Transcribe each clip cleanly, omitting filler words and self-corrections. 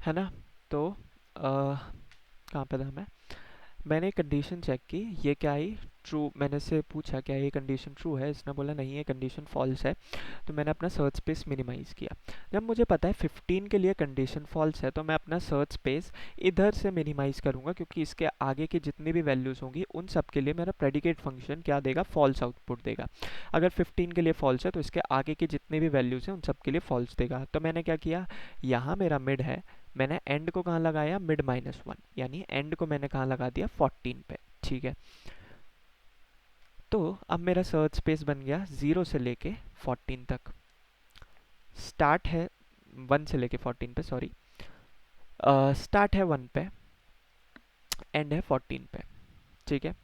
है ना। तो कहाँ पे था मैंने कंडीशन चेक की, ये क्या आई, ट्रू। मैंने से पूछा क्या ये कंडीशन ट्रू है, इसने बोला नहीं, ये कंडीशन फॉल्स है। तो मैंने अपना सर्च स्पेस मिनिमाइज़ किया। जब मुझे पता है 15 के लिए कंडीशन फॉल्स है, तो मैं अपना सर्च स्पेस इधर से मिनिमाइज़ करूँगा, क्योंकि इसके आगे की जितनी भी वैल्यूज़ होंगी उन सब के लिए मेरा प्रेडिकेट फंक्शन क्या देगा, फॉल्स आउटपुट देगा। अगर 15 के लिए फॉल्स है तो इसके आगे की जितनी भी वैल्यूज़ हैं उन सब के लिए फॉल्स देगा। तो मैंने क्या किया, यहाँ मेरा मिड है, मैंने एंड को कहाँ लगाया, मिड -1, यानी एंड को मैंने कहाँ लगा दिया, 14 पे। ठीक है, तो अब मेरा सर्च स्पेस बन गया 0 से लेके 14 तक। स्टार्ट है 1 से लेके 14 पे, सॉरी, स्टार्ट है 1 पे, एंड है 14 पे। ठीक है,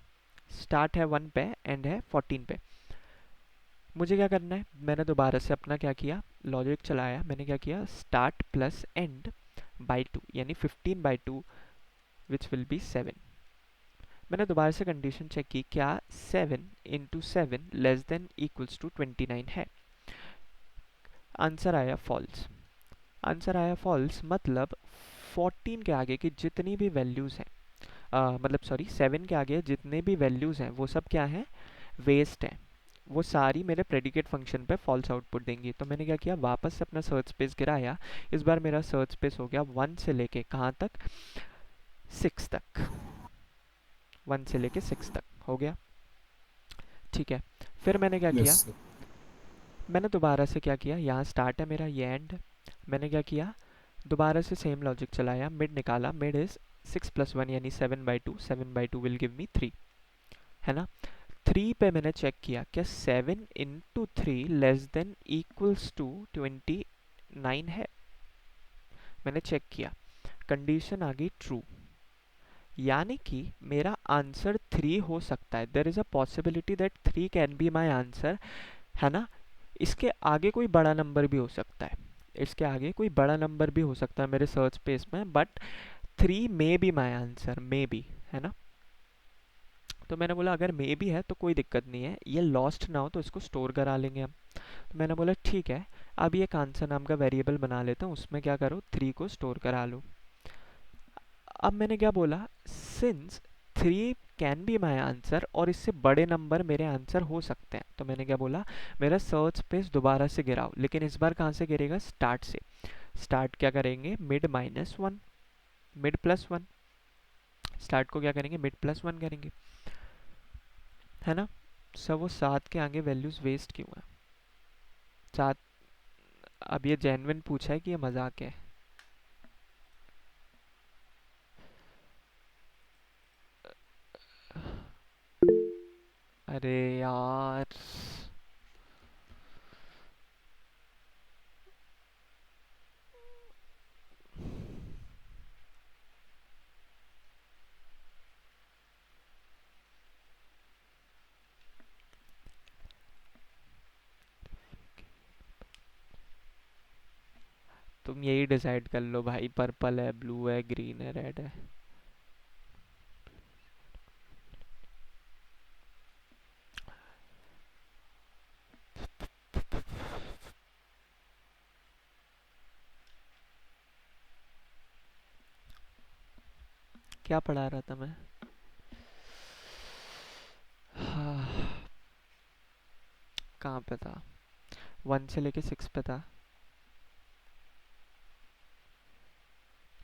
स्टार्ट है 1 पे, एंड है 14 पे। मुझे क्या करना है, मैंने दोबारा से अपना क्या किया, लॉजिक चलाया। मैंने क्या किया, स्टार्ट प्लस एंड बाई 2, यानी 15/2 विच विल बी 7। मैंने दोबारा से कंडीशन चेक की, क्या 7 into 7 less than equals to 29 है। आंसर आया फॉल्स। आंसर आया फॉल्स, मतलब 14 के आगे की जितनी भी वैल्यूज़ हैं, मतलब सॉरी 7 के आगे जितने भी वैल्यूज़ हैं वो सब क्या हैं, वेस्ट हैं। वो सारी मेरे प्रेडिकेट फंक्शन पे फॉल्स आउटपुट देंगी। तो मैंने क्या किया, वापस से अपना सर्च स्पेस गिराया। इस बार मेरा सर्च स्पेस हो गया 1 से लेके कहाँ तक, 6 तक। 1 से लेके 6 तक हो गया। ठीक है, फिर मैंने क्या यस किया, सर। मैंने दोबारा से क्या किया, यहाँ स्टार्ट है मेरा, ये एंड। मैंने क्या किया, दोबारा से सेम लॉजिक चलाया, मिड निकाला। मिड इज 6+1 यानी 7/2, 7/2 विल गिव मी 3, है ना। 3 पे मैंने चेक किया, क्या 7 into 3 less than equals to 29 है। मैंने चेक किया, कंडीशन आ गई ट्रू, यानी कि मेरा आंसर 3 हो सकता है। There is a possibility that 3 can be my answer, है ना। इसके आगे कोई बड़ा नंबर भी हो सकता है, इसके आगे कोई बड़ा नंबर भी हो सकता है मेरे सर्च स्पेस में, but 3 may be my answer, may be, है ना। तो मैंने बोला अगर मे बी है तो कोई दिक्कत नहीं है, ये लॉस्ट ना हो तो इसको स्टोर करा लेंगे हम। तो मैंने बोला ठीक है, अब ये आंसर नाम का वेरिएबल बना लेता हूँ, उसमें क्या करो, 3 को स्टोर करा लो। अब मैंने क्या बोला, since 3 can be my answer, और इससे बड़े नंबर मेरे आंसर हो सकते हैं, तो मैंने क्या बोला, मेरा सर्च स्पेस दोबारा से गिराओ, लेकिन इस बार कहाँ से गिरेगा, स्टार्ट से। स्टार्ट क्या करेंगे, मिड -1, मिड +1। स्टार्ट को क्या करेंगे, मिड +1 करेंगे, है ना। सब वो 7 के आगे वैल्यूज वेस्ट क्यों है, 7। अब ये जेन्युइन पूछा है कि ये मजाक है। अरे यार, तुम यही डिसाइड कर लो भाई, पर्पल है, ब्लू है, ग्रीन है, रेड है। क्या पढ़ा रहा था मैं, कहाँ पे था, 1 से लेके 6 पे था।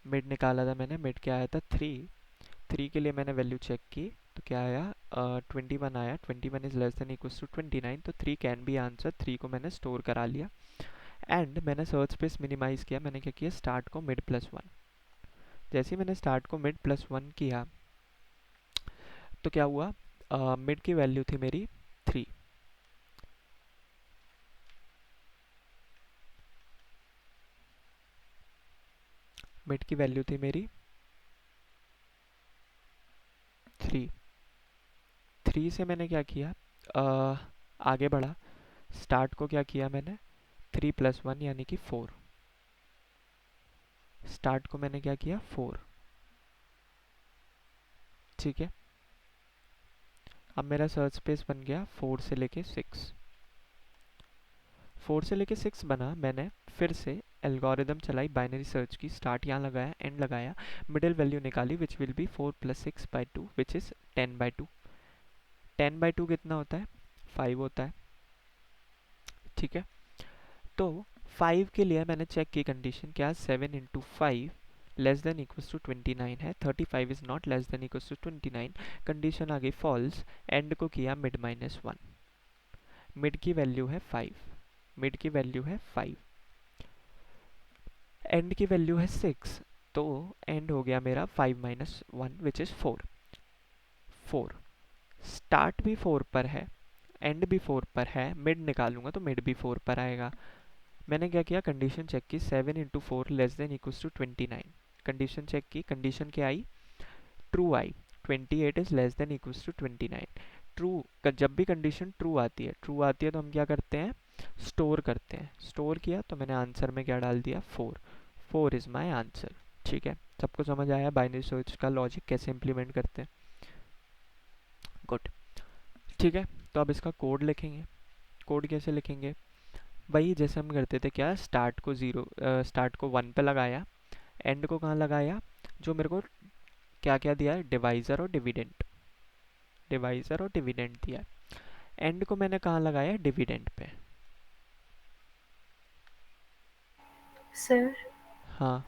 मिड निकाला था मैंने, मिड क्या आया था, 3। 3 के लिए मैंने वैल्यू चेक की, तो क्या आया, 21 आया। 21 is less than equals to 29, तो 3 कैन बी आंसर। 3 को मैंने स्टोर करा लिया, एंड मैंने सर्च स्पेस मिनिमाइज किया। मैंने क्या किया, स्टार्ट को मिड +1। जैसे ही मैंने स्टार्ट को मिड +1 किया, तो क्या हुआ, मिड की वैल्यू थी मेरी 3। मिड की वैल्यू थी मेरी 3। 3 से मैंने क्या किया, आगे बढ़ा। स्टार्ट को क्या किया मैंने, 3+1 यानी कि 4। स्टार्ट को मैंने क्या किया, 4। ठीक है, अब मेरा सर्च स्पेस बन गया 4 से लेके 6। 4 से लेके 6 बना, मैंने फिर से एल्गोरिदम चलाई, बाइनरी सर्च की, स्टार्ट यहाँ लगाया, एंड लगाया, मिडिल वैल्यू निकाली which will be 4 + 6/2 which is 10/2। 10/2 कितना होता है? 5 होता है। ठीक है, तो 5 के लिए मैंने चेक की कंडीशन, क्या 7 × 5 लेस देन इक्वल्स टू 29 है, 35 is not less than equals to 29, condition आ गई फॉल्स, एंड को किया मिड -1, मिड की वैल्यू है 5, मिड की वैल्यू है 5, एंड की वैल्यू है 6, तो एंड हो गया मेरा 5 - 1 विच इज़ 4। 4 स्टार्ट भी 4 पर है, एंड भी 4 पर है, मिड निकालूंगा तो मिड भी 4 पर आएगा। मैंने क्या किया, कंडीशन चेक की, 7 × 4 less than equals to 29, condition check की, कंडीशन क्या आई? ट्रू आई। 28 is less than equals to 29। True, जब भी कंडीशन ट्रू आती है, ट्रू आती है तो हम क्या करते हैं? स्टोर करते हैं। स्टोर किया तो मैंने आंसर में क्या डाल दिया? 4। 4 इज माई आंसर। ठीक है, सबको समझ आया बाइनरी सर्च का लॉजिक कैसे इंप्लीमेंट करते हैं? गुड। ठीक है, तो अब इसका कोड लिखेंगे। कोड कैसे लिखेंगे? वही जैसे हम करते थे, क्या स्टार्ट को 1 पे लगाया, एंड को कहाँ लगाया? जो मेरे को क्या क्या दिया है? डिवाइज़र और डिविडेंड, डिवाइज़र और डिविडेंड दिया है। एंड को मैंने कहाँ लगाया? Dividend pay. सर हाँ,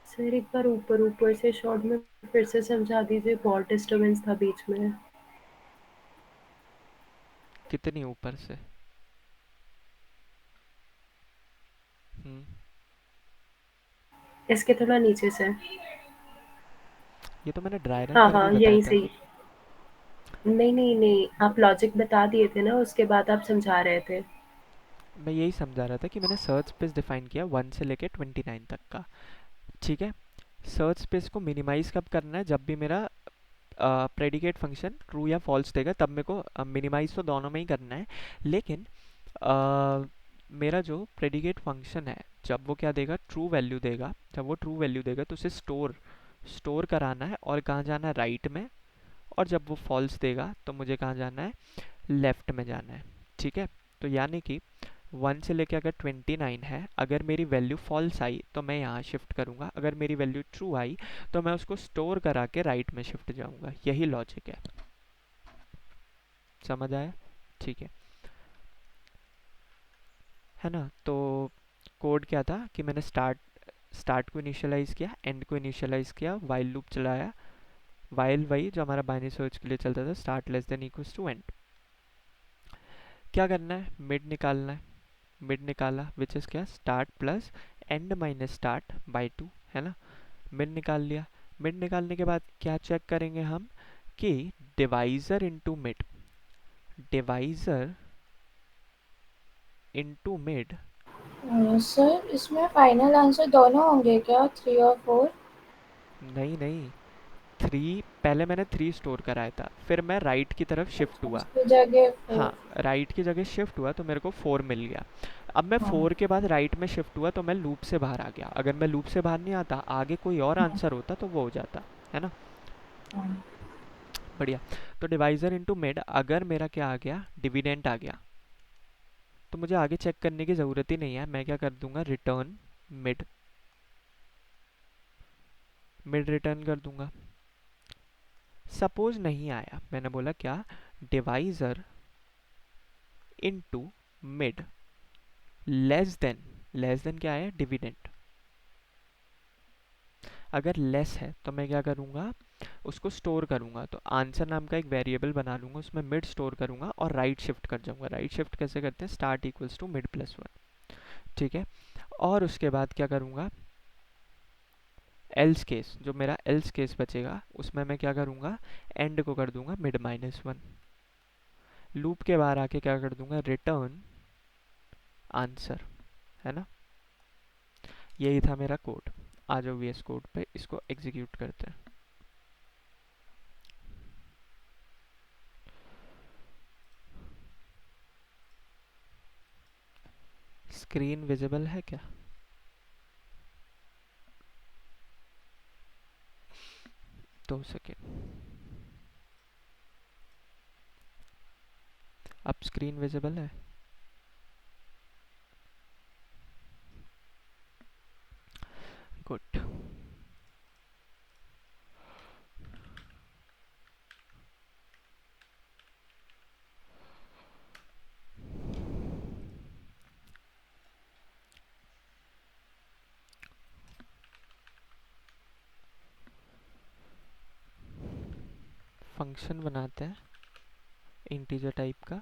सर एक बार ऊपर ऊपर से शॉर्ट में फिर से समझा दीजिए, बहुत डिस्टरबेंस था बीच में। कितनी ऊपर से? इसके थोड़ा नीचे से। ये तो मैंने ड्राई रन हाँ करके हाँ, बताया यहीं था। से ही। नहीं नहीं नहीं, आप लॉजिक बता दिए थे ना, उसके बाद आप समझा रहे थे। मैं यही समझा रहा था कि मैंने सर्च स्पेस डिफाइन किया 1 से लेके 29 तक का। ठीक है, सर्च स्पेस को मिनिमाइज कब करना है? जब भी मेरा प्रेडिकेट फंक्शन ट्रू या फॉल्स देगा, तब मेरे को मिनिमाइज तो दोनों में ही करना है, लेकिन मेरा जो प्रेडिकेट फंक्शन है, जब वो क्या देगा? ट्रू वैल्यू देगा। जब वो ट्रू वैल्यू देगा तो उसे स्टोर स्टोर कराना है, और कहाँ जाना है? राइट में। और जब वो फॉल्स देगा तो मुझे कहाँ जाना है? लेफ्ट में जाना है। ठीक है, तो यानी कि 1 से लेके अगर 29 है, अगर मेरी वैल्यू फॉल्स आई तो मैं यहाँ शिफ्ट करूँगा, अगर मेरी वैल्यू ट्रू आई तो मैं उसको स्टोर करा के राइट में शिफ्ट जाऊँगा। यही लॉजिक है, समझ आया? ठीक है ना? तो कोड क्या था कि मैंने स्टार्ट को इनिशियलाइज़ किया, एंड को इनिशियलाइज़ किया, वाइल लूप चलाया, वाइल वही जो हमारा बाइनरी सर्च के लिए चलता था, start less than equals to end. क्या करना है? मिड निकालना है। मिड निकाला विच इज़ क्या? Start plus end minus start by 2, है ना? मिड निकाल लिया। मिड निकालने के बाद क्या चेक करेंगे हम? कि divisor into mid, divisor into mid. Sir इसमें फाइनल आंसर दोनों होंगे क्या, 3 और 4? नहीं नहीं, 3 पहले मैंने 3 स्टोर कराया था, फिर मैं राइट की तरफ शिफ्ट अच्छा, हुआ। उसकी जगह हाँ, 4। राइट की जगह शिफ्ट हुआ तो मेरे को 4 मिल गया। अब मैं हाँ 4 के बाद राइट में शिफ्ट हुआ तो मैं लूप से बाहर आ गया। अगर मैं लूप से बाहर नहीं आता, आगे कोई और हाँ आंसर होता तो वो हो जाता, है ना? हाँ। बढ़िया। तो डिवाइज़र इनटू मिड, अगर मेरा क्या आ गया? डिविडेंड आ गया, तो मुझे आगे चेक करने की ज़रूरत ही नहीं है। मैं क्या कर दूंगा? रिटर्न मिड, मिड रिटर्न कर दूंगा। सपोज नहीं आया, मैंने बोला क्या? Divisor into mid less than क्या है? डिविडेंड। अगर लेस है तो मैं क्या करूँगा? उसको स्टोर करूँगा, तो आंसर नाम का एक वेरिएबल बना लूँगा, उसमें मिड स्टोर करूँगा और राइट शिफ्ट कर जाऊँगा। राइट शिफ्ट कैसे करते हैं? Start equals to mid plus 1। ठीक है, और उसके बाद क्या करूँगा? एल्स केस, जो मेरा एल्स केस बचेगा उसमें मैं क्या करूँगा? एंड को कर दूंगा मिड -1। लूप के बाहर आके क्या कर दूंगा? रिटर्न आंसर, है ना? यही था मेरा कोड। आ जाओ वीएस कोड पे, इसको एग्जीक्यूट करते हैं। स्क्रीन विजिबल है क्या? 2 सेकेंड। अब स्क्रीन विजिबल है? फंक्शन बनाते हैं इंटीजर टाइप का,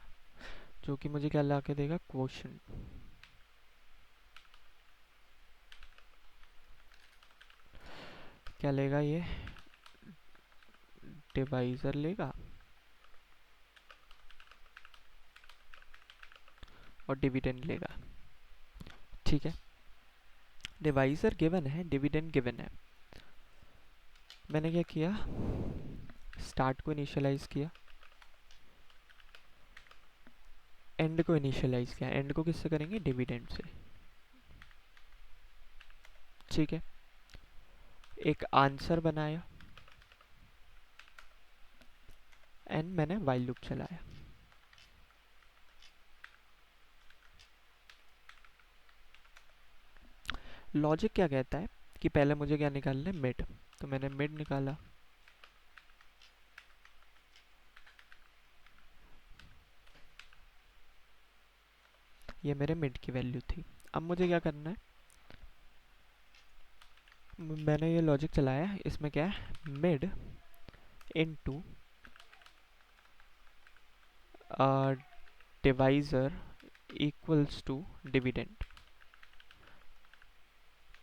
जो कि मुझे क्या ला के देगा, क्वोशंट। क्या लेगा ये, डिवाइजर लेगा और डिविडेंड लेगा। ठीक है, डिवाइजर गिवन है, डिविडेंड गिवन है। मैंने क्या किया, स्टार्ट को इनिशियलाइज किया, एंड को इनिशियलाइज किया। एंड को किससे करेंगे, डिविडेंड से। ठीक है, एक आंसर बनाया एंड मैंने व्हाइल लूप चलाया। लॉजिक क्या कहता है कि पहले मुझे क्या निकालना है, मिड। तो मैंने मिड निकाला, ये मेरे मिड की वैल्यू थी। अब मुझे क्या करना है, मैंने ये लॉजिक चलाया, इसमें क्या है, mid into divisor equals to dividend.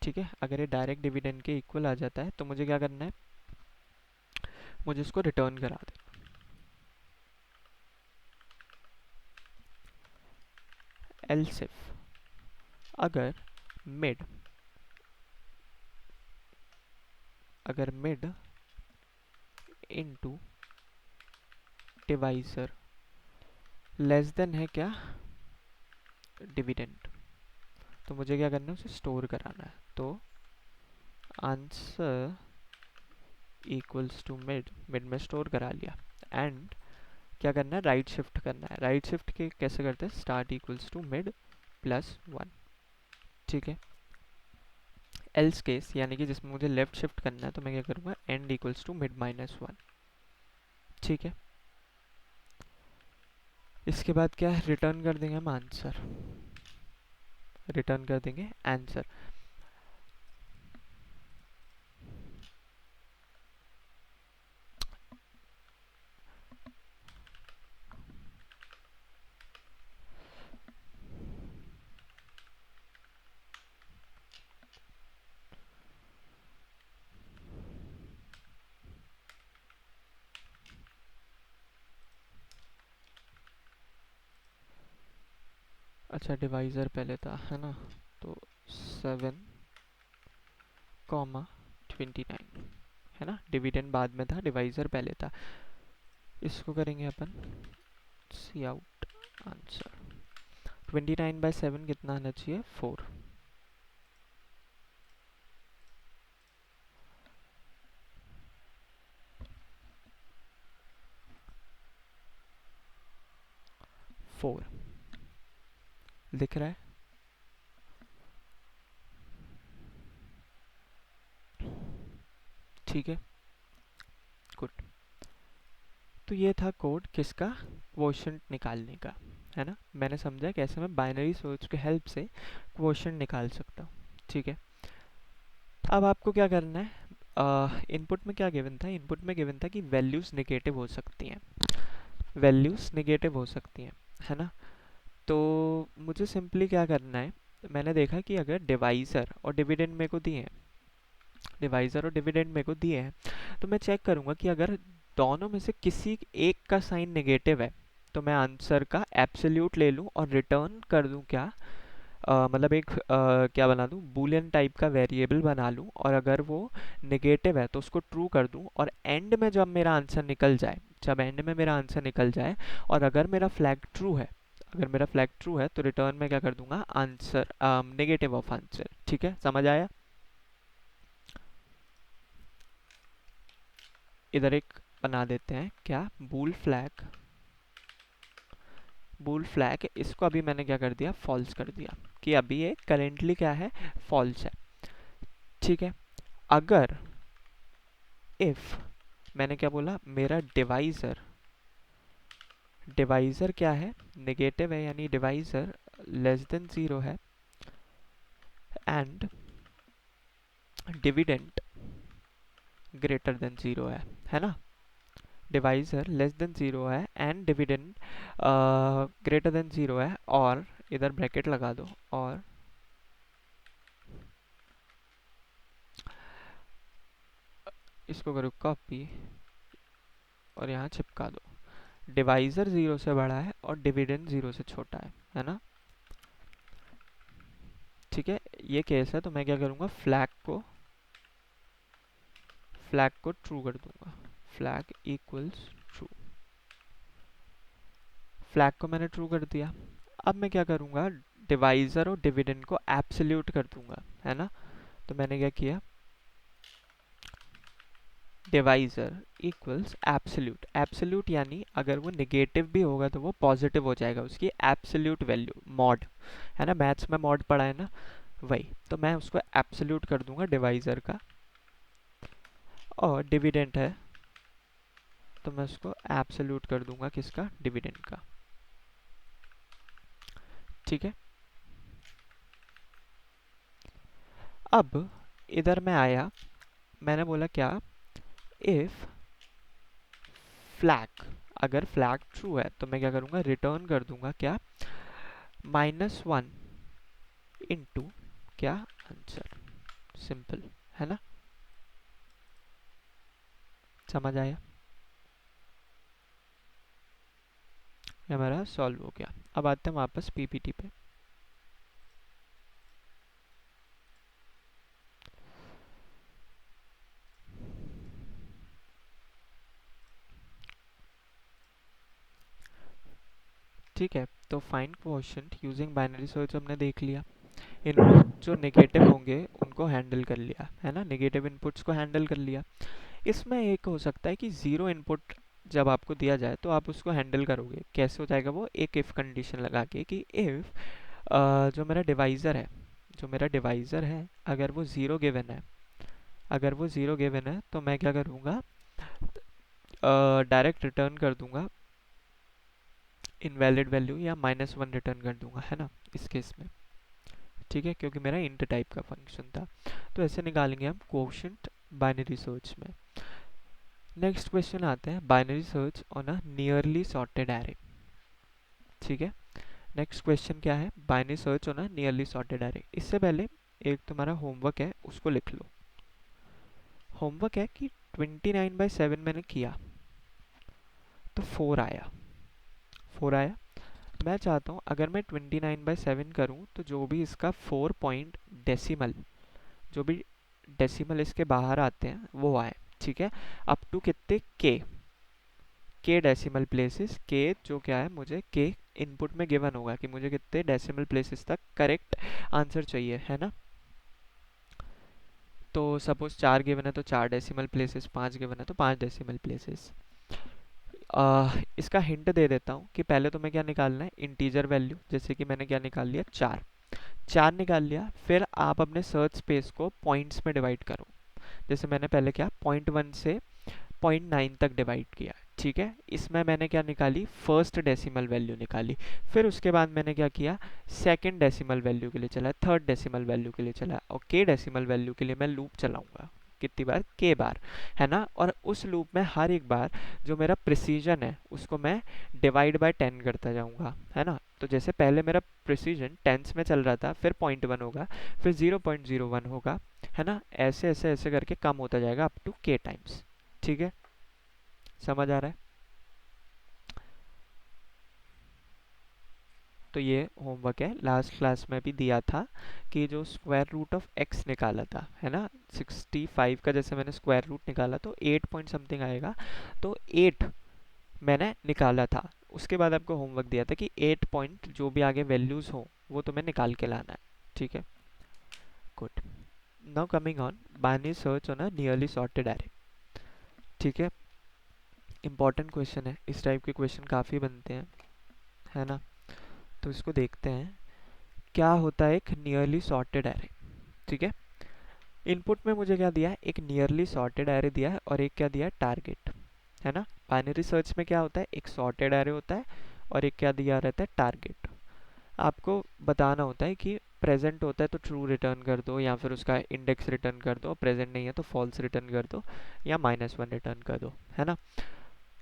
ठीक है, अगर ये डायरेक्ट डिविडेंड के इक्वल आ जाता है तो मुझे क्या करना है, मुझे इसको रिटर्न करा दे। एल्स इफ अगर mid into divisor less than है क्या, डिविडेंड, तो मुझे क्या करना है, उसे स्टोर कराना है। तो answer equals to mid, mid में स्टोर करा लिया। एंड क्या करना है, राइट शिफ्ट करना है। राइट शिफ्ट के कैसे करते हैं, start equals to mid plus 1। ठीक है, एल्स केस यानी कि जिसमें मुझे लेफ्ट शिफ्ट करना है, तो मैं क्या करूँगा, end equals to mid minus 1। ठीक है, इसके बाद क्या है, रिटर्न कर देंगे हम आंसर, रिटर्न कर देंगे आंसर। अच्छा, डिवाइजर पहले था, है ना, तो 7,29 है ना, डिविडेंड बाद में था, डिवाइजर पहले था। इसको करेंगे अपन सी आउट आंसर। 29/7 कितना आना चाहिए, 4। दिख रहा है, ठीक है, गुड। तो ये था कोड किसका, क्वोशंट निकालने का, है ना। मैंने समझा कैसे मैं बाइनरी सर्च की हेल्प से क्वोशंट निकाल सकता हूँ। ठीक है, अब आपको क्या करना है, इनपुट में क्या गिवन था, इनपुट में गिवन था कि वैल्यूज़ नेगेटिव हो सकती हैं, वैल्यूज़ नेगेटिव हो सकती हैं, है ना। तो मुझे सिंपली क्या करना है, मैंने देखा कि अगर डिवाइज़र और डिविडेंड मेरे को दिए हैं, डिवाइज़र और डिविडेंड मेरे को दिए हैं, तो मैं चेक करूँगा कि अगर दोनों में से किसी एक का साइन नेगेटिव है, तो मैं आंसर का एब्सोल्यूट ले लूँ और रिटर्न कर दूँ क्या, मतलब एक क्या बना दूँ, बूलियन टाइप का वेरिएबल बना लूँ, और अगर वो नेगेटिव है तो उसको ट्रू कर दूँ, और एंड में जब मेरा आंसर निकल जाए, जब एंड में मेरा आंसर निकल जाए और अगर मेरा फ्लैग ट्रू है, अगर मेरा फ्लैग ट्रू है तो रिटर्न में क्या कर दूंगा, आंसर नेगेटिव ऑफ आंसर। ठीक है, समझ आया। इधर एक बना देते हैं क्या, बूल फ्लैग, बूल फ्लैग, इसको अभी मैंने क्या कर दिया, फॉल्स कर दिया, कि अभी ये करेंटली क्या है, फॉल्स है। ठीक है, अगर इफ मैंने क्या बोला, मेरा डिवाइजर, डिवाइजर क्या है, नेगेटिव है, यानी डिवाइजर लेस देन 0 है, एंड डिविडेंड ग्रेटर देन 0 है ना। डिवाइजर लेस देन ज़ीरो है and dividend greater than zero है, और इधर ब्रैकेट लगा दो, और इसको करो कॉपी और यहाँ चिपका दो। डिवाइजर ज़ीरो से बड़ा है और डिविडेंड ज़ीरो से छोटा है ना। ठीक है, ये केस है, तो मैं क्या करूँगा, फ्लैग को ट्रू कर दूंगा। फ्लैग इक्वल्स ट्रू, फ्लैग को मैंने ट्रू कर दिया। अब मैं क्या करूँगा, डिवाइजर और डिविडेंड को एब्सोल्यूट कर दूंगा, है ना। तो मैंने क्या किया, डिवाइजर इक्वल्स एब्सोल्यूट। एब्सोल्यूट यानी अगर वो नेगेटिव भी होगा तो वो पॉजिटिव हो जाएगा, उसकी एब्सोल्यूट वैल्यू, मॉड, है ना, मैथ्स में मॉड पढ़ा है ना, वही। तो मैं उसको एब्सोल्यूट कर दूंगा डिवाइजर का, और डिविडेंड है तो मैं उसको एब्सोल्यूट कर दूंगा किसका, डिविडेंड का। ठीक है, अब इधर मैं आया, मैंने बोला क्या, इफ फ्लैग, अगर फ्लैग ट्रू है तो मैं क्या करूँगा, रिटर्न कर दूंगा क्या, -1 इंटू क्या, आंसर। सिंपल, है ना, समझ आया, ये हमारा सॉल्व हो गया। अब आते हैं वापस पीपीटी पे। ठीक है, तो find quotient using binary search हमने देख लिया। इनपुट जो नेगेटिव होंगे उनको हैंडल कर लिया, है ना, नेगेटिव इनपुट्स को हैंडल कर लिया। इसमें एक हो सकता है कि ज़ीरो इनपुट जब आपको दिया जाए तो आप उसको हैंडल करोगे, कैसे हो जाएगा वो, एक इफ़ कंडीशन लगा के कि इफ़ जो मेरा डिवाइज़र है अगर वो ज़ीरो गिवन है, तो मैं क्या करूँगा, डायरेक्ट रिटर्न कर दूंगा इनवैलिड वैल्यू, या -1 रिटर्न कर दूंगा, है ना, इस केस में। ठीक है, क्योंकि मेरा इंट टाइप का फंक्शन था। तो ऐसे निकालेंगे हम क्वोशंट बाइनरी सर्च में। नेक्स्ट क्वेश्चन आते हैं, binary search on a nearly sorted array. ठीक है, नेक्स्ट क्वेश्चन क्या है, binary search on a nearly sorted array. इससे पहले एक तुम्हारा होमवर्क है, उसको लिख लो। होमवर्क है कि 29/7 मैंने किया तो 4 आया। मैं चाहता हूँ अगर मैं 29/7 करूँ तो जो भी इसका 4 पॉइंट डेसिमल, जो भी डेसिमल इसके बाहर आते हैं वो आए। ठीक है, अप टू कितने, के डेसिमल प्लेसेस, के जो क्या है, मुझे के इनपुट में गिवन होगा कि मुझे कितने डेसिमल प्लेसेस तक करेक्ट आंसर चाहिए, है ना। तो सपोज 4 गिवन है तो 4 डेसिमल प्लेसेस, 5 गिवन है तो 5 डेसिमल प्लेसेस। इसका हिंट दे देता हूँ कि पहले तुम्हें क्या निकालना है, इंटीजर वैल्यू। जैसे कि मैंने क्या निकाल लिया, 4 निकाल लिया। फिर आप अपने सर्च स्पेस को पॉइंट्स में डिवाइड करो। जैसे मैंने पहले क्या, 0.1 से 0.9 तक डिवाइड किया। ठीक है, इसमें मैंने क्या निकाली, फर्स्ट डेसिमल वैल्यू निकाली। फिर उसके बाद मैंने क्या किया, सेकंड डेसिमल वैल्यू के लिए चला, थर्ड डेसिमल वैल्यू के लिए चला, और के डेसिमल वैल्यू के लिए मैं लूप चलाऊंगा कितनी बार, के बार, है ना। और उस लूप में हर एक बार जो मेरा प्रिसीजन है उसको मैं डिवाइड बाय 10 करता जाऊंगा, है ना। तो जैसे पहले मेरा प्रिसीजन टेंस में चल रहा था, फिर 0.1 होगा, फिर 0.01 होगा, है ना। ऐसे ऐसे ऐसे करके कम होता जाएगा अप टू के टाइम्स। ठीक है, समझ आ रहा है। तो ये होमवर्क है, लास्ट क्लास में भी दिया था कि जो स्क्वायर रूट ऑफ एक्स निकाला था, है ना, 65 का जैसे मैंने स्क्वायर रूट निकाला तो 8 पॉइंट समथिंग आएगा, तो 8 मैंने निकाला था। उसके बाद आपको होमवर्क दिया था कि 8 पॉइंट जो भी आगे वैल्यूज हो वो तुम्हें निकाल के लाना है। ठीक है, good. Now coming on binary search on a nearly sorted array. ठीक है, इंपॉर्टेंट क्वेश्चन है, इस टाइप के क्वेश्चन काफ़ी बनते हैं, है ना। तो इसको देखते हैं, क्या होता है एक नियरली सॉर्टेड एरे। ठीक है, इनपुट में मुझे क्या दिया है, एक नियरली सॉर्टेड एरे दिया है और एक क्या दिया है, टारगेट, है ना। बाइनरी सर्च में क्या होता है, एक सॉर्टेड एरे होता है और एक क्या दिया रहता है, टारगेट। आपको बताना होता है कि प्रेजेंट होता है तो ट्रू रिटर्न कर दो, या फिर उसका इंडेक्स रिटर्न कर दो, प्रेजेंट नहीं है तो फॉल्स रिटर्न कर दो, या -1 रिटर्न कर दो, है ना।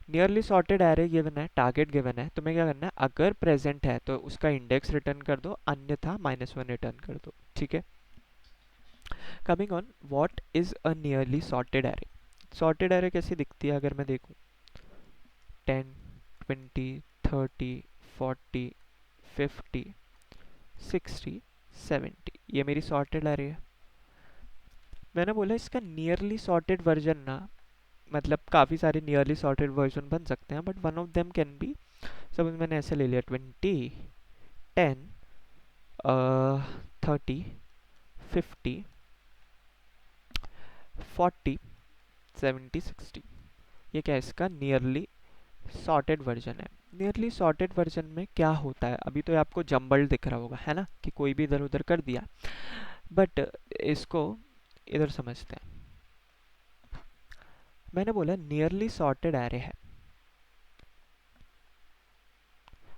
नियरली सॉर्टेड एरे गिवन है, टारगेट गिवन है, तुम्हें क्या करना है, अगर प्रेजेंट है तो उसका इंडेक्स रिटर्न कर दो, अन्यथा -1 रिटर्न कर दो, ठीक है। Coming on, what is a nearly sorted array. Sorted array कैसी दिखती है, अगर मैं देखूं 10 20 30 40 50 60 70, ये मेरी सॉर्टेड एरे है। मैंने बोला इसका नियरली सॉर्टेड वर्जन ना, मतलब काफ़ी सारे नियरली सॉर्टेड वर्जन बन सकते हैं, but one of them can be, suppose मैंने ऐसे ले लिया 20 10 30 50 40 70 60, ये क्या है, इसका नियरली सॉर्टेड वर्जन है। नियरली सॉर्टेड वर्जन में क्या होता है, अभी तो ये आपको जम्बल्ड दिख रहा होगा, है ना, कि कोई भी इधर उधर कर दिया, बट इसको इधर समझते हैं। मैंने बोला नियरली सॉर्टेड एरे है,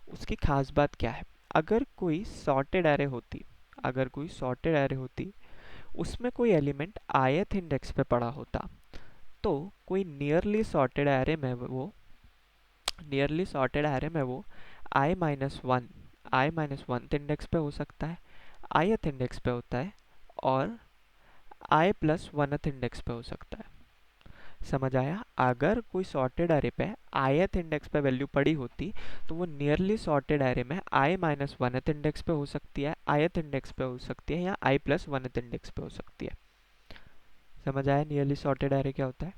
उसकी खास बात क्या है, अगर कोई सॉर्टेड एरे होती, अगर कोई सॉर्टेड एरे होती, उसमें कोई एलिमेंट ith इंडेक्स पे पड़ा होता, तो कोई नियरली सॉर्टेड एरे में वो, नियरली सॉर्टेड एरे में वो i-1 इंडेक्स पे हो सकता है, ith इंडेक्स पे होता है, और i+1th इंडेक्स पे हो सकता है। समझ आया, अगर कोई सॉर्टेड एरे पे ith इंडेक्स पे वैल्यू पड़ी होती, तो वो नियरली सॉर्टेड एरे में i-1th इंडेक्स पे हो सकती है, ith इंडेक्स पे हो सकती है, या i+1th इंडेक्स पे हो सकती है। समझ आया नियरली सॉर्टेड एरे क्या होता है।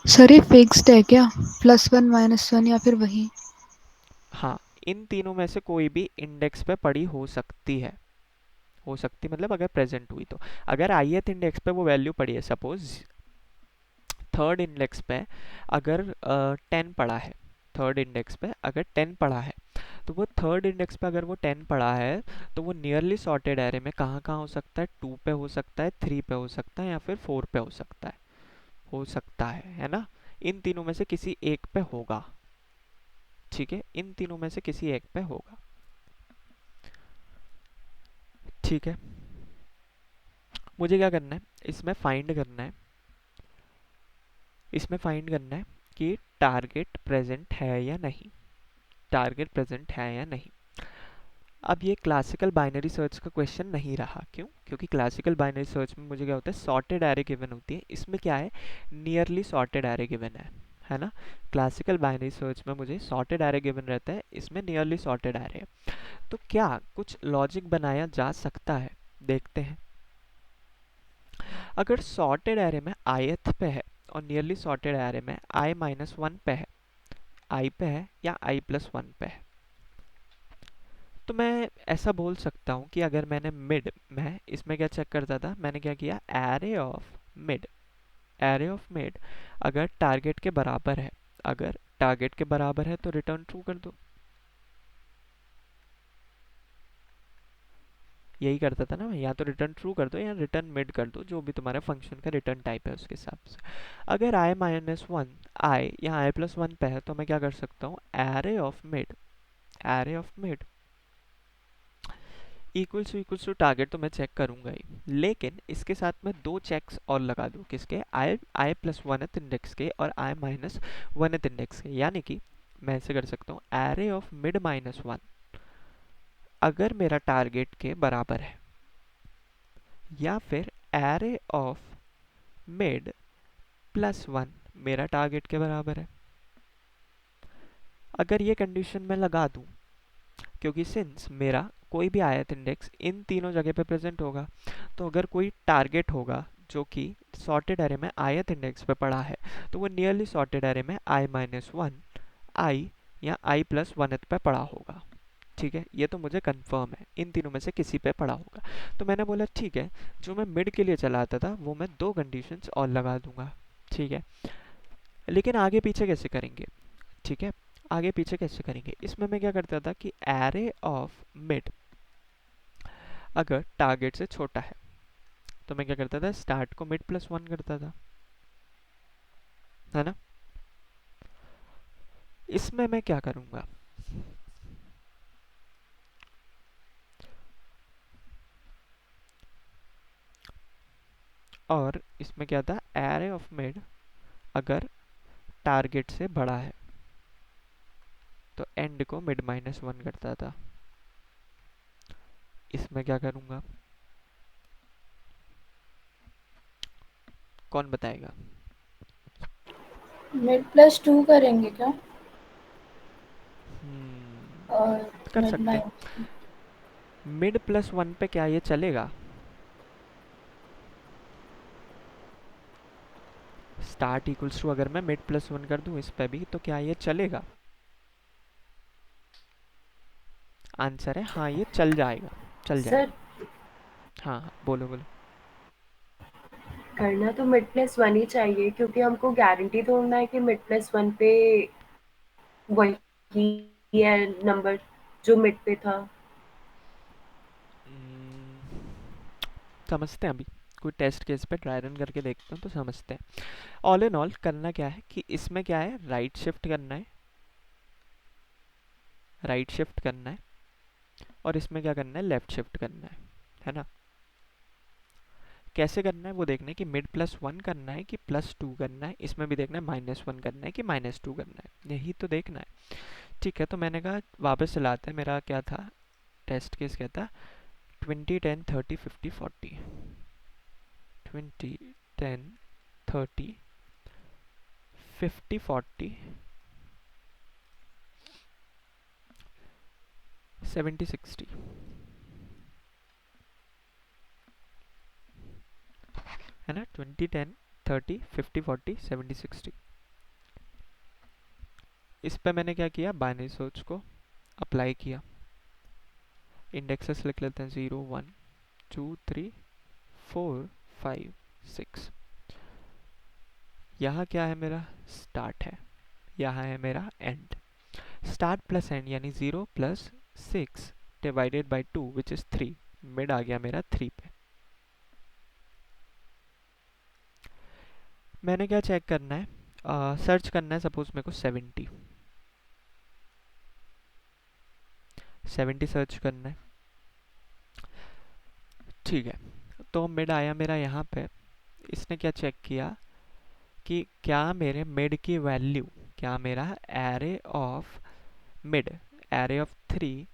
सर ये फिक्स्ड है क्या, +1 -1 या फिर वही? हाँ, इन तीनों में से कोई भी इंडेक्स पे पड़ी हो सकती है, हो सकती मतलब अगर प्रेजेंट हुई तो। अगर ith इंडेक्स पे वो वैल्यू पड़ी है, सपोज थर्ड इंडेक्स पे अगर 10 पड़ा है, थर्ड इंडेक्स पे अगर 10 पड़ा है, तो वो थर्ड इंडेक्स पे अगर वो 10 पड़ा है, तो वो नियरली सॉर्टेड एरे में कहाँ कहाँ हो सकता है, 2 पे हो सकता है, 3 पे हो सकता है, या फिर 4 पे हो सकता है, हो सकता है ना। इन तीनों में से किसी एक पे होगा, ठीक है, इन तीनों में से किसी एक पे होगा, ठीक है। मुझे क्या करना है, इसमें फाइंड करना है, इसमें फाइंड करना है कि टारगेट प्रेजेंट है या नहीं, टारगेट प्रेजेंट है या नहीं। अब ये क्लासिकल बाइनरी सर्च का क्वेश्चन नहीं रहा, क्यों, क्योंकि क्लासिकल बाइनरी सर्च में मुझे क्या होता है, सॉर्टेड एरे गिवन होती है, इसमें क्या है, नियरली सॉर्टेड एरे गिवन है ना। क्लासिकल बाइनरी सर्च में मुझे सॉर्टेड एरे गिवन रहता है, इसमें नियरली सॉर्टेड एरे है। तो क्या कुछ लॉजिक बनाया जा सकता है, देखते हैं। अगर सॉर्टेड एरे में ith पे है और नियरली सॉर्टेड एरे में i-1 पे है, i पे है या i+1 पे है, तो मैं ऐसा बोल सकता हूँ कि अगर मैंने मिड, मैं इसमें क्या चेक करता था, मैंने क्या किया, array of mid, array of mid अगर टारगेट के बराबर है, अगर टारगेट के बराबर है तो रिटर्न ट्रू कर दो, यही करता था ना मैं, या तो रिटर्न ट्रू कर दो या रिटर्न मिड कर दो, जो भी तुम्हारे फंक्शन का रिटर्न टाइप है उसके हिसाब से। अगर i-1 i या i+1 पे है, तो मैं क्या कर सकता हूँ, array of mid, array of mid equals to target, तो मैं चेक करूंगा ही, लेकिन इसके साथ में दो चेक्स और लगा दूं, किसके, i+1th इंडेक्स के और i-1th इंडेक्स के, यानी कि मैं ऐसे कर सकता हूँ, एरे ऑफ मिड -1 अगर मेरा टारगेट के बराबर है, या फिर एरे ऑफ मिड +1 मेरा टारगेट के बराबर है। अगर ये कंडीशन मैं लगा दूं, क्योंकि सिंस मेरा कोई भी ith इंडेक्स इन तीनों जगह पे प्रेजेंट होगा, तो अगर कोई टारगेट होगा जो कि सॉर्टेड एरे में ith इंडेक्स पे पड़ा है, तो वो नियरली सॉर्टेड एरे में i-1 i या i+1th पे पड़ा होगा, ठीक है। ये तो मुझे कंफर्म है, इन तीनों में से किसी पे पड़ा होगा। तो मैंने बोला ठीक है, जो मैं मिड के लिए चलाता था वो मैं दो कंडीशंस और लगा दूंगा, ठीक है। लेकिन आगे पीछे कैसे करेंगे, ठीक है, आगे पीछे कैसे करेंगे, इसमें मैं क्या करता था कि एरे ऑफ मिड अगर टारगेट से छोटा है, तो मैं क्या करता था, स्टार्ट को मिड+1 करता था, है ना। इसमें मैं क्या करूंगा, और इसमें क्या था, एरे ऑफ मिड अगर टारगेट से बड़ा है तो एंड को मिड माइनस वन करता था। इसमें क्या करूँगा, कौन बताएगा? मिड प्लस 2 करेंगे क्या? और कर मिड सकते हैं। माइनस। मिड प्लस वन पे क्या ये चलेगा? स्टार्ट इक्वल्स टू अगर मैं मिड प्लस वन कर दूं इस पे भी तो क्या ये चलेगा? आंसर है हाँ, ये चल जाएगा, चल सर जाएगा। हाँ हाँ, बोलो बोलो। करना तो मिड प्लस वन ही चाहिए, क्योंकि हमको गारंटी तोड़ना है कि मिड प्लस वन पे वही है नंबर जो मिड पे था। हम्म, समझते हैं अभी, कोई टेस्ट केस पे ट्राई रन करके देखते हैं तो समझते हैं। ऑल इन ऑल करना क्या है कि इसमें क्या है, राइट शिफ्ट करना है, राइट शिफ्ट करना है, और इसमें क्या करना है, लेफ्ट शिफ्ट करना है ना? कैसे करना है वो देखना है कि मिड प्लस वन करना है कि प्लस टू करना है, इसमें भी देखना है माइनस वन करना है कि माइनस टू करना है, यही तो देखना है। ठीक है, तो मैंने कहा वापस चलाते हैं। मेरा क्या था टेस्ट केस, क्या था? 20 10 30 50 40, 20 10 30 50 40 70 60, है ना? 20 10 30 50 40 70 60। इस पे मैंने क्या किया, बाइनरी सर्च को अप्लाई किया। इंडेक्सेस लिख लेते हैं, 0 1 2 3 4 5 6। यहाँ क्या है मेरा, स्टार्ट है, यहाँ है मेरा एंड। स्टार्ट प्लस एंड यानी 0 plus 6 divided by 2 which is 3। Mid आ गया मेरा 3 पे। मैंने क्या चेक करना है, सर्च करना है सपोज मेरे को 70 सर्च करना है। ठीक है, तो मिड आया मेरा यहाँ पे। इसने क्या चेक किया कि क्या मेरे मिड की वैल्यू, क्या मेरा array of mid, array of 3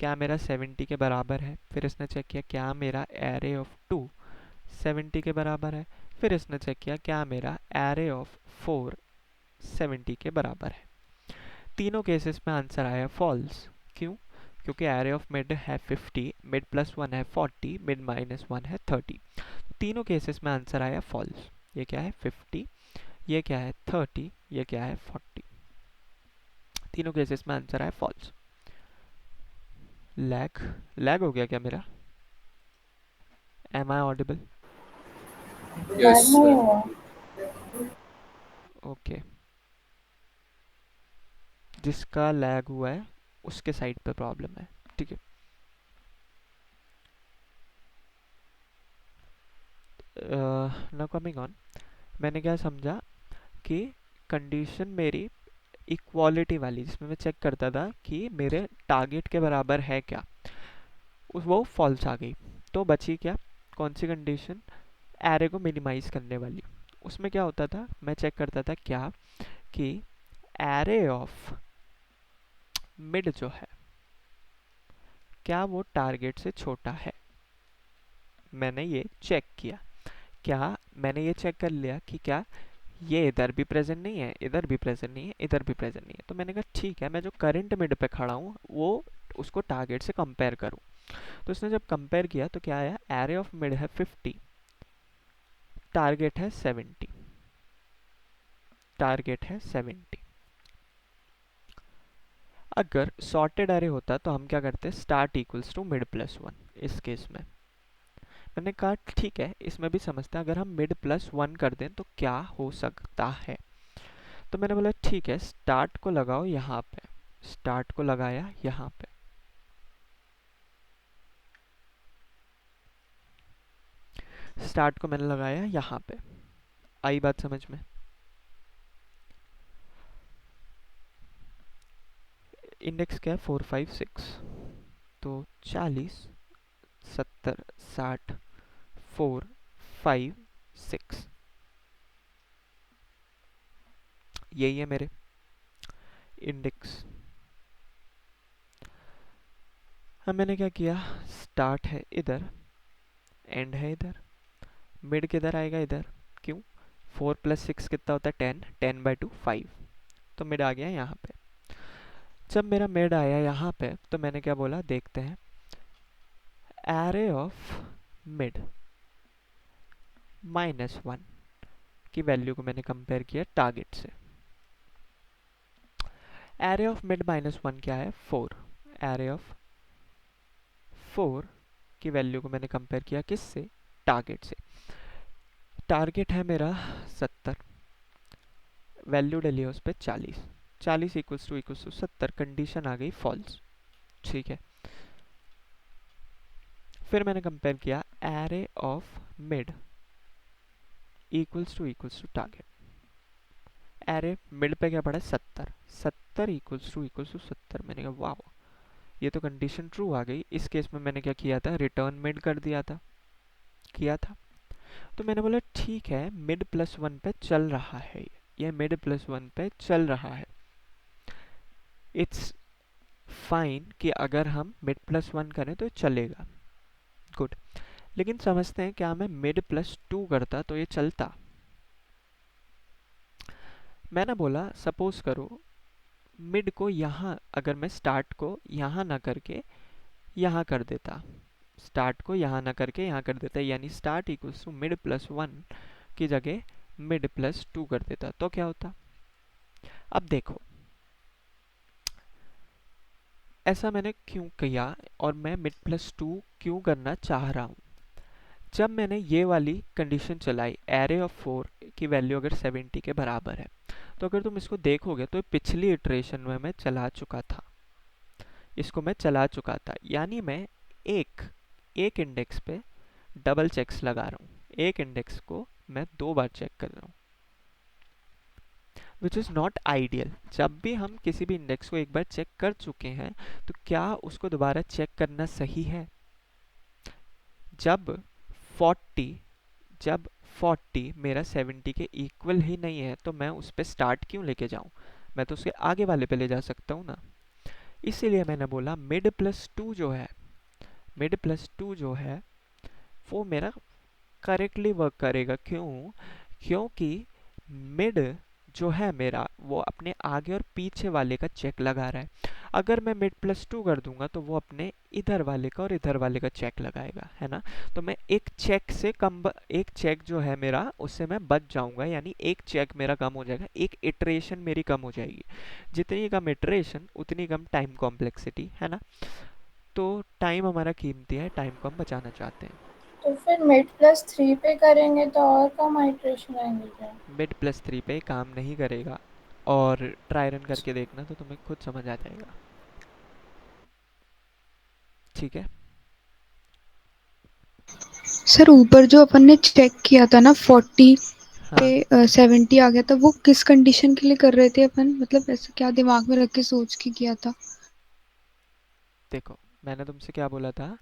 क्या मेरा 70 के बराबर है। फिर इसने चेक किया क्या मेरा एरे ऑफ 2 70 के बराबर है। फिर इसने चेक किया क्या मेरा एरे ऑफ 4 70 के बराबर है। तीनों केसेस में आंसर आया फॉल्स। क्यों? क्योंकि एरे ऑफ मिड है 50, मिड प्लस वन है 40, मिड माइनस वन है 30। तीनों केसेस में आंसर आया फॉल्स। ये क्या है 50, ये क्या है 30, ये क्या है 40। तीनों केसेस में आंसर आया फॉल्स। लैग लैग हो गया क्या मेरा? Am I audible? Lag Yes, नहीं sir. हुआ। ओके, जिसका लैग हुआ है उसके साइड पे प्रॉब्लम है। ठीक है, नाउ कमिंग ऑन, मैंने क्या समझा कि कंडीशन मेरी इक्वालिटी वाली, जिसमें मैं चेक करता था कि मेरे टारगेट के बराबर है क्या, वो फॉल्स आ गई। तो बची क्या, कौन सी कंडीशन? एरे को मिनिमाइज करने वाली। उसमें क्या होता था, मैं चेक करता था क्या कि एरे ऑफ मिड जो है क्या वो टारगेट से छोटा है। मैंने ये चेक किया, क्या मैंने ये चेक कर लिया कि क्या ये इधर भी प्रेजेंट नहीं है, इधर भी प्रेजेंट नहीं है, इधर भी प्रेजेंट नहीं है। तो मैंने कहा ठीक है, मैं जो करंट मिड पे खड़ा हूँ वो उसको टारगेट से कंपेयर करूँ। तो उसने जब कंपेयर किया तो क्या आया, एरे ऑफ मिड है 50, टारगेट है 70, टारगेट है 70। अगर सॉर्टेड एरे होता तो हम क्या करते, start equals to mid plus one. इस केस में मैंने कहा ठीक है, इसमें भी समझते हैं, अगर हम मिड प्लस वन कर दें तो क्या हो सकता है। तो मैंने बोला ठीक है, स्टार्ट को लगाओ यहाँ पे, स्टार्ट को लगाया यहाँ पे। स्टार्ट को मैंने लगाया यहाँ पे। आई बात समझ में? इंडेक्स क्या है 4 5 6, तो 40 70 60 4 5 6। यही है मेरे इंडेक्स। अब मैंने क्या किया, स्टार्ट है इधर, एंड है इधर, मिड किधर आएगा, इधर। क्यों, 4 + 6 कितना होता है 10, 10/2 5, तो मिड आ गया यहाँ पे। जब मेरा मिड आया यहाँ पे तो मैंने क्या बोला, देखते हैं, एरे ऑफ मिड -1 की वैल्यू को मैंने कंपेयर किया टारगेट से। एरे ऑफ मिड -1 क्या है, 4। एरे ऑफ 4 की वैल्यू को मैंने कंपेयर किया किससे, टारगेट से। टारगेट है मेरा 70, वैल्यू डली है उस पर 40, 40 = 70, कंडीशन आ गई फॉल्स। ठीक है, फिर मैंने कंपेयर किया array of mid = target. Array mid पे क्या पड़ा है 70, 70 = 70। मैंने कहा वाह, ये तो कंडीशन ट्रू आ गई। इस केस में मैंने क्या किया था, रिटर्न मिड कर दिया था, किया था। तो मैंने बोला ठीक है, मिड +1 पे चल रहा है, ये मिड +1 पे चल रहा है, इट्स फाइन कि अगर हम मिड +1 करें तो चलेगा, गुड। लेकिन समझते हैं, क्या मैं मिड +2 करता तो ये चलता। मैंने बोला सपोज करो मिड को यहाँ, अगर मैं स्टार्ट को यहाँ ना करके यहाँ कर देता, स्टार्ट को यहाँ ना करके यहाँ कर देता, यानी स्टार्ट = मिड +1 की जगह मिड +2 कर देता, तो क्या होता। अब देखो, ऐसा मैंने क्यों किया और मैं मिड +2 क्यों करना चाह रहा हूँ। जब मैंने ये वाली कंडीशन चलाई, एरे ऑफ 4 की वैल्यू अगर 70 के बराबर है, तो अगर तुम इसको देखोगे तो पिछली इटरेशन में मैं चला चुका था, इसको मैं चला चुका था, यानी मैं एक एक इंडेक्स पे डबल चेक्स लगा रहा हूँ, एक इंडेक्स को मैं 2 बार चेक कर रहा हूँ, विच इज़ नॉट आइडियल। जब भी हम किसी भी इंडेक्स को एक बार चेक कर चुके हैं तो क्या उसको दोबारा चेक करना सही है। जब 40 जब 40 मेरा 70 के इक्वल ही नहीं है तो मैं उस पर स्टार्ट क्यों लेके जाऊं, मैं तो उसके आगे वाले पे ले जा सकता हूँ ना। इसीलिए मैंने बोला मिड +2 जो है, मिड +2 जो है वो मेरा करेक्टली वर्क करेगा। क्यों, क्योंकि मिड जो है मेरा वो अपने आगे और पीछे वाले का चेक लगा रहा है। अगर मैं मिड +2 कर दूंगा तो वो अपने इधर वाले का और इधर वाले का चेक लगाएगा, है ना। तो मैं एक चेक से कम, एक चेक जो है मेरा उससे मैं बच जाऊंगा, यानी एक चेक मेरा कम हो जाएगा, एक इटरेशन मेरी कम हो जाएगी। जितनी कम इटरेशन उतनी कम टाइम कॉम्प्लेक्सिटी, है ना। तो टाइम हमारा कीमती है, टाइम को हम बचाना चाहते हैं। तो फिर मिड +3 पे करेंगे तो और कम आइट्रेशन आएंगे क्या? मिड +3 पे काम नहीं करेगा, और ट्राई रन करके देखना तो तुम्हें खुद समझ आ जाएगा, ठीक है। सर ऊपर जो अपन ने चेक किया था ना 40 हाँ पे 70 आ गया था, वो किस कंडीशन के लिए कर रहे थे अपन, मतलब ऐसे क्या दिमाग में रख के सोच के किया था। देखो, मैंने तुमसे क्या बोला था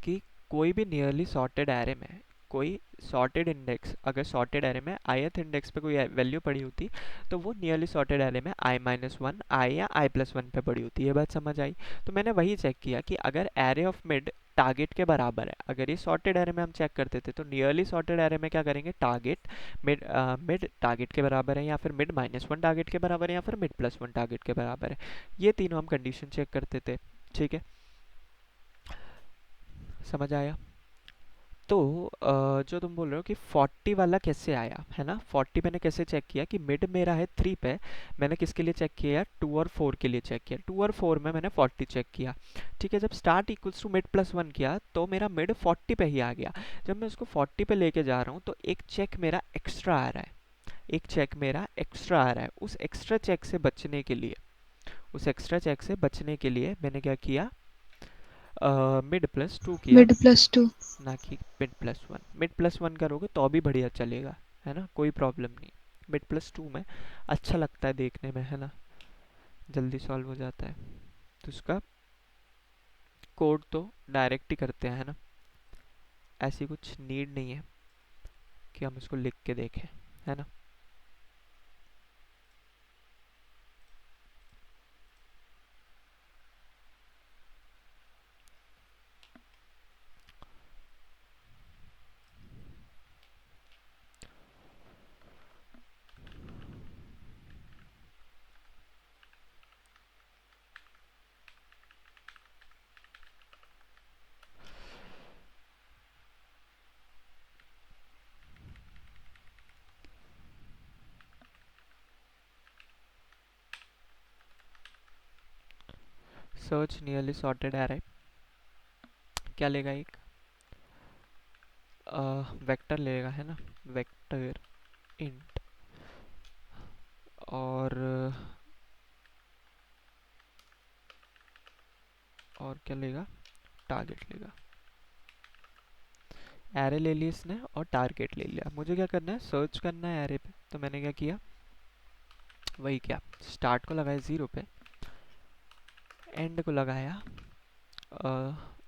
कि कोई भी नियरली सॉर्टेड एरे में, कोई सॉर्टेड इंडेक्स, अगर सॉर्टेड एरे में ith इंडेक्स पे कोई वैल्यू पड़ी होती तो वो नियरली सॉर्टेड एरे में i-1, i या i+1 पे पड़ी होती है। ये बात समझ आई। तो मैंने वही चेक किया कि अगर एरे ऑफ मिड टारगेट के बराबर है, अगर ये सॉर्टेड एरे में हम चेक करते थे तो नियरली सॉर्टेड एरे में क्या करेंगे, टारगेट मिड, मिड टारगेट के बराबर है, या फिर मिड -1 टारगेट के बराबर है, या फिर मिड +1 टारगेट के बराबर है। ये तीनों हम कंडीशन चेक करते थे, ठीक है। समझ आया। तो जो तुम बोल रहे हो कि 40 वाला कैसे आया, है ना, 40 मैंने कैसे चेक किया कि मिड मेरा है 3 पे, मैंने किसके लिए चेक किया, 2 और 4 के लिए चेक किया, 2 और 4 में मैंने 40 चेक किया, ठीक है। जब स्टार्ट = मिड +1 किया तो मेरा मिड 40 पे ही आ गया। जब मैं उसको 40 पे लेके जा रहा हूँ तो एक चेक मेरा एक्स्ट्रा आ रहा है, एक चेक मेरा एक्स्ट्रा आ रहा है। उस एक्स्ट्रा चेक से बचने के लिए, उस एक्स्ट्रा चेक से बचने के लिए मैंने क्या किया, मिड +2 किया, मिड +2। ना कि मिड +1। मिड +1 करोगे तो भी बढ़िया चलेगा, है ना, कोई प्रॉब्लम नहीं। मिड +2 में अच्छा लगता है देखने में, है ना, जल्दी सॉल्व हो जाता है। तो उसका कोड तो डायरेक्ट ही करते हैं, है ना, ऐसी कुछ नीड नहीं है कि हम इसको लिख के देखें, है ना। सर्च नियरली सॉर्टेड एरे क्या लेगा, एक वेक्टर लेगा, है ना, वेक्टर इंट, और क्या लेगा, टारगेट लेगा। एरे ले ली इसने और टारगेट ले लिया। मुझे क्या करना है, सर्च करना है एरे पे। तो मैंने क्या किया, वही क्या, स्टार्ट को लगाया 0 पे, एंड को लगाया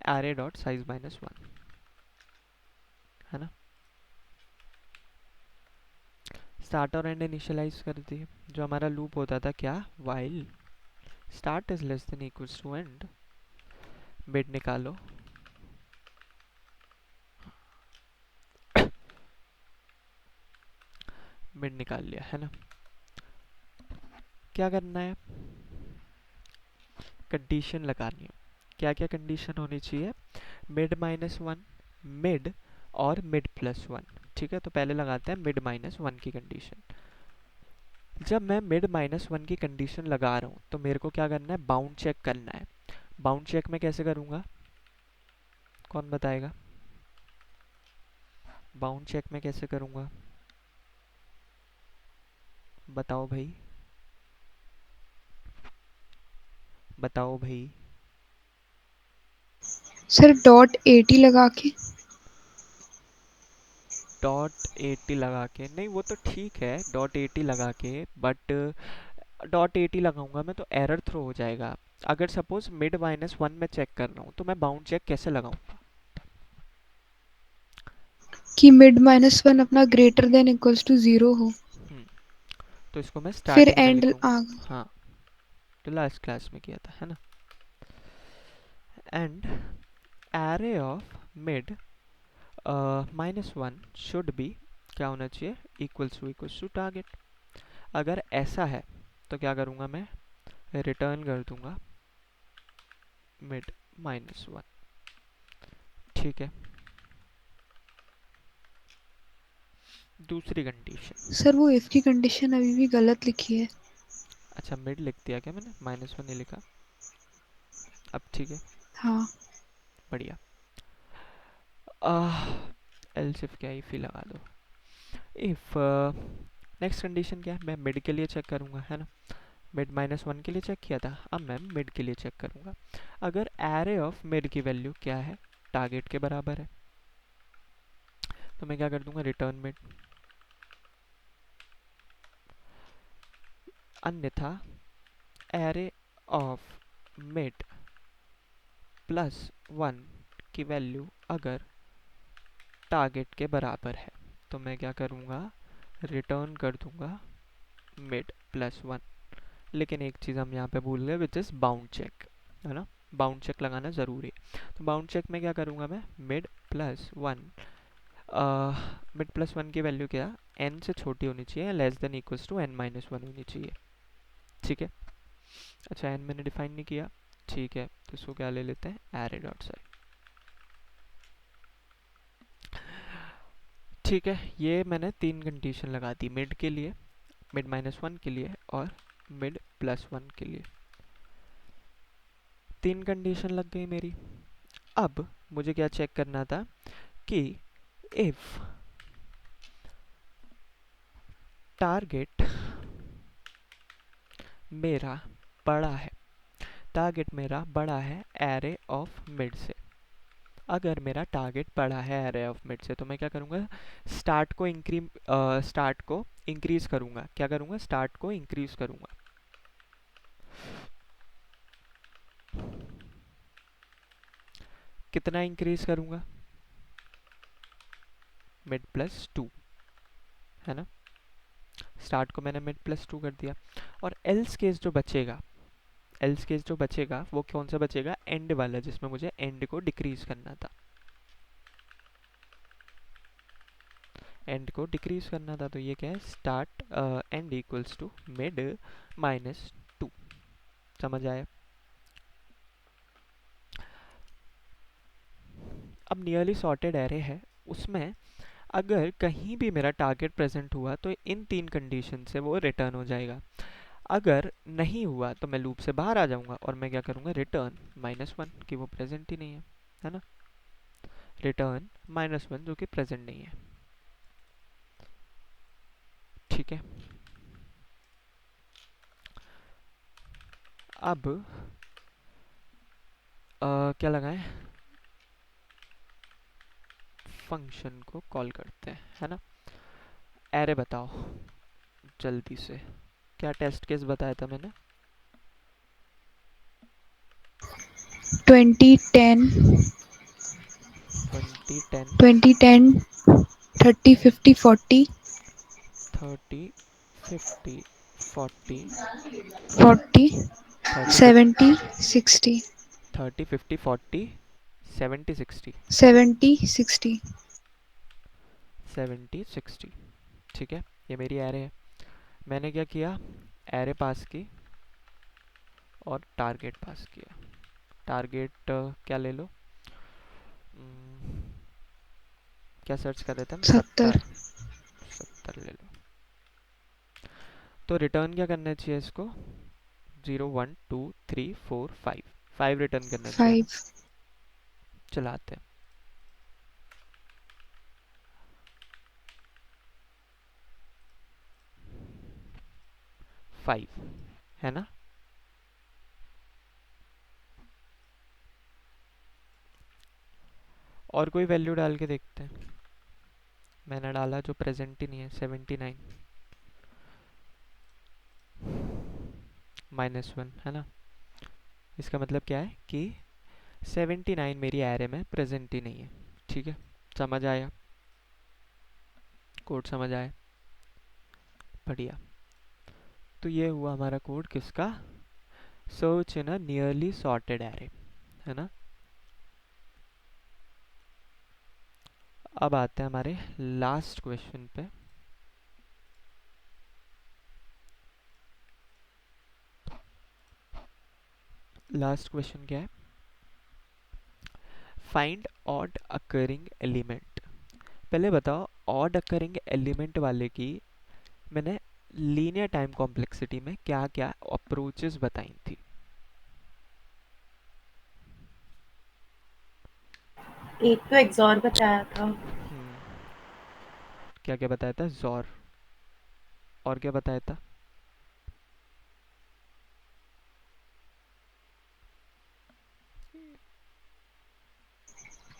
एरे डॉट साइज -1, है ना। स्टार्ट और एंड इनिशियलाइज कर दिए। जो हमारा लूप होता था क्या, while start is less than equals to end, mid निकालो, मिड निकाल लिया, है ना। क्या करना है, कंडीशन लगानी है। क्या क्या कंडीशन होनी चाहिए, मिड -1, मिड और मिड +1। ठीक है, तो पहले लगाते हैं मिड -1 की कंडीशन। जब मैं मिड -1 की कंडीशन लगा रहा हूँ तो मेरे को क्या करना है, बाउंड चेक करना है। बाउंड चेक मैं कैसे करूँगा, कौन बताएगा, बाउंड चेक मैं कैसे करूँगा, बताओ भाई, बताओ भाई। सर .80 लगा के। .80 लगा के नहीं, वो तो ठीक है .80 लगा के, बट .80 लगाऊंगा मैं तो एरर थ्रो हो जाएगा। अगर सपोज मिड -1 में चेक कर रहा हूँ तो मैं बाउंड चेक कैसे लगाऊंगा, कि मिड -1 अपना ग्रेटर देन इक्वल्स टू 0 हो, तो इसको मैं फिर स्टार्टिंग में एंड लिखूंगा। हाँ, तो लास्ट क्लास में किया था, है ना। And array of mid -1 should B, क्या होना चाहिए, इक्वल्स टू टारगेट। अगर ऐसा है तो क्या करूँगा मैं, रिटर्न कर दूंगा मिड -1। ठीक है, दूसरी कंडीशन। सर वो इफ की कंडीशन अभी भी गलत लिखी है। अच्छा, मिड लिख दिया क्या मैंने, -1 नहीं लिखा। अब ठीक है, हाँ बढ़िया। एल्स इफ क्या, इफ ही लगा दो। इफ नेक्स्ट कंडीशन क्या है, मैं मिड के लिए चेक करूँगा, है ना। मिड -1 के लिए चेक किया था, अब मैं मिड के लिए चेक करूँगा। अगर एरे ऑफ मिड की वैल्यू क्या है, टारगेट के बराबर है, तो मैं क्या कर दूंगा, रिटर्न मिड। अन्यथा एरे ऑफ मिड +1 की वैल्यू अगर टारगेट के बराबर है तो मैं क्या करूँगा, रिटर्न कर दूंगा मिड +1। लेकिन एक चीज़ हम यहाँ पे भूल गए, विच इज़ बाउंड चेक, है ना। बाउंड चेक लगाना ज़रूरी है। तो बाउंड चेक में क्या करूँगा मैं, मिड +1 की वैल्यू क्या, n से छोटी होनी चाहिए, less than equals to n-1 होनी चाहिए। ठीक है, अच्छा n मैंने डिफाइन नहीं किया, ठीक है, तो इसको क्या ले लेते हैं, एरे डॉट साइड। ठीक है, ये मैंने 3 कंडीशन लगा दी, मिड के लिए, मिड -1 के लिए और मिड +1 के लिए। 3 कंडीशन लग गई मेरी। अब मुझे क्या चेक करना था कि इफ टारगेट मेरा बड़ा है, टारगेट मेरा बड़ा है एरे ऑफ मिड से। अगर मेरा टारगेट बड़ा है एरे ऑफ मिड से तो मैं क्या करूँगा, स्टार्ट को इंक्रीज करूँगा। क्या करूँगा, स्टार्ट को इंक्रीज करूँगा। कितना इंक्रीज करूँगा, मिड +2, है ना। स्टार्ट को मैंने मिड +2 कर दिया। और एल्स केस जो बचेगा, एल्स केस जो बचेगा वो कौन सा बचेगा, एंड वाला, जिसमें मुझे एंड को डिक्रीज करना था, एंड को डिक्रीज करना था। तो ये क्या है, start end equals to mid -2। समझ आया। अब नियरली सॉर्टेड एरे है, उसमें अगर कहीं भी मेरा टारगेट प्रेजेंट हुआ तो इन 3 कंडीशन से वो रिटर्न हो जाएगा। अगर नहीं हुआ तो मैं लूप से बाहर आ जाऊंगा और मैं क्या करूंगा, रिटर्न -1 कि वो प्रेजेंट ही नहीं है ना, रिटर्न -1 जो कि प्रेजेंट नहीं है। ठीक है, अब क्या लगाएं, फंक्शन को कॉल करते हैं, है ना। एरे बताओ जल्दी से, क्या टेस्ट केस बताया था मैंने, 2010 2010 2010 30 50 40 30 50 40 40 30 70 60 30 50 40 70 60 70 60 70 60। ठीक है, ये मेरी एरे है। मैंने क्या किया, एरे पास की और टारगेट पास किया। टारगेट क्या ले लो, क्या सर्च कर रहे थे हम, 70 70 ले लो। तो रिटर्न क्या करना चाहिए इसको, 0 1 2 3 4 5 5 रिटर्न करना चाहिए ना। 5 चलाते हैं, 5 है ना। और कोई वैल्यू डाल के देखते हैं। मैंने डाला जो प्रेजेंट ही नहीं है, 79 -1 है ना। इसका मतलब क्या है कि 79 मेरी एरे में प्रेजेंट ही नहीं है। ठीक है, समझ आया, कोड समझ आया, बढ़िया। तो ये हुआ हमारा कोड किसका, search in a nearly sorted array, है ना। अब आते हैं हमारे लास्ट क्वेश्चन पे। लास्ट क्वेश्चन क्या है, फाइंड ऑड अकरिंग एलिमेंट। पहले बताओ, ऑड अकरिंग एलिमेंट वाले की मैंने लीनियर टाइम कॉम्प्लेक्सिटी में क्या क्या अप्रोचेस बताई थी। एक तो एक्सॉर बताया था। क्या क्या बताया था, जॉर, और क्या बताया था,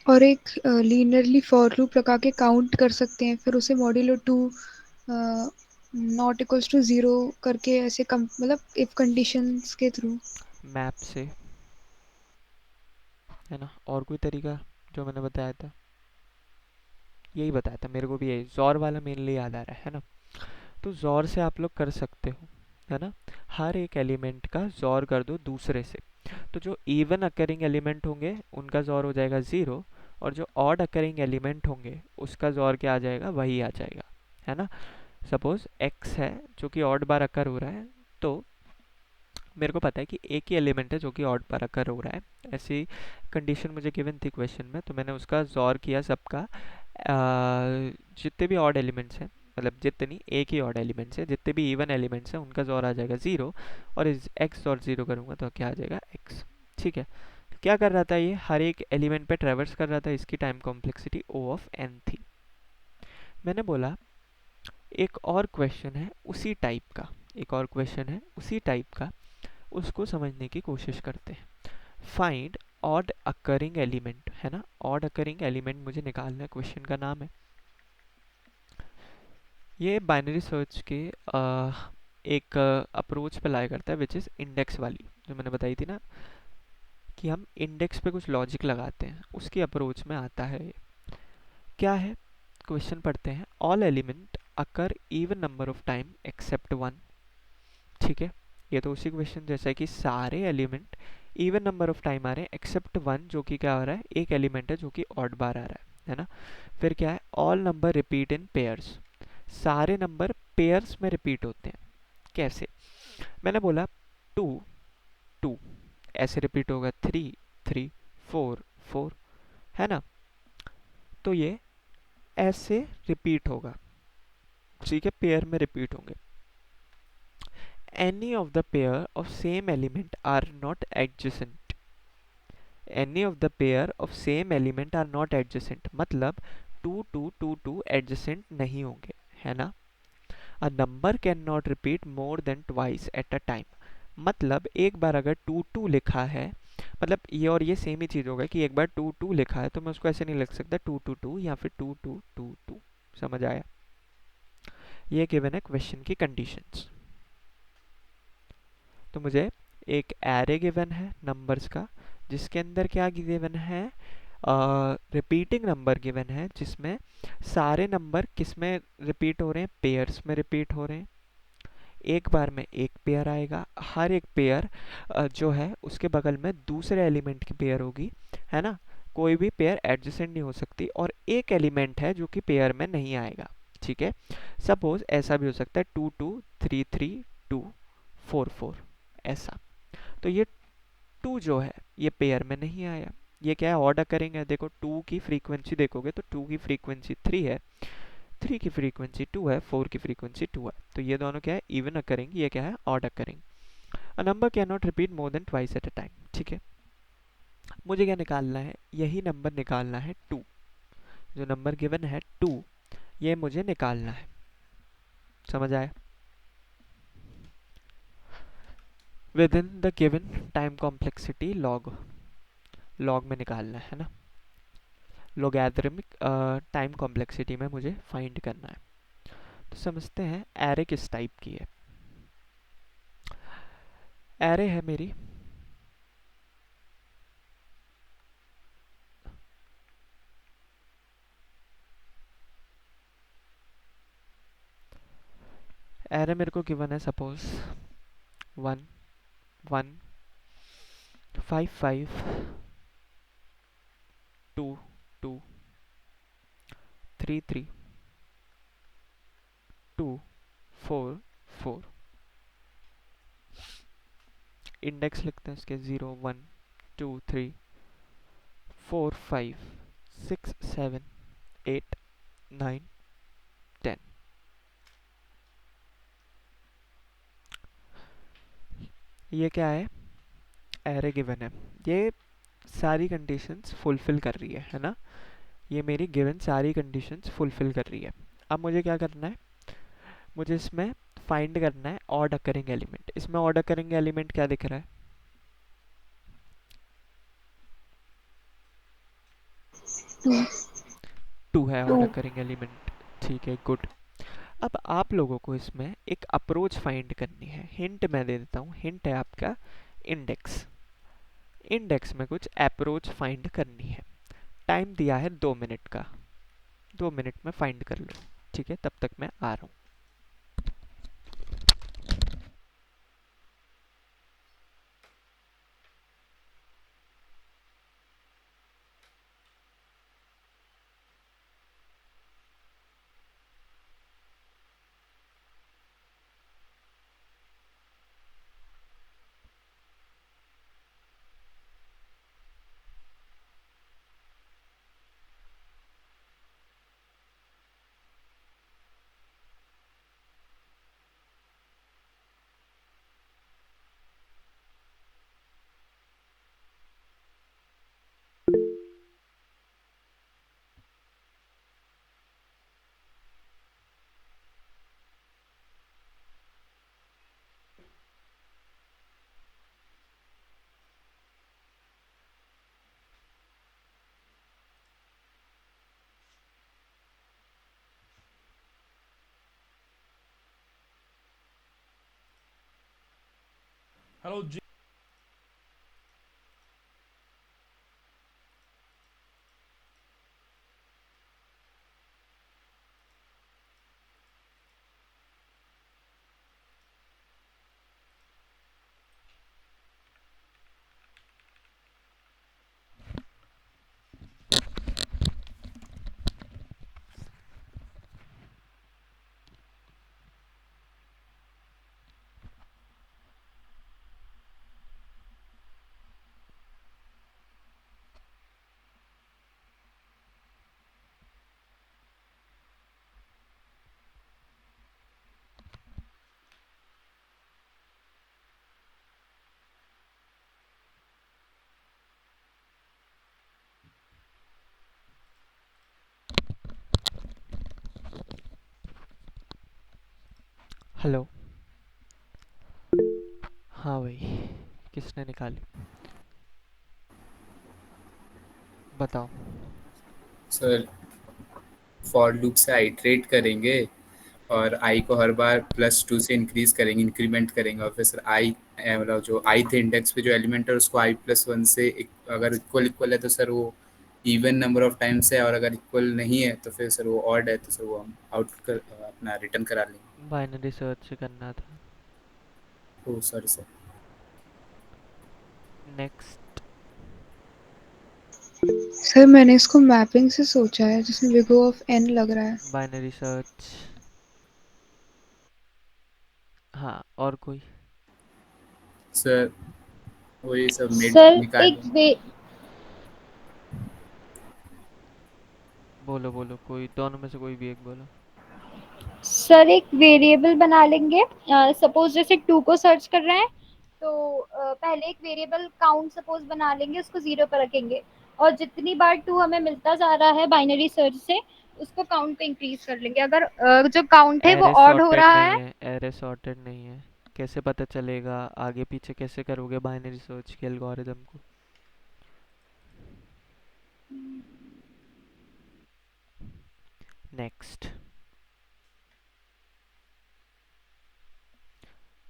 और एक लीनियरली फॉर लूप लगा के काउंट कर सकते हैं, फिर उसे मॉड्यूलो 2 नॉट इक्वल्स टू 0 करके ऐसे कम, मतलब इफ कंडीशंस के थ्रू। मैप से, है ना। और कोई तरीका जो मैंने बताया था, यही बताया था मेरे को भी, यही जॉर वाला मेनली याद आ रहा है ना। तो जॉर से आप लोग कर सकते हो, है ना। हर एक एलिमेंट का जॉर कर दो दूसरे से, तो जो इवन अकरिंग एलिमेंट होंगे उनका जॉर हो जाएगा 0, और जो ऑड अकरिंग एलिमेंट होंगे उसका जॉर क्या आ जाएगा, वही आ जाएगा, है ना। सपोज x है जो कि ऑड बार अकर हो रहा है, तो मेरे को पता है कि एक ही एलिमेंट है जो कि ऑड बार अकर हो रहा है, ऐसी कंडीशन मुझे गिवन थी क्वेश्चन में, तो मैंने उसका जॉर किया सबका, जितने भी ऑड एलिमेंट्स हैं, मतलब जितनी एक ही ऑड एलिमेंट्स है, जितने भी इवन एलिमेंट्स हैं उनका जॉर आ जाएगा 0, और इस x और 0 करूँगा तो क्या आ जाएगा x। ठीक है, क्या कर रहा था ये, हर एक एलिमेंट पे ट्रेवर्स कर रहा था, इसकी time complexity O of n थी। मैंने बोला एक और क्वेश्चन है उसी टाइप का, एक और क्वेश्चन है उसी टाइप का, उसको समझने की कोशिश करते हैं। फाइंड ऑड अकरिंग एलिमेंट, है ना। ऑड अकरिंग एलिमेंट मुझे निकालना है, क्वेश्चन का नाम है। ये बाइनरी सर्च के एक अप्रोच पे लाया करता है, विच इज़ इंडेक्स वाली, जो मैंने बताई थी ना कि हम इंडेक्स पे कुछ लॉजिक लगाते हैं, उसकी अप्रोच में आता है ये। क्या है, क्वेश्चन पढ़ते हैं, all element occur even number of time except 1। ठीक है, ये तो उसी क्वेश्चन जैसा है कि सारे element even number of time आ रहे हैं एक्सेप्ट 1, जो कि क्या आ रहा है, एक एलिमेंट है जो कि ऑड बार आ रहा है ना। फिर क्या है, all number repeat in pairs, सारे नंबर पेयर्स में रिपीट होते हैं। कैसे, मैंने बोला 2 2 ऐसे रिपीट होगा, 3 3 4 4, है ना। तो ये ऐसे रिपीट होगा, ठीक है, पेयर में रिपीट होंगे। any of the pair of same element are not adjacent. any of the pair of same element are not adjacent मतलब 2 2 2 2 adjacent नहीं होंगे, है ना. A number cannot repeat more than twice at a time. मतलब एक बार अगर 2 2 लिखा है, मतलब ये और ये सेम ही चीज होगा कि एक बार 2 2 लिखा है तो मैं उसको ऐसे नहीं लिख सकता 2 2 2 या फिर 2 2 2 2. समझ आया. ये गिवन है क्वेश्चन की कंडीशंस. तो मुझे एक एरे गिवन है नंबर्स का, जिसके अंदर क्या गिवन है, रिपीटिंग नंबर गिवन है, जिसमें सारे नंबर किस में रिपीट हो रहे हैं, पेयर्स में रिपीट हो रहे हैं. एक बार में एक पेयर आएगा, हर एक पेयर जो है उसके बगल में दूसरे एलिमेंट की पेयर होगी, है ना. कोई भी पेयर एडजेसेंट नहीं हो सकती, और एक एलिमेंट है जो कि पेयर में नहीं आएगा. ठीक है. सपोज ऐसा भी हो सकता है 2 2 3 3 2 4 4 ऐसा. तो ये 2 जो है ये पेयर में नहीं आया. ये क्या है, ऑर्डर करेंगे. देखो 2 की फ्रीक्वेंसी देखोगे तो 2 की फ्रीक्वेंसी 3 है, 3 की फ्रीक्वेंसी 2 है, 4 की फ्रीक्वेंसी 2 है. तो ये दोनों क्या है, इवन करेंगे. ये क्या है, ऑर्डर करेंगे. A number can not repeat more than twice at a time. ठीक है. मुझे क्या निकालना है, यही नंबर निकालना है 2. जो नंबर गिवन है 2, ये मुझे निकालना है. समझ आया. With in the given time complexity log में निकालना है ना. लोगैरिथमिक टाइम कॉम्प्लेक्सिटी में मुझे फाइंड करना है. तो समझते हैं एरे किस टाइप की है. एरे है मेरी एरे मेरे को गिवन है सपोज 1 1 5 5 2 2 3 3 2 4 4. इंडेक्स लिखते हैं इसके 0 1 2 3 4 5 6 7 8 9 10. ये क्या है, एरे गिवन है. ये सारी कंडीशंस फुलफिल कर रही है ना. ये मेरी गिवन सारी कंडीशंस फुलफिल कर रही है. अब मुझे क्या करना है, मुझे इसमें फाइंड करना है ऑड अकरिंग एलिमेंट. इसमें ऑड अकरिंग एलिमेंट क्या दिख रहा है, 2 2 है ऑड 2 अकरिंग एलिमेंट. ठीक है, गुड. अब आप लोगों को इसमें एक अप्रोच फाइंड करनी है. हिंट मैं दे देता हूँ. हिंट है आपका इंडेक्स. इंडेक्स में कुछ अप्रोच फाइंड करनी है. टाइम दिया है 2 मिनट का. 2 मिनट में फाइंड कर लो. ठीक है, तब तक मैं आ रहा हूँ. Hello, G. हेलो। हाँ भाई, किसने निकाली? बताओ। सर फॉर लूप से आइटरेट करेंगे और आई को हर बार +2 से इंक्रीज करेंगे, इंक्रीमेंट करेंगे, और फिर सर आई मतलब जो आई थे इंडेक्स पे जो एलिमेंट है उसको i+1 से अगर इक्वल इक्वल है तो सर वो इवन नंबर ऑफ टाइम्स है, और अगर इक्वल नहीं है तो फिर सर वो ऑड है, तो सर वो हम आउट कर अपना रिटर्न करा लेंगे। बाइनरी सर्च से करना था। ओ सॉरी सर। नेक्स्ट। सर मैंने इसको मैपिंग से सोचा है जिसमें विगो ऑफ एन लग रहा है। Binary search. हाँ, और कोई? सर वही सब मिड सर एक निकालेंगे। वे बोलो बोलो, कोई दोनों में से कोई भी एक बोलो। सर एक वेरिएबल बना लेंगे। सपोज जैसे 2 को सर्च कर रहे हैं तो पहले एक वेरिएबल काउंट सपोज बना लेंगे, उसको 0 पर रखेंगे और जितनी बार 2 हमें मिलता जा रहा है बाइनरी सर्च से उसको काउंट पे इंक्रीज कर लेंगे। अगर जो काउंट है वो एरे ऑड हो सॉर्टेड रहा नहीं है। है, एरे सॉर्टेड नहीं है। कैसे पता चलेगा? आगे पीछे कैसे करोगे बाइनरी सर्च के एल्गोरिदम को? नेक्स्ट।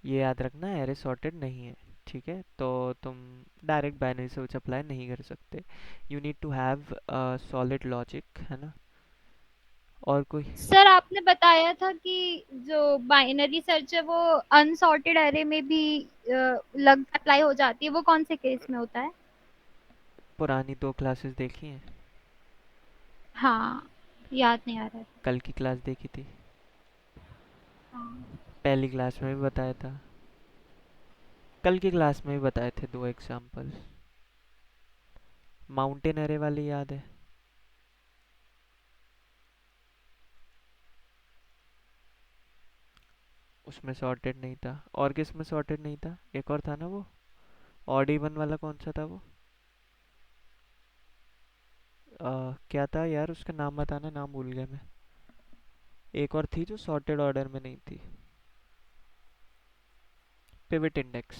ये याद रखना, एरे सॉर्टेड नहीं है। ठीक है, तो तुम डायरेक्ट बाइनरी सर्च अप्लाई नहीं कर सकते। You need to have solid logic, है ना? और कोई? सर आपने बताया था कि जो बाइनरी सर्च है वो अनसॉर्टेड एरे में भी लग अप्लाई हो जाती है, वो कौन से केस में होता है? पुरानी 2 क्लासेस देखी हैं? हाँ, याद नहीं आ रहा है। कल की क्लास देखी थी? हाँ। पहली क्लास में भी बताया था, कल की क्लास में भी बताए थे 2 एग्जांपल। माउंटेन एरे वाली याद है? उसमें सॉर्टेड नहीं था। और किस में सॉर्टेड नहीं था? एक और था ना वो, ऑड इवन वाला। कौन सा था वो? क्या था यार उसका नाम? बताना, नाम भूल गया मैं। एक और थी जो सॉर्टेड ऑर्डर में नहीं थी। Pivot index.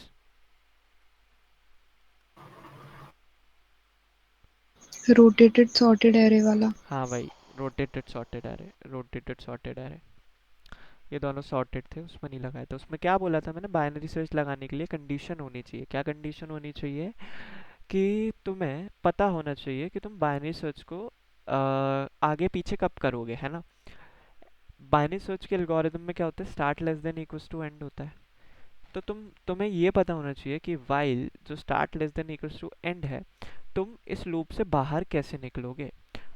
Rotated sorted array वाला। हाँ भाई, rotated sorted array, rotated sorted array. ये दोनों सॉर्टेड थे, उसमें नहीं लगाए थे। उसमें क्या बोला था मैंने? बाइनरी सर्च लगाने के लिए कंडीशन होनी चाहिए। क्या कंडीशन होनी चाहिए? कि तुम्हें पता होना चाहिए कि तुम बाइनरी सर्च को आगे पीछे कब करोगे, है ना? बाइनरी सर्च के एल्गोरिदम में क्या होता है? Start less than equals to end होता है। तो तुम्हें ये पता होना चाहिए कि वाइल जो start less than equals to end है, तुम इस लूप से बाहर कैसे निकलोगे,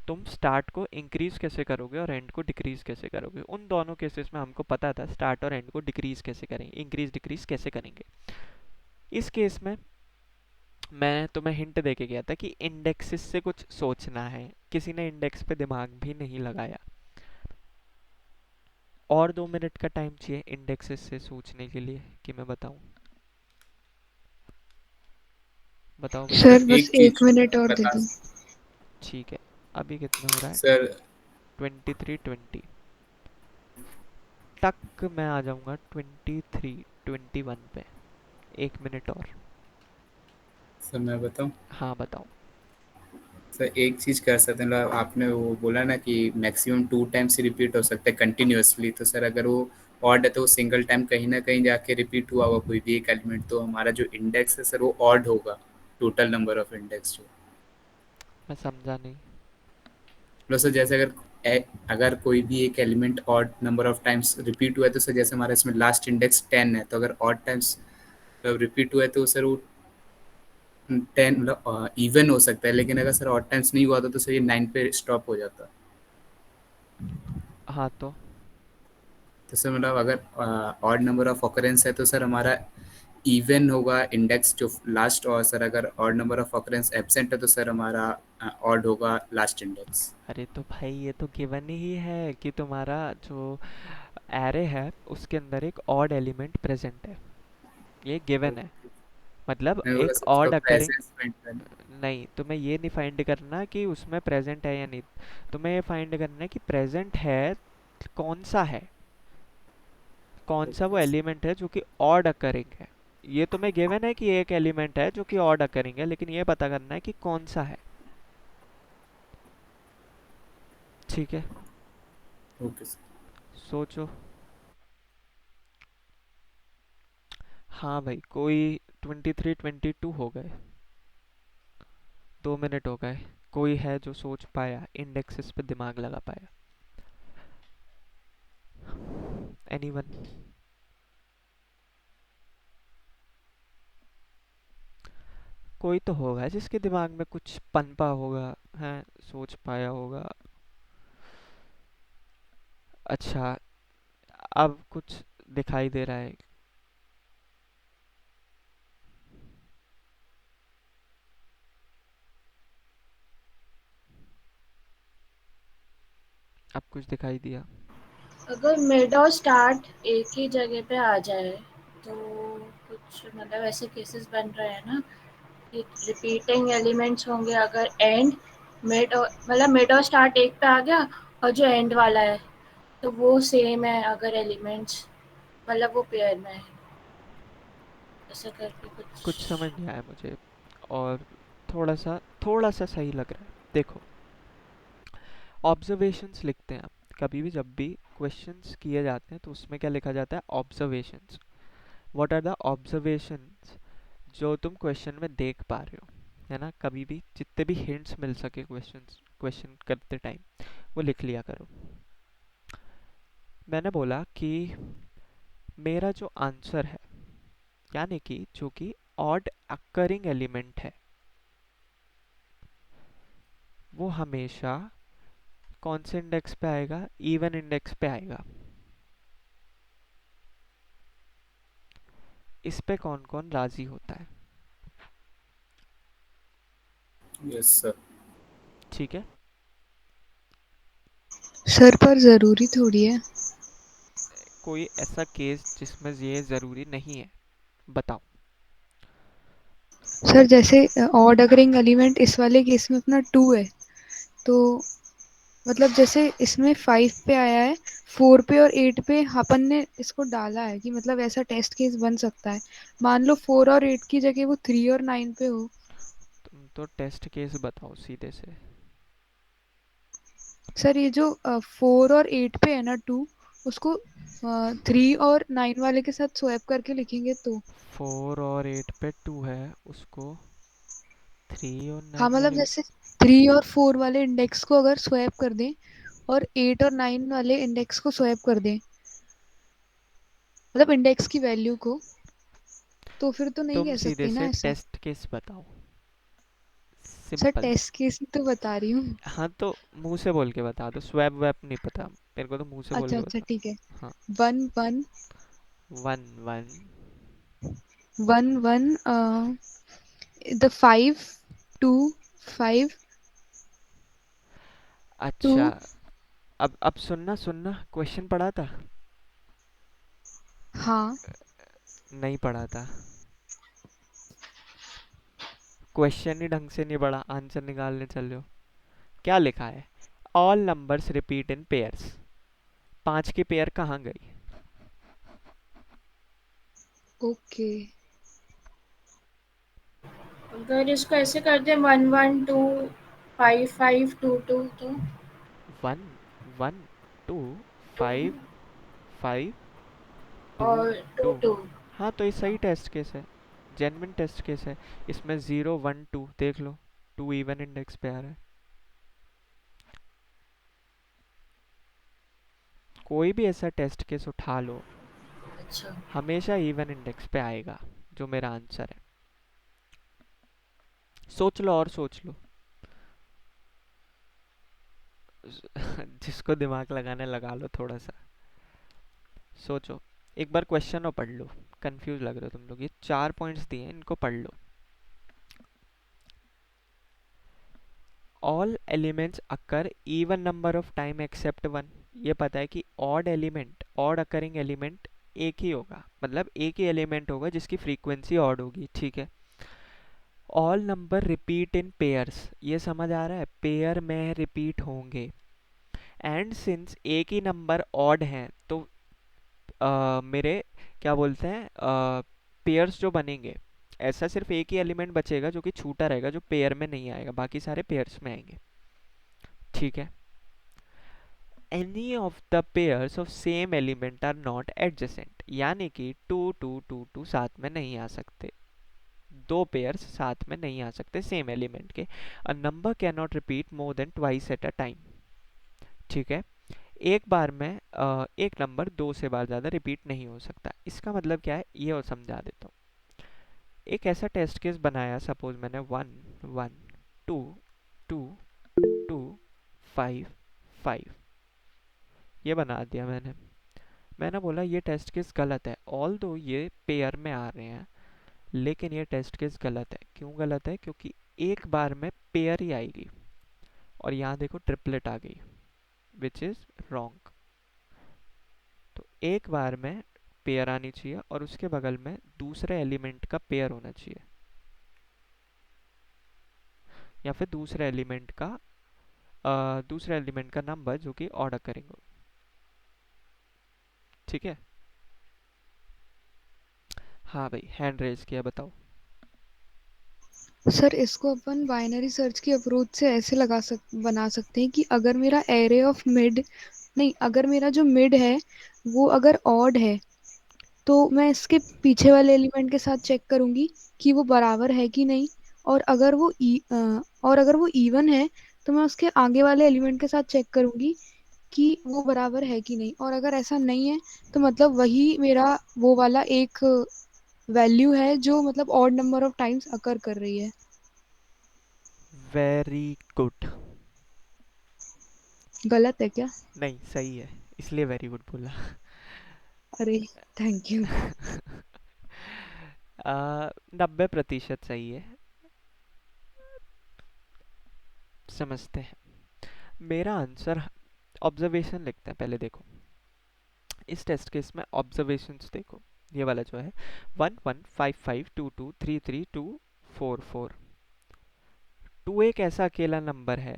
तुम स्टार्ट को इंक्रीज कैसे करोगे और एंड को डिक्रीज कैसे करोगे। उन दोनों केसेस में हमको पता था स्टार्ट और एंड को डिक्रीज कैसे करेंगे, इंक्रीज डिक्रीज कैसे करेंगे। इस केस में मैं तुम्हें हिंट दे के गया था कि इंडेक्सेस से कुछ सोचना है। किसी ने इंडेक्स पे दिमाग भी नहीं लगाया। और 2 मिनट का टाइम चाहिए इंडेक्सेस से सोचने के लिए कि मैं बताऊं? बताओ बताओ। सर सर बस एक 1 मिनट और दे बता दो। ठीक है, अभी कितना हो रहा है? सर 23:20 तक मैं आ जाऊंगा। 23:21 पे 1 मिनट और। सर मैं बताऊं। हाँ बताओ। सर एक चीज़ कर सकते हैं, मतलब आपने वो बोला ना कि मैक्सिमम 2 टाइम्स ही रिपीट हो सकता है कंटिन्यूअसली, तो सर अगर वो ऑड है तो वो सिंगल टाइम कहीं ना कहीं जाके रिपीट हुआ होगा कोई भी एक एलिमेंट, तो हमारा जो इंडेक्स है सर वो ऑड होगा, टोटल नंबर ऑफ इंडेक्स जो। मैं समझा नहीं। मतलब सर जैसे अगर कोई भी एक element odd number of times repeat हुआ है तो सर जैसे हमारा इसमें लास्ट इंडेक्स 10 है, तो अगर ऑड टाइम्स मतलब रिपीट हुआ है तो सर वो 10 मतलब इवन हो सकता है, लेकिन अगर सर ऑड टाइम्स नहीं हुआ था तो सर ये 9 पे स्टॉप हो जाता। हाँ तो तो सर मतलब अगर ऑड नंबर ऑफ ऑकरेंस है तो सर हमारा इवन होगा इंडेक्स जो लास्ट, और सर अगर odd number of occurrence absent है तो सर हमारा ऑड होगा लास्ट इंडेक्स। अरे तो भाई ये तो गिवन ही है कि तुम्हारा जो एरे है उसके अंदर एक ऑड एलिमेंट प्रेजेंट है। ये गिवन है। मतलब मैं बोला एक सर उसका ऑड अकरिंग। प्रेजेंस मेंट करना। नहीं, तुम्हें ये नहीं फाइंड करना कि उसमें प्रेजेंट है या नहीं। तुम्हें ये फाइंड करना है कि प्रेजेंट है, कौन सा है। कौन सा वो एलिमेंट है जो कि ऑड अकरिंग है। ये तुम्हें गिवन है कि एक एलिमेंट है जो कि ऑड अकरिंग है, लेकिन ये पता करना है कि कौन सा है। ठीक है, ओके सर। सोचो। हाँ भाई, कोई 23 22 हो गए, 2 मिनट हो गए। कोई है जो सोच पाया, इंडेक्सेस पे दिमाग लगा पाया? एनीवन? कोई तो होगा जिसके दिमाग में कुछ पनपा होगा, है, सोच पाया होगा। अच्छा, अब कुछ दिखाई दे रहा है? अब कुछ दिखाई दिया? अगर मिड और स्टार्ट एक ही जगह पे आ जाए तो कुछ मतलब ऐसे केसेस बन रहे हैं ना कि रिपीटिंग एलिमेंट्स होंगे। अगर एंड मिड और मतलब मिड और स्टार्ट एक पे आ गया और जो एंड वाला है तो वो सेम है, अगर एलिमेंट्स मतलब वो पेयर में है, ऐसा करके कुछ समझ कुछ। नहीं आया मुझे, और थोड़ा सा सही लग रहा है। देखो, ऑब्जर्वेशंस लिखते हैं आप कभी भी, जब भी क्वेश्चंस किए जाते हैं तो उसमें क्या लिखा जाता है? Observations. What are the observations जो तुम क्वेश्चन में देख पा रहे हो, है ना? कभी भी जितने भी हिंट्स मिल सके क्वेश्चन करते टाइम, वो लिख लिया करो। मैंने बोला कि मेरा जो आंसर है, यानी कि जो कि ऑड अकरिंग एलिमेंट है, वो हमेशा कौन से इंडेक्स पे आएगा? इवन इंडेक्स पे आएगा। इस पे कौन कौन राजी होता है? Yes sir. ठीक है। सर पर जरूरी थोड़ी है। कोई ऐसा केस जिसमें ये ज़रूरी नहीं है, बताओ। सर जैसे ऑड अकरिंग एलिमेंट इस वाले केस में अपना 2 है, तो मतलब जैसे इसमें 5 पे आया है, 4 पे और 8 पे अपन ने इसको डाला है कि मतलब ऐसा टेस्ट केस बन सकता है। मान लो 4 और 8 की जगह वो 3 और 9 पे हो। तुम तो टेस्ट केस बताओ सीधे से। सर ये जो 4 और 8 पे है ना 2, उसको 3 और 9 वाले के साथ स्वैप करके लिखेंगे तो। 4 और 8 पे 2 है, उसको 3 और 9 हाँ मतलब वाले। जैसे 3 और 4 वाले इंडेक्स को अगर स्वैप कर दें और 8 और 9 वाले इंडेक्स को स्वैप कर दें, मतलब इंडेक्स की वैल्यू को, तो फिर तो नहीं तुम कह सीधे सकते ना से ऐसा। टेस्ट केस बताओ, सर सिंपल। टेस्ट केस ही तो बता रही हूँ। हाँ तो मुंह से बोल के बता दो, स्वैप वैप नहीं पता मेरे को, तो मुंह से बोल अच्छा के अच्छा बता। ठीक है। हाँ। 1 1 वन वन। 1 1 द 5 2 5 अच्छा, 2। अब सुनना सुनना, क्वेश्चन पढ़ा था? हाँ नहीं पढ़ा था। क्वेश्चन ही ढंग से नहीं पढ़ा, आंसर निकालने चल रहे हो। क्या लिखा है? All numbers repeat in pairs. 5 की पेयर कहाँ गई? ओके। अगर इसको ऐसे कर दे 1 1 2 5 5 2 2 तो 1 1 2 5 5 2 और 2 2। 2। हाँ तो ये सही टेस्ट केस है, जेन्युइन टेस्ट केस है। इसमें 0 1 2 देख लो, 2 इवन इंडेक्स पे आ रहा है। कोई भी ऐसा टेस्ट केस उठा लो, अच्छा। हमेशा इवन इंडेक्स पे आएगा, जो मेरा आंसर है। सोच लो और सोच लो। जिसको दिमाग लगाने लगा लो थोड़ा सा। सोचो, एक बार क्वेश्चन और पढ़ लो। कंफ्यूज लग रहे हो तुम लोग, ये 4 पॉइंट्स दिए हैं, इनको पढ़ लो। All elements occur even number of time except one. ये पता है कि odd element, odd occurring element एक ही होगा, मतलब एक ही एलिमेंट होगा जिसकी फ्रीक्वेंसी ऑड होगी, ठीक है? All number repeat in pairs, ये समझ आ रहा है, पेयर में रिपीट होंगे। एंड सिंस एक ही नंबर ऑड है तो मेरे क्या बोलते हैं पेयर्स जो बनेंगे, ऐसा सिर्फ एक ही एलिमेंट बचेगा जो कि छूटा रहेगा, जो पेयर में नहीं आएगा, बाकी सारे पेयर्स में आएंगे। ठीक है। Any of the pairs of same element are not adjacent, यानी कि 2 2 2 2 साथ में नहीं आ सकते, दो पेयर्स साथ में नहीं आ सकते सेम एलिमेंट के। A number can not repeat more than twice at a time. ठीक है। एक बार में एक नंबर दो से बार ज़्यादा रिपीट नहीं हो सकता। इसका मतलब क्या है ये और समझा देता हूँ। एक ऐसा टेस्ट केस बनाया, सपोज मैंने 1 1 2 2 5 5 ये बना दिया मैंने बोला ये टेस्ट केस गलत है, ऑल दो ये पेयर में आ रहे हैं, लेकिन ये टेस्ट केस गलत है। क्यों गलत है? क्योंकि एक बार में पेयर ही आएगी, और यहाँ देखो ट्रिपलेट आ गई, विच इज़ रॉन्ग। तो एक बार में पेयर आनी चाहिए और उसके बगल में दूसरे एलिमेंट का पेयर होना चाहिए, या फिर दूसरे एलिमेंट का नंबर जो कि ऑर्डर करेंगे। ठीक है। हाँ भाई, हैंड रेज किया, बताओ। सर इसको अपन बाइनरी सर्च की अप्रोच से ऐसे बना सकते हैं कि अगर मेरा एरे ऑफ मिड नहीं, अगर मेरा जो मिड है वो अगर ऑड है तो मैं इसके पीछे वाले एलिमेंट के साथ चेक करूंगी कि वो बराबर है कि नहीं, और अगर वो इवन है तो मैं उसके आगे वाले एलिमेंट के साथ चेक करूंगी कि वो बराबर है कि नहीं, और अगर ऐसा नहीं है तो मतलब वही मेरा वो वाला एक वैल्यू है जो मतलब ऑड नंबर ऑफ टाइम्स अकर कर रही है। Very good. गलत है क्या? नहीं, सही है, इसलिए वेरी गुड बोला। अरे थैंक यू। 90% सही है। समझते हैं। मेरा आंसर, ऑब्जर्वेशन लिखते हैं पहले। देखो इस टेस्ट केस में ऑब्जर्वेशंस देखो, ये वाला जो है 1 1 5 5 2 2 3 3 2 4 4। 2 एक ऐसा अकेला नंबर है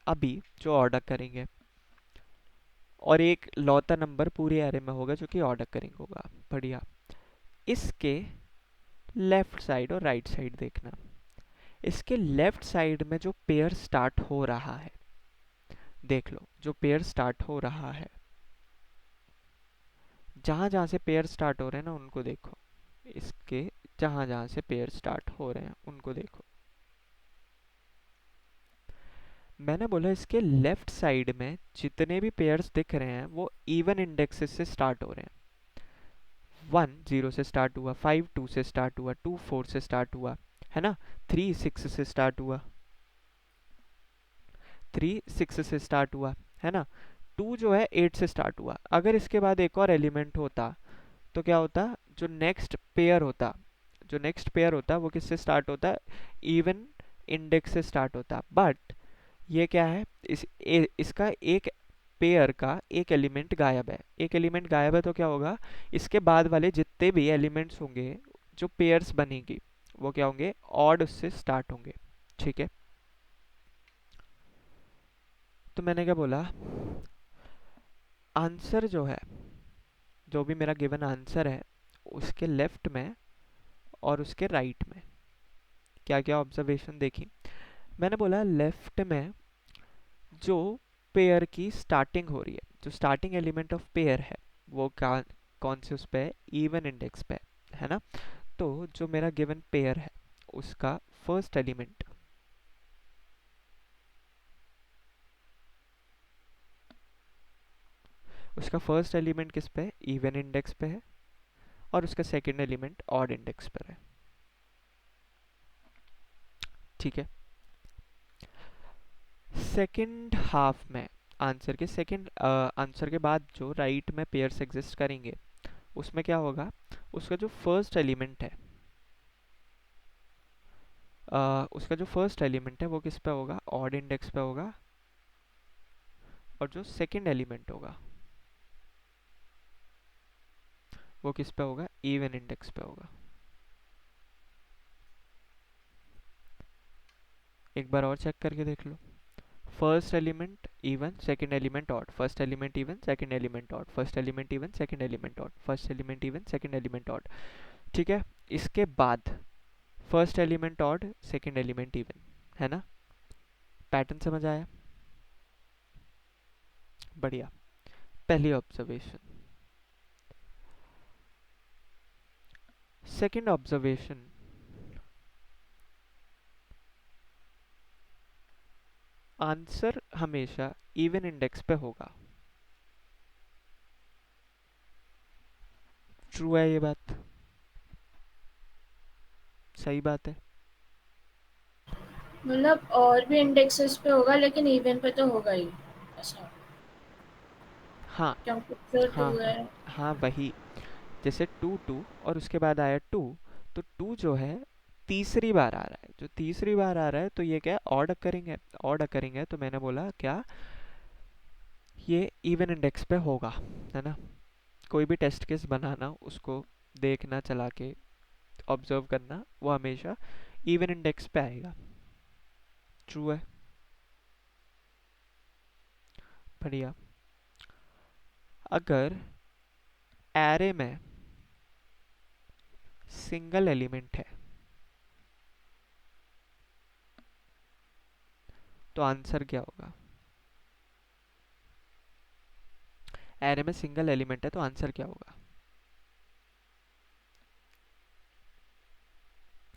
अभी जो ऑर्डर करेंगे, और एक लौता नंबर पूरे एरे में होगा जो कि ऑर्डर करेंगे होगा। बढ़िया। इसके लेफ्ट साइड और राइट साइड देखना। इसके लेफ्ट साइड में जो पेयर स्टार्ट हो रहा है, देख लो जो पेयर स्टार्ट हो रहा है, जहां जहां से पेयर स्टार्ट हो रहे हैं ना उनको देखो। इसके जहां जहां से पेयर स्टार्ट हो रहे हैं उनको देखो। मैंने बोला इसके लेफ्ट साइड में जितने भी पेयर्स दिख रहे हैं वो इवन इंडेक्सेस से स्टार्ट हो रहे हैं। 1 0 से स्टार्ट हुआ, 5 2 से स्टार्ट हुआ, 2 4 से स्टार्ट हुआ, है ना। 3 6 से स्टार्ट हुआ, 3 6 से स्टार्ट हुआ, है ना। 2 जो है 8 से स्टार्ट हुआ। अगर इसके बाद एक और एलिमेंट होता तो क्या होता? जो नेक्स्ट पेयर होता वो किससे स्टार्ट होता? इवन इंडेक्स से स्टार्ट होता। बट ये क्या है, इसका एक पेयर का एक एलिमेंट गायब है। एक एलिमेंट गायब है तो क्या होगा, इसके बाद वाले जितने भी एलिमेंट्स होंगे जो पेयर्स बनेगी वो क्या होंगे, ऑड उससे स्टार्ट होंगे। ठीक है। तो मैंने क्या बोला, आंसर जो है, जो भी मेरा गिवन आंसर है, उसके लेफ्ट में और उसके राइट में क्या क्या ऑब्जर्वेशन देखी। मैंने बोला लेफ्ट में जो पेयर की स्टार्टिंग हो रही है, जो स्टार्टिंग एलिमेंट ऑफ पेयर है, वो कौन से उस पे है, इवन इंडेक्स पे है ना। तो जो मेरा गिवन पेयर है उसका फर्स्ट एलिमेंट, किस पे है, इवन इंडेक्स पे है, और उसका सेकंड एलिमेंट ऑड इंडेक्स पर है। ठीक है। सेकंड हाफ में आंसर के बाद जो राइट में पेयर्स एग्जिस्ट करेंगे उसमें क्या होगा, उसका जो फर्स्ट एलिमेंट है वो किस पे होगा, ऑड इंडेक्स पे होगा, और जो सेकंड एलिमेंट होगा वो किस पे होगा, इवन इंडेक्स पे होगा। एक बार और चेक करके देख लो। First element even, second element odd, first element even, second element odd, first element even, second element odd, first element even, second element odd. ठीक है, इसके बाद first element odd, second element even, है ना? Pattern समझ आया? बढ़िया। पहली ऑब्जर्वेशन। सेकंड ऑब्जर्वेशन, आंसर हमेशा इवन इंडेक्स पे होगा। ट्रू है ये बात? सही बात है? मतलब और भी इंडेक्सेस पे होगा लेकिन इवन पे तो होगा ही ऐसा, हाँ क्योंकि जो हाँ 2 हाँ है। हाँ, वही। जैसे 2 और उसके बाद आया 2, तो 2 जो है तीसरी बार आ रहा है, जो तीसरी बार आ रहा है तो ये क्या है, ऑड करेंगे। ऑड करेंगे तो मैंने बोला क्या, ये इवन इंडेक्स पे होगा, है ना? कोई भी टेस्ट केस बनाना, उसको देखना, चला के ऑब्जर्व करना, वो हमेशा इवन इंडेक्स पे आएगा। ट्रू है? बढ़िया। अगर एरे में सिंगल एलिमेंट है तो आंसर क्या होगा? एरे में सिंगल एलिमेंट है तो आंसर क्या होगा?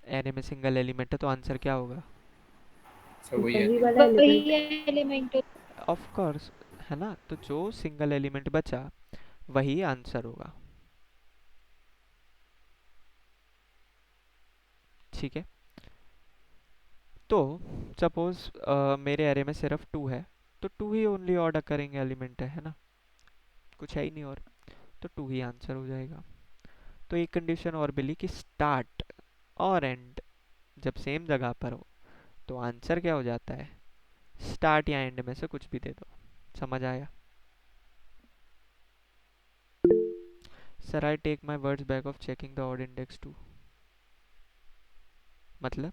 एरे में सिंगल एलिमेंट है तो आंसर क्या होगा? सो वही वही है। वाला वही एलिमेंट। एलिमेंट। ऑफ कोर्स, है ना? तो जो सिंगल एलिमेंट बचा वही आंसर होगा। ठीक है, तो सपोज मेरे एरे में सिर्फ 2 है, तो 2 ही ओनली ऑर्डर करेंगे एलिमेंट है ना? कुछ है ही नहीं और, तो 2 ही आंसर हो जाएगा। तो एक कंडीशन और मिली कि स्टार्ट और एंड जब सेम जगह पर हो तो आंसर क्या हो जाता है? स्टार्ट या एंड में से कुछ भी दे दो। समझ आया? Sir I take my words back of checking the odd index too. मतलब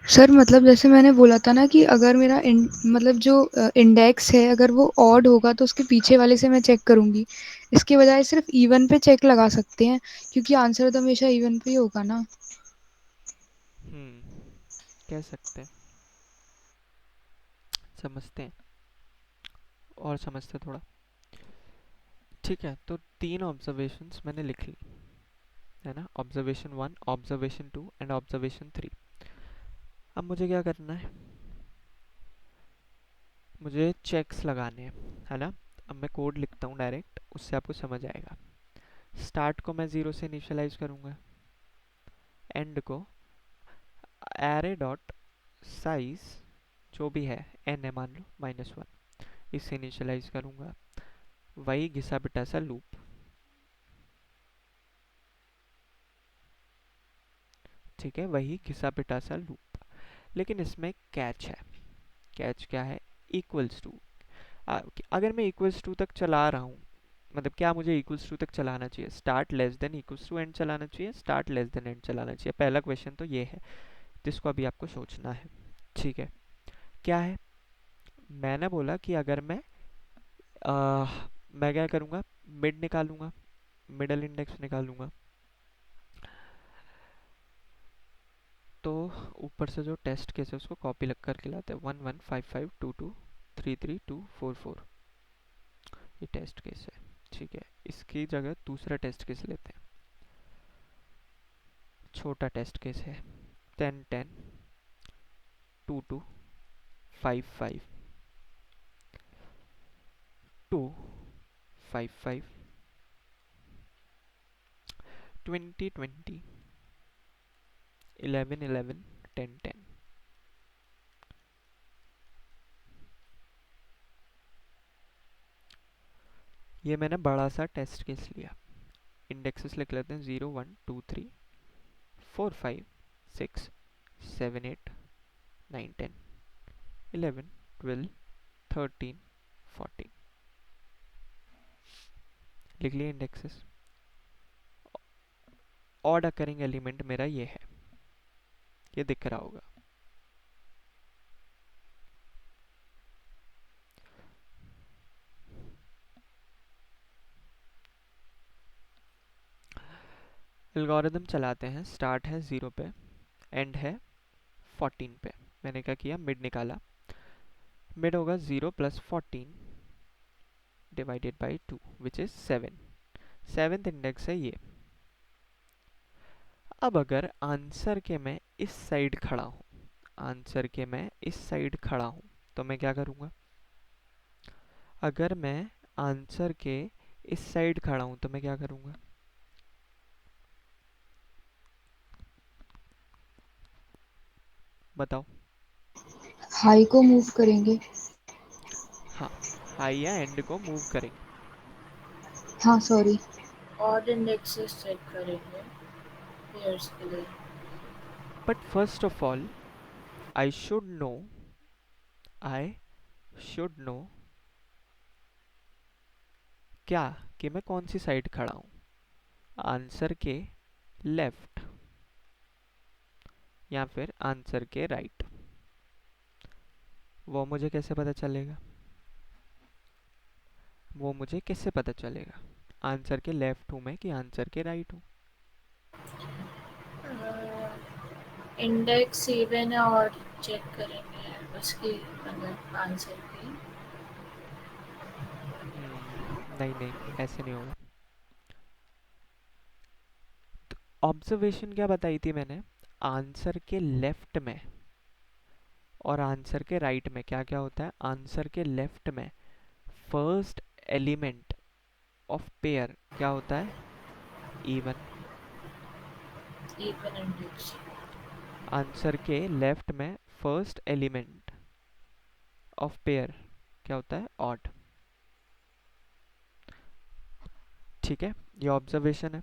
सर मतलब जैसे मैंने बोला था ना कि अगर मेरा मतलब जो इंडेक्स है अगर वो ऑड होगा तो उसके पीछे वाले से मैं चेक करूंगी, इसके बजाय सिर्फ इवन पे चेक लगा सकते हैं क्योंकि आंसर तो हमेशा इवन पे ही होगा ना। कह सकते हैं, समझते हैं और समझते थोड़ा। ठीक है, तो 3 ऑब्जर्वेशंस मैंने लिख ली, है ना? Observation 1, observation 2 and observation 3। अब मुझे क्या करना है? मुझे चेक्स लगाने हैं, है ना? अब मैं कोड लिखता हूँ डायरेक्ट, उससे आपको समझ आएगा। स्टार्ट को मैं 0 से इनिशियलाइज करूँगा, एंड को एरे डॉट साइज जो भी है n है मान लो -1, इससे इनिशियलाइज करूँगा। वही घिसा पिटा सा लूप, ठीक है? वही घिसा पिटा सा लूप, लेकिन इसमें कैच है। कैच क्या है? Equals to. अगर मैं इक्वल्स टू तक चला रहा हूँ, मतलब क्या मुझे इक्वल्स टू तक चलाना चाहिए? Start less than equals to end चलाना चाहिए, स्टार्ट लेस देन एंड चलाना चाहिए? पहला क्वेश्चन तो ये है जिसको अभी आपको सोचना है। ठीक है, क्या है? मैंने बोला कि अगर मैं क्या करूँगा, मिड निकालूंगा, मिडल इंडेक्स निकालूंगा। तो ऊपर से जो टेस्ट केस है उसको कॉपी लग करके लाते हैं, 115522333244, ये टेस्ट केस है। ठीक है, इसकी जगह दूसरा टेस्ट केस लेते हैं, छोटा टेस्ट केस है, 10 10 22 55 20 20 11 11 10 10। ये मैंने बड़ा सा टेस्ट केस लिया। इंडेक्सेस लिख लेते हैं, 0 1 2 3 4 5 6 7 8 9 10 11 12 13 14। लिख लिए इंडेक्सेस। ऑड अकरिंग एलिमेंट मेरा ये है, ये दिख रहा होगा। एल्गोरिदम चलाते हैं, स्टार्ट है 0 पे, एंड है 14 पे। मैंने क्या किया, मिड निकाला, मिड होगा 0 + 14 divided by 2 which is 7। 7th index है ये। अब अगर आंसर के मैं इस साइड खड़ा हूँ, आंसर के मैं इस साइड खड़ा हूँ, तो मैं क्या करूँगा? अगर मैं आंसर के इस साइड खड़ा हूँ तो मैं क्या करूँगा? बताओ। हाई को मूव करेंगे। हाँ, हाई या एंड को मूव करेंगे। हाँ सॉरी। ऑड इंडेक्सेस चेक करेंगे पेयर्स के लिए। But first of all I should know, I should know क्या, कि मैं कौन सी साइड खड़ा हूँ, आंसर के लेफ्ट या फिर आंसर के राइट। वो मुझे कैसे पता चलेगा? वो मुझे कैसे पता चलेगा आंसर के लेफ्ट हूँ मैं कि आंसर के राइट हूँ? इंडेक्स इवन है और चेक करेंगे उसकी मतलब आंसर की। नहीं नहीं, ऐसे नहीं होगा। ऑब्जर्वेशन क्या बताई थी मैंने? आंसर के लेफ्ट में और आंसर के राइट में क्या क्या होता है? आंसर के लेफ्ट में फर्स्ट एलिमेंट ऑफ पेयर क्या होता है? इवन। Even index. आंसर के लेफ्ट में फर्स्ट एलिमेंट ऑफ पेयर क्या होता है? ऑड। ठीक है, ये ऑब्जर्वेशन है,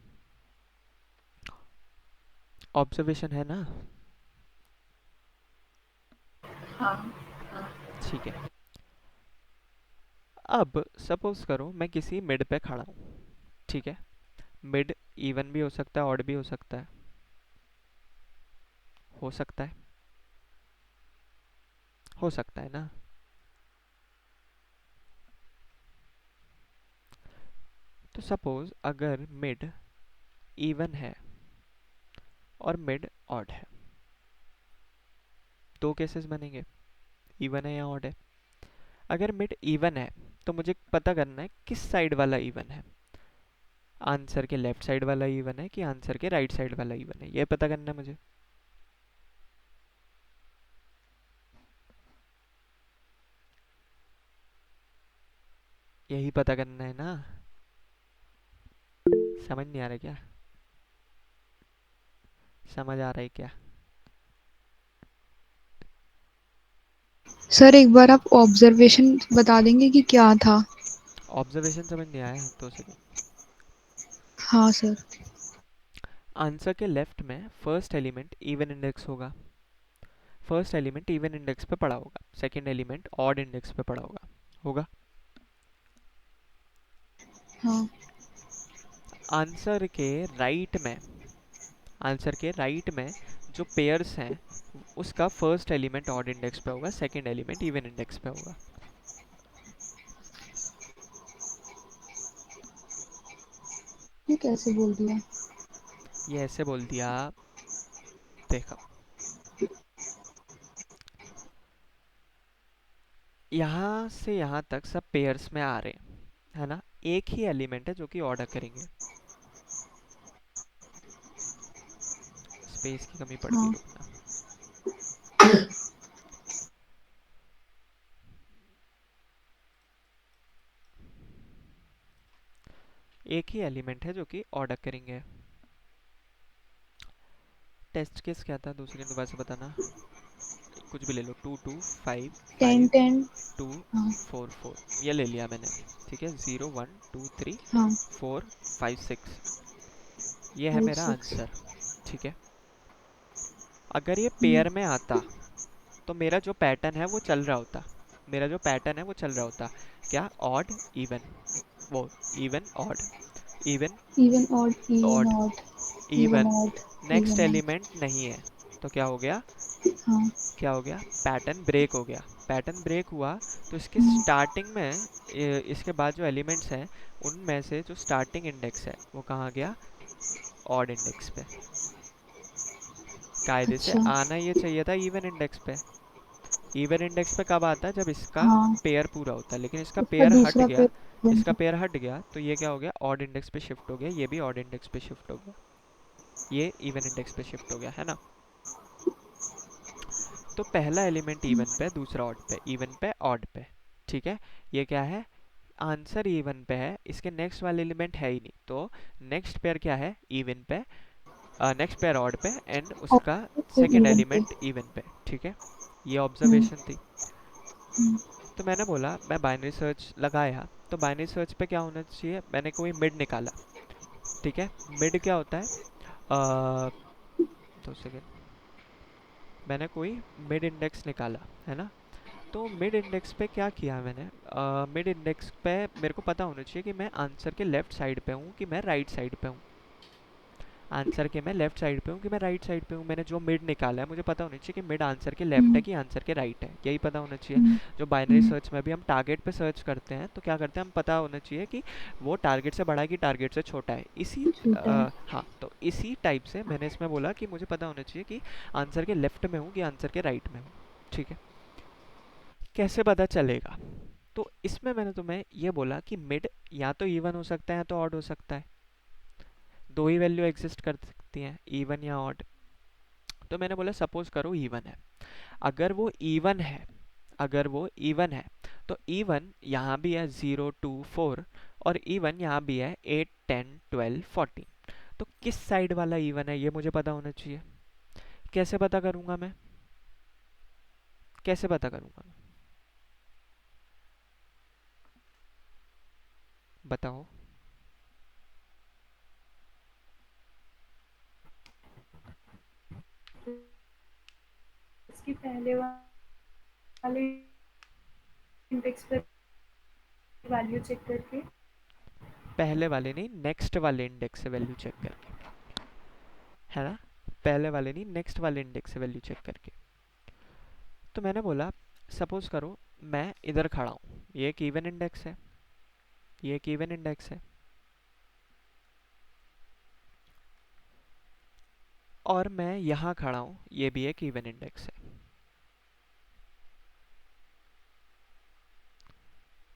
ऑब्जर्वेशन है ना? हाँ हाँ। ठीक है। अब सपोज करो मैं किसी मिड पे खड़ा हूँ, ठीक है? मिड इवन भी हो सकता है, ऑड भी हो सकता है, हो सकता है, हो सकता है ना? तो सपोज अगर मिड इवन है और मिड ऑड है, दो केसेस बनेंगे, इवन है या ऑड है। अगर मिड इवन है तो मुझे पता करना है किस साइड वाला इवन है, आंसर के लेफ्ट साइड वाला इवन है कि आंसर के राइट साइड वाला इवन है, ये पता करना है मुझे। यही पता करना है ना? समझ नहीं आ रहा क्या? समझ आ रहा है क्या? सर एक बार आप ऑब्जर्वेशन बता देंगे कि क्या था? ऑब्जर्वेशन समझ नहीं आया तो सेकंड। हाँ सर। आंसर के लेफ्ट में फर्स्ट एलिमेंट इवन इंडेक्स होगा, फर्स्ट एलिमेंट इवन इंडेक्स पे पड़ा होगा, सेकंड एलिमेंट ऑड इंडेक्स पे पड़ा होगा, होगा? हाँ। आंसर के राइट में, आंसर के राइट में जो पेयर्स हैं उसका फर्स्ट एलिमेंट ऑड इंडेक्स पे होगा, सेकंड एलिमेंट इवन इंडेक्स पे होगा। ये कैसे बोल दिया? ये ऐसे बोल दिया, देखो यहाँ से यहाँ तक सब पेयर्स में आ रहे हैं, है ना? एक ही एलिमेंट है जो कि ऑर्डर करेंगे। स्पेस की कमी पड़ गई, हाँ। रुकना। एक ही एलिमेंट है जो कि ऑर्डर करेंगे। टेस्ट केस क्या था दूसरी दोबारा से बताना? कुछ भी ले लो, 2 2 5 10 5 10। 2 हाँ 4 4, ये ले लिया मैंने। ठीक है, 0 1 2 3 हाँ। 4 5 6, ये है 5 मेरा 6। आंसर। ठीक है, अगर ये हम्म। पेयर में आता तो मेरा जो पैटर्न है वो चल रहा होता, मेरा जो पैटर्न है वो चल रहा होता। क्या? ऑड इवन, वो even odd, even even odd even odd, odd even even. Odd next even element नहीं है तो क्या हो गया? ऑड। हाँ। क्या हो गया? पैटर्न ब्रेक हो गया। पैटर्न ब्रेक हुआ तो इसके हम्म। स्टार्टिंग में इसके बाद जो एलिमेंट्स हैं उनमें से जो स्टार्टिंग इंडेक्स है वो कहाँ गया? ऑड इंडेक्स पे। कायदे से अच्छा। आना ये चाहिए था इवन इंडेक्स पे। इवन इंडेक्स पे कब आता है, जब इसका हाँ, पेयर पूरा होता है, लेकिन इसका उसका पेयर हट दूसरा गया। पेज बन इसका गया। पेयर हट गया तो ये क्या हो गया, ऑड इंडेक्स पे शिफ्ट हो गया, ये भी ऑड इंडेक्स पे शिफ्ट हो गया, ये इवन इंडेक्स पे शिफ्ट हो गया, है ना। तो पहला एलिमेंट इवन पे, दूसरा ऑड पे, इवन पे ऑड पे, ठीक है। ये क्या है, आंसर इवन पे है, इसके नेक्स्ट वाले एलिमेंट है ही नहीं, तो नेक्स्ट पेयर क्या है, इवन पे, नेक्स्ट पेयर ऑड पे, एंड और उसका फिर सेकंड इवन पे। एलिमेंट इवन पे, ठीक है। ये हम्म। ऑब्जर्वेशन थी। हम्म। तो मैंने बोला मैं बाइनरी सर्च लगाया, तो बाइनरी सर्च पे क्या होना चाहिए, मैंने कोई मिड निकाला, ठीक है। मिड क्या होता है, 2 सेकेंड, मैंने कोई मिड इंडेक्स निकाला, है ना। तो मिड इंडेक्स पे क्या किया मैंने, मिड इंडेक्स पे मेरे को पता होना चाहिए कि मैं आंसर के लेफ्ट साइड पे हूँ कि मैं राइट साइड पे हूँ। आंसर के मैं लेफ्ट साइड पे हूँ कि मैं राइट साइड पे हूँ। मैंने जो मिड निकाला है मुझे पता होना चाहिए कि मिड आंसर के लेफ्ट है हम्म। कि आंसर के राइट है, यही पता होना चाहिए। हम्म। जो बाइनरी हम्म। सर्च में भी हम टारगेट पे सर्च करते हैं तो क्या करते हैं, हम पता होना चाहिए कि वो टारगेट से बड़ा है कि टारगेट से छोटा है, इसी छोटा है। हाँ, तो इसी टाइप से मैंने इसमें बोला कि मुझे पता होना चाहिए कि आंसर के लेफ्ट में हूँ कि आंसर के राइट में हूँ, ठीक है। कैसे पता चलेगा, तो इसमें मैंने तुम्हें ये बोला कि मिड या तो इवन हो सकता है या तो ऑड हो सकता है, दो ही वैल्यू एग्जिस्ट कर सकती हैं, इवन या ऑड। तो मैंने बोला सपोज करो इवन है, अगर वो इवन है, अगर वो इवन है तो इवन यहाँ भी है 0 2 4, और इवन यहाँ भी है 8 10 12 14। तो किस साइड वाला इवन है ये मुझे पता होना चाहिए। कैसे पता करूँगा मैं, कैसे पता करूँगा मैं, बताओ। इसके पहले वाले इंडेक्स पर वैल्यू चेक करके। पहले वाले नहीं, नेक्स्ट वाले इंडेक्स से वैल्यू चेक करके, है ना। पहले वाले नहीं, नेक्स्ट वाले इंडेक्स से वैल्यू चेक करके। तो मैंने बोला सपोज करो मैं इधर खड़ा हूँ, ये एक इवन इंडेक्स है, ये एक इवन इंडेक्स है, और मैं यहाँ खड़ा हूँ, ये भी एक इवन इंडेक्स है।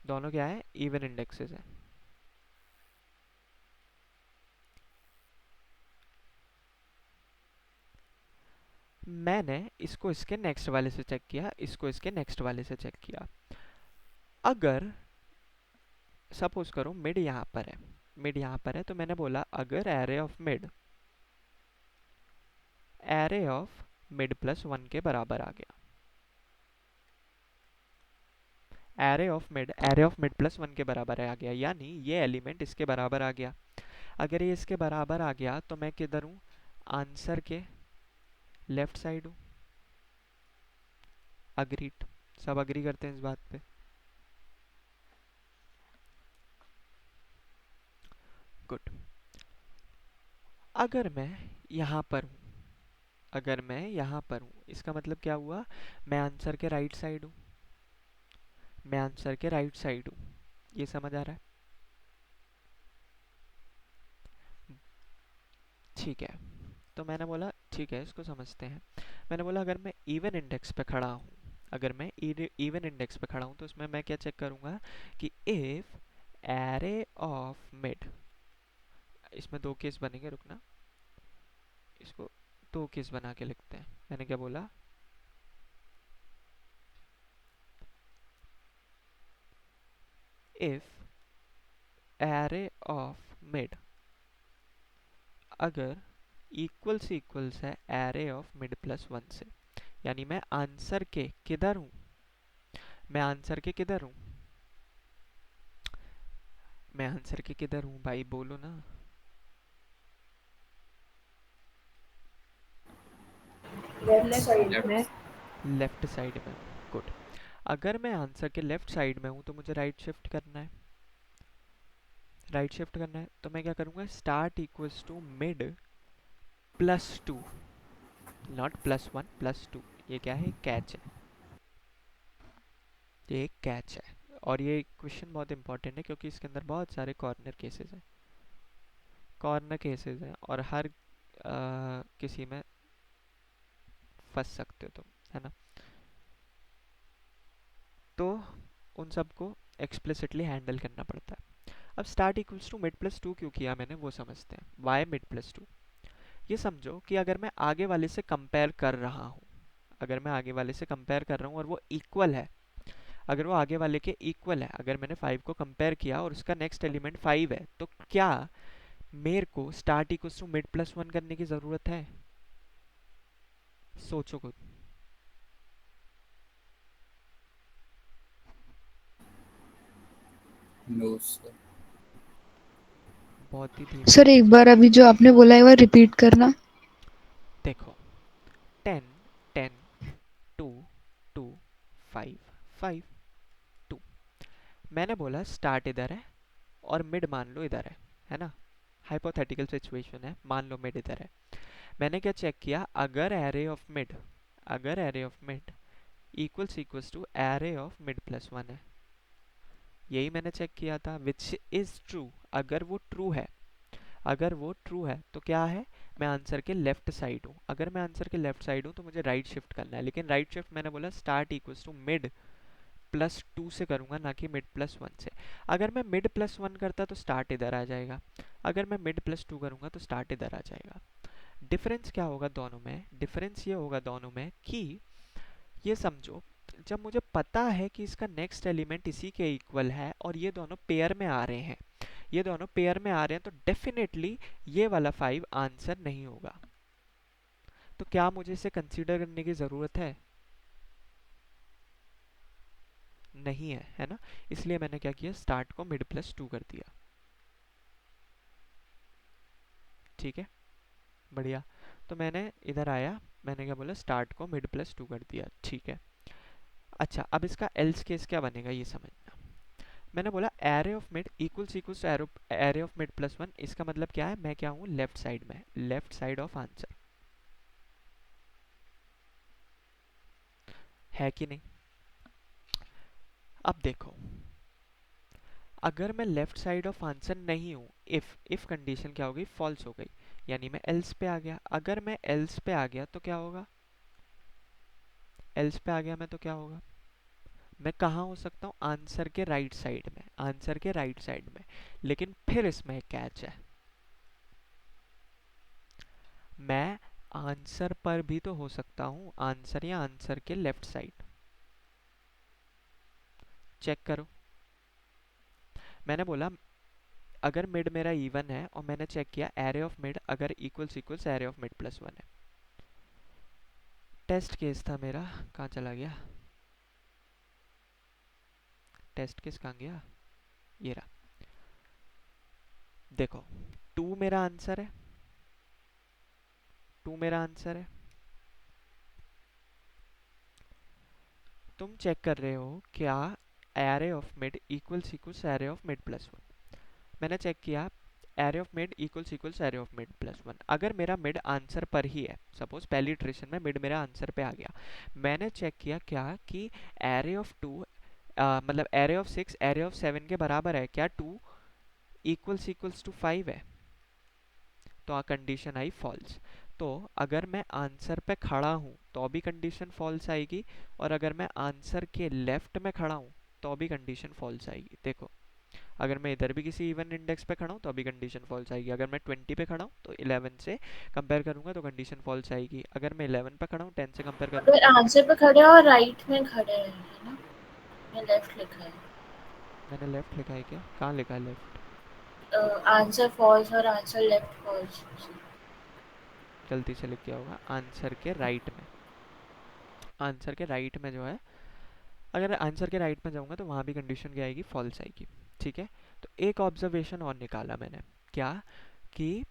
दोनों क्या है, इवन इंडेक्सेस हैं। मैंने इसको इसके नेक्स्ट वाले से चेक किया, इसको इसके नेक्स्ट वाले से चेक किया। अगर सपोज करो मिड यहाँ पर है, मिड यहाँ पर है, तो मैंने बोला अगर एरे ऑफ मिड प्लस 1 के बराबर आ गया, एरे ऑफ मिड प्लस 1 के बराबर आ गया, यानी ये एलिमेंट इसके बराबर आ गया। अगर ये इसके बराबर आ गया तो मैं किधर हूँ, आंसर के लेफ्ट साइड हूँ। अग्रीड, सब अग्री करते हैं इस बात पे। गुड। अगर मैं यहाँ पर हूँ, अगर मैं यहाँ पर हूँ, इसका मतलब क्या हुआ, मैं आंसर के राइट साइड हूँ, मैं आंसर के राइट साइड हूँ। ये समझ आ रहा है, ठीक है। तो मैंने बोला ठीक है, इसको समझते हैं। मैंने बोला अगर मैं इवन इंडेक्स पे खड़ा हूँ, अगर मैं इवन इंडेक्स पे खड़ा हूँ तो उसमें मैं क्या चेक करूँगा कि इफ एरे ऑफ मिड, इसमें दो केस बनेंगे, रुकना, इसको दो केस बना के लिखते हैं। मैंने क्या बोला, इफ एरे ऑफ मिड अगर इक्वल्स है एरे ऑफ मिड प्लस 1 से, यानी मैं आंसर के किधर हूँ, मैं आंसर के किधर हूँ, मैं आंसर के किधर हूँ भाई, बोलो ना। Left side left. में। लेफ्ट साइड में हूँ, गुड। अगर मैं आंसर के लेफ्ट साइड में हूँ तो मुझे राइट शिफ्ट करना है, राइट शिफ्ट करना है। तो मैं क्या करूँगा, start equals to mid plus 2, not plus 1, plus 2। ये क्या है, कैच है, ये एक कैच है। और ये क्वेश्चन बहुत इंपॉर्टेंट है क्योंकि इसके अंदर बहुत सारे कॉर्नर केसेस हैं। कॉर्नर केसेस हैं और हर किसी में फंस सकते हो तुम, है ना। तो उन सबको एक्सप्लिसिटली हैंडल करना पड़ता है। अब start equals to mid plus two क्यों किया मैंने वो समझते हैं। Why mid plus two? ये समझो कि अगर मैं आगे वाले से कंपेयर कर रहा हूँ, अगर मैं आगे वाले से कंपेयर कर रहा हूँ और वो इक्वल है, अगर वो आगे वाले के इक्वल है, अगर मैंने 5 को कंपेयर किया और उसका नेक्स्ट एलिमेंट 5 है, तो क्या मेरे को start equals to mid plus one करने की ज़रूरत है? सोचो खुद। No sir. बहुत ही धीमे सर एक बार अभी जो आपने बोला है वो रिपीट करना। देखो, 10 10 2 2 5 5 2। मैंने बोला स्टार्ट इधर है और मिड मान लो इधर है ना। हाइपोथेटिकल सिचुएशन है, मान लो मिड इधर है। मैंने क्या चेक किया, अगर एरे ऑफ मिड, अगर array of mid equals to array of mid plus one है, यही मैंने चेक किया था, विच इज ट्रू। अगर वो ट्रू है, अगर वो ट्रू है तो क्या है, मैं आंसर के लेफ्ट साइड हूँ। अगर मैं आंसर के लेफ्ट साइड हूँ तो मुझे राइट शिफ्ट करना है, लेकिन राइट शिफ्ट मैंने बोला start equals to mid plus two से करूँगा, ना कि मिड प्लस वन से। अगर मैं मिड प्लस वन करता तो स्टार्ट इधर आ जाएगा, अगर मैं मिड प्लस टू करूँगा तो स्टार्ट इधर आ जाएगा। डिफरेंस क्या होगा दोनों में? डिफरेंस ये होगा दोनों में कि ये समझो, जब मुझे पता है कि इसका नेक्स्ट एलिमेंट इसी के इक्वल है और ये दोनों पेयर में आ रहे हैं, ये दोनों पेयर में आ रहे हैं, तो डेफिनेटली ये वाला 5 आंसर नहीं होगा। तो क्या मुझे इसे कंसीडर करने की ज़रूरत है? नहीं है, है ना। इसलिए मैंने क्या किया, स्टार्ट को मिड प्लस टू कर दिया। ठीक है, बढ़िया। तो मैंने इधर आया, मैंने क्या बोला, स्टार्ट को मिड प्लस टू कर दिया। ठीक है, अच्छा अब इसका एल्स केस क्या बनेगा ये समझना। मैंने बोला array of mid equals array of mid plus one. इसका मतलब क्या है, मैं क्या हूँ लेफ्ट साइड में, लेफ्ट साइड ऑफ आंसर, है कि नहीं। अब देखो, अगर मैं लेफ्ट साइड ऑफ आंसर नहीं हूँ, इफ कंडीशन क्या हो गई, फॉल्स हो गई, यानी मैं एल्स पे आ गया। अगर मैं एल्स पे आ गया तो क्या होगा, एल्स पे आ गया मैं तो क्या होगा, मैं कहाँ हो सकता हूँ, आंसर के राइट साइड में, आंसर के राइट साइड में। लेकिन फिर इसमें एक कैच है, मैं आंसर पर भी तो हो सकता हूँ, आंसर या आंसर के लेफ्ट साइड। चेक करो, मैंने बोला अगर मिड मेरा इवन है और मैंने चेक किया एरे ऑफ मिड अगर equals array of mid plus one है। टेस्ट केस था मेरा, कहाँ चला गया टेस्ट केस, कहाँ गया, ये रहा। देखो 2 मेरा आंसर है, 2 मेरा आंसर है। तुम चेक कर रहे हो क्या array of mid equals array of mid plus one. मैंने चेक किया array of mid equals array of mid plus one. अगर मेरा मिड आंसर पर ही है, सपोज पहली इटरेशन में मिड मेरा आंसर पे आ गया, मैंने चेक किया क्या कि एरे ऑफ टू मतलब array of six array of seven के बराबर है क्या, टू इक्वल्स टू फाइव है, तो कंडीशन आई फॉल्स। तो अगर मैं आंसर पे खड़ा हूँ तो भी कंडीशन फॉल्स आएगी, और अगर मैं आंसर के लेफ्ट में खड़ा हूँ तो भी कंडीशन फॉल्स आएगी। देखो, अगर मैं इधर भी किसी इवन इंडेक्स पे खड़ा हूँ तो अभी कंडीशन फॉल्स आएगी। अगर मैं 20 पे खड़ा हूँ तो 11 से कंपेयर करूँगा तो कंडीशन फॉल्स आएगी। अगर मैं 11 पे खड़ा हूँ 10 से कंपेयर करूँगा अगर आंसर पे खड़े और राइट में खड़े हैं, है ना, मैं लेफ्ट लिखा है। मैंने लेफ्ट लिखा है क्या, कहाँ लिखा है लेफ्ट? आंसर फॉल्स और आंसर लेफ्ट फॉल्स। गलती से लिख गया होगा, आंसर के राइट में, आंसर के राइट में जो है, अगर आंसर के राइट में जाऊँगा तो वहाँ भी कंडीशन क्या आएगी, फॉल्स आएगी। ठीक है, तो एक ऑब्जर्वेशन और निकाला मैंने, क्या कि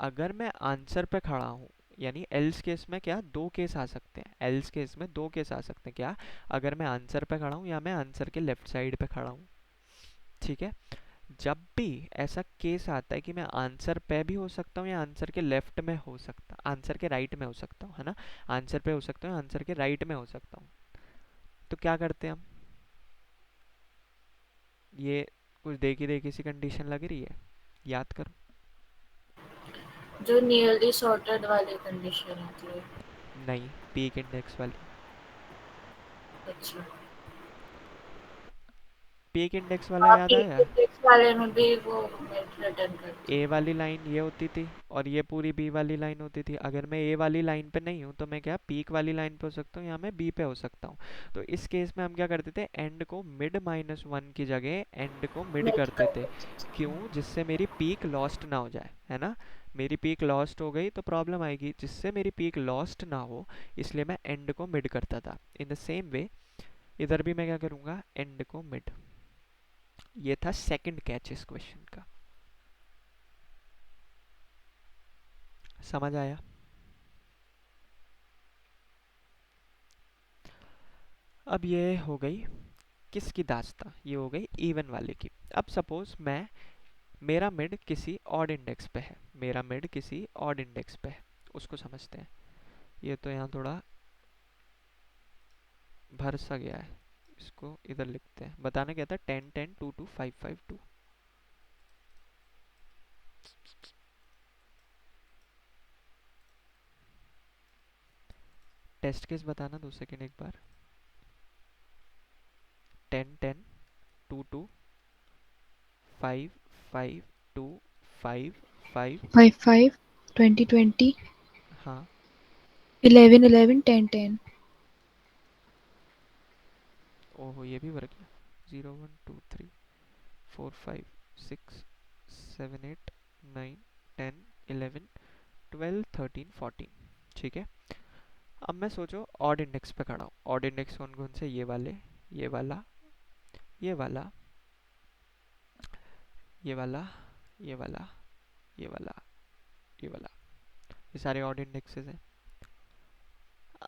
अगर मैं आंसर पे खड़ा हूँ, यानी एल्स केस में क्या दो केस आ सकते हैं, एल्स केस में दो केस आ सकते हैं, क्या अगर मैं आंसर पे खड़ा हूँ या मैं आंसर के लेफ्ट साइड पे खड़ा हूँ। ठीक है, जब भी ऐसा केस आता है कि मैं आंसर पे भी हो सकता हूँ या आंसर के लेफ्ट में हो सकता, आंसर के राइट में हो सकता हूँ, है ना, आंसर पे हो सकता हूँ, आंसर के राइट में हो सकता हूँ, तो क्या करते हैं हम, ये कुछ देखी देखी सी कंडीशन लग रही है, याद करो। जो नियरली सॉर्टेड वाली कंडीशन होती है। नहीं, पीक इंडेक्स वाली। अच्छा, पीक इंडेक्स वाला याद पीक आया? इंडेक्स वाले में भी वो मिड रिटर्न करती ए है। वाली लाइन ये होती थी और ये पूरी बी वाली लाइन होती थी। अगर मैं ए वाली लाइन पे नहीं हूँ तो मैं क्या पीक वाली लाइन पे हो सकता हूँ या मैं बी पे हो सकता हूँ। तो इस केस में हम क्या करते थे, एंड को मिड -1 की जगह एंड को मिड मिड करते कर थे। देती क्यों? जिससे मेरी पीक लॉस्ट ना हो जाए, है ना। मेरी पीक लॉस्ट हो गई तो प्रॉब्लम आएगी, जिससे मेरी पीक लॉस्ट ना हो इसलिए मैं एंड को मिड करता था। इन द सेम वे इधर भी मैं क्या करूँगा, एंड को मिड। ये था सेकंड कैच इस क्वेश्चन का। समझ आया? अब ये हो गई किसकी दास्तां, ये हो गई इवन वाले की। अब सपोज मैं, मेरा मिड किसी ऑड इंडेक्स पे है, मेरा मिड किसी ऑड इंडेक्स पे है, उसको समझते हैं। ये तो यहाँ थोड़ा भर सा गया है, इसको इधर लिखते हैं। बताना क्या था, 10 10 2 2 5 5 2। टेस्ट केस बताना 2 सेकेंड एक बार। 10 10 2 2 5 5 2 5 5। 5 5 20 20 हाँ 11 11 10 10। ओहो ये भी भर गया। 0 1 2 3 4 5 6 7 8 9 10 11 12 13 14। ठीक है। अब मैं सोचो ऑड इंडेक्स पे खड़ा हूँ। ऑड इंडेक्स कौन कौन से, ये वाले, ये वाला, ये वाला, ये वाला, ये वाला, ये वाला, ये वाला, ये सारे ऑड इंडेक्सेस हैं।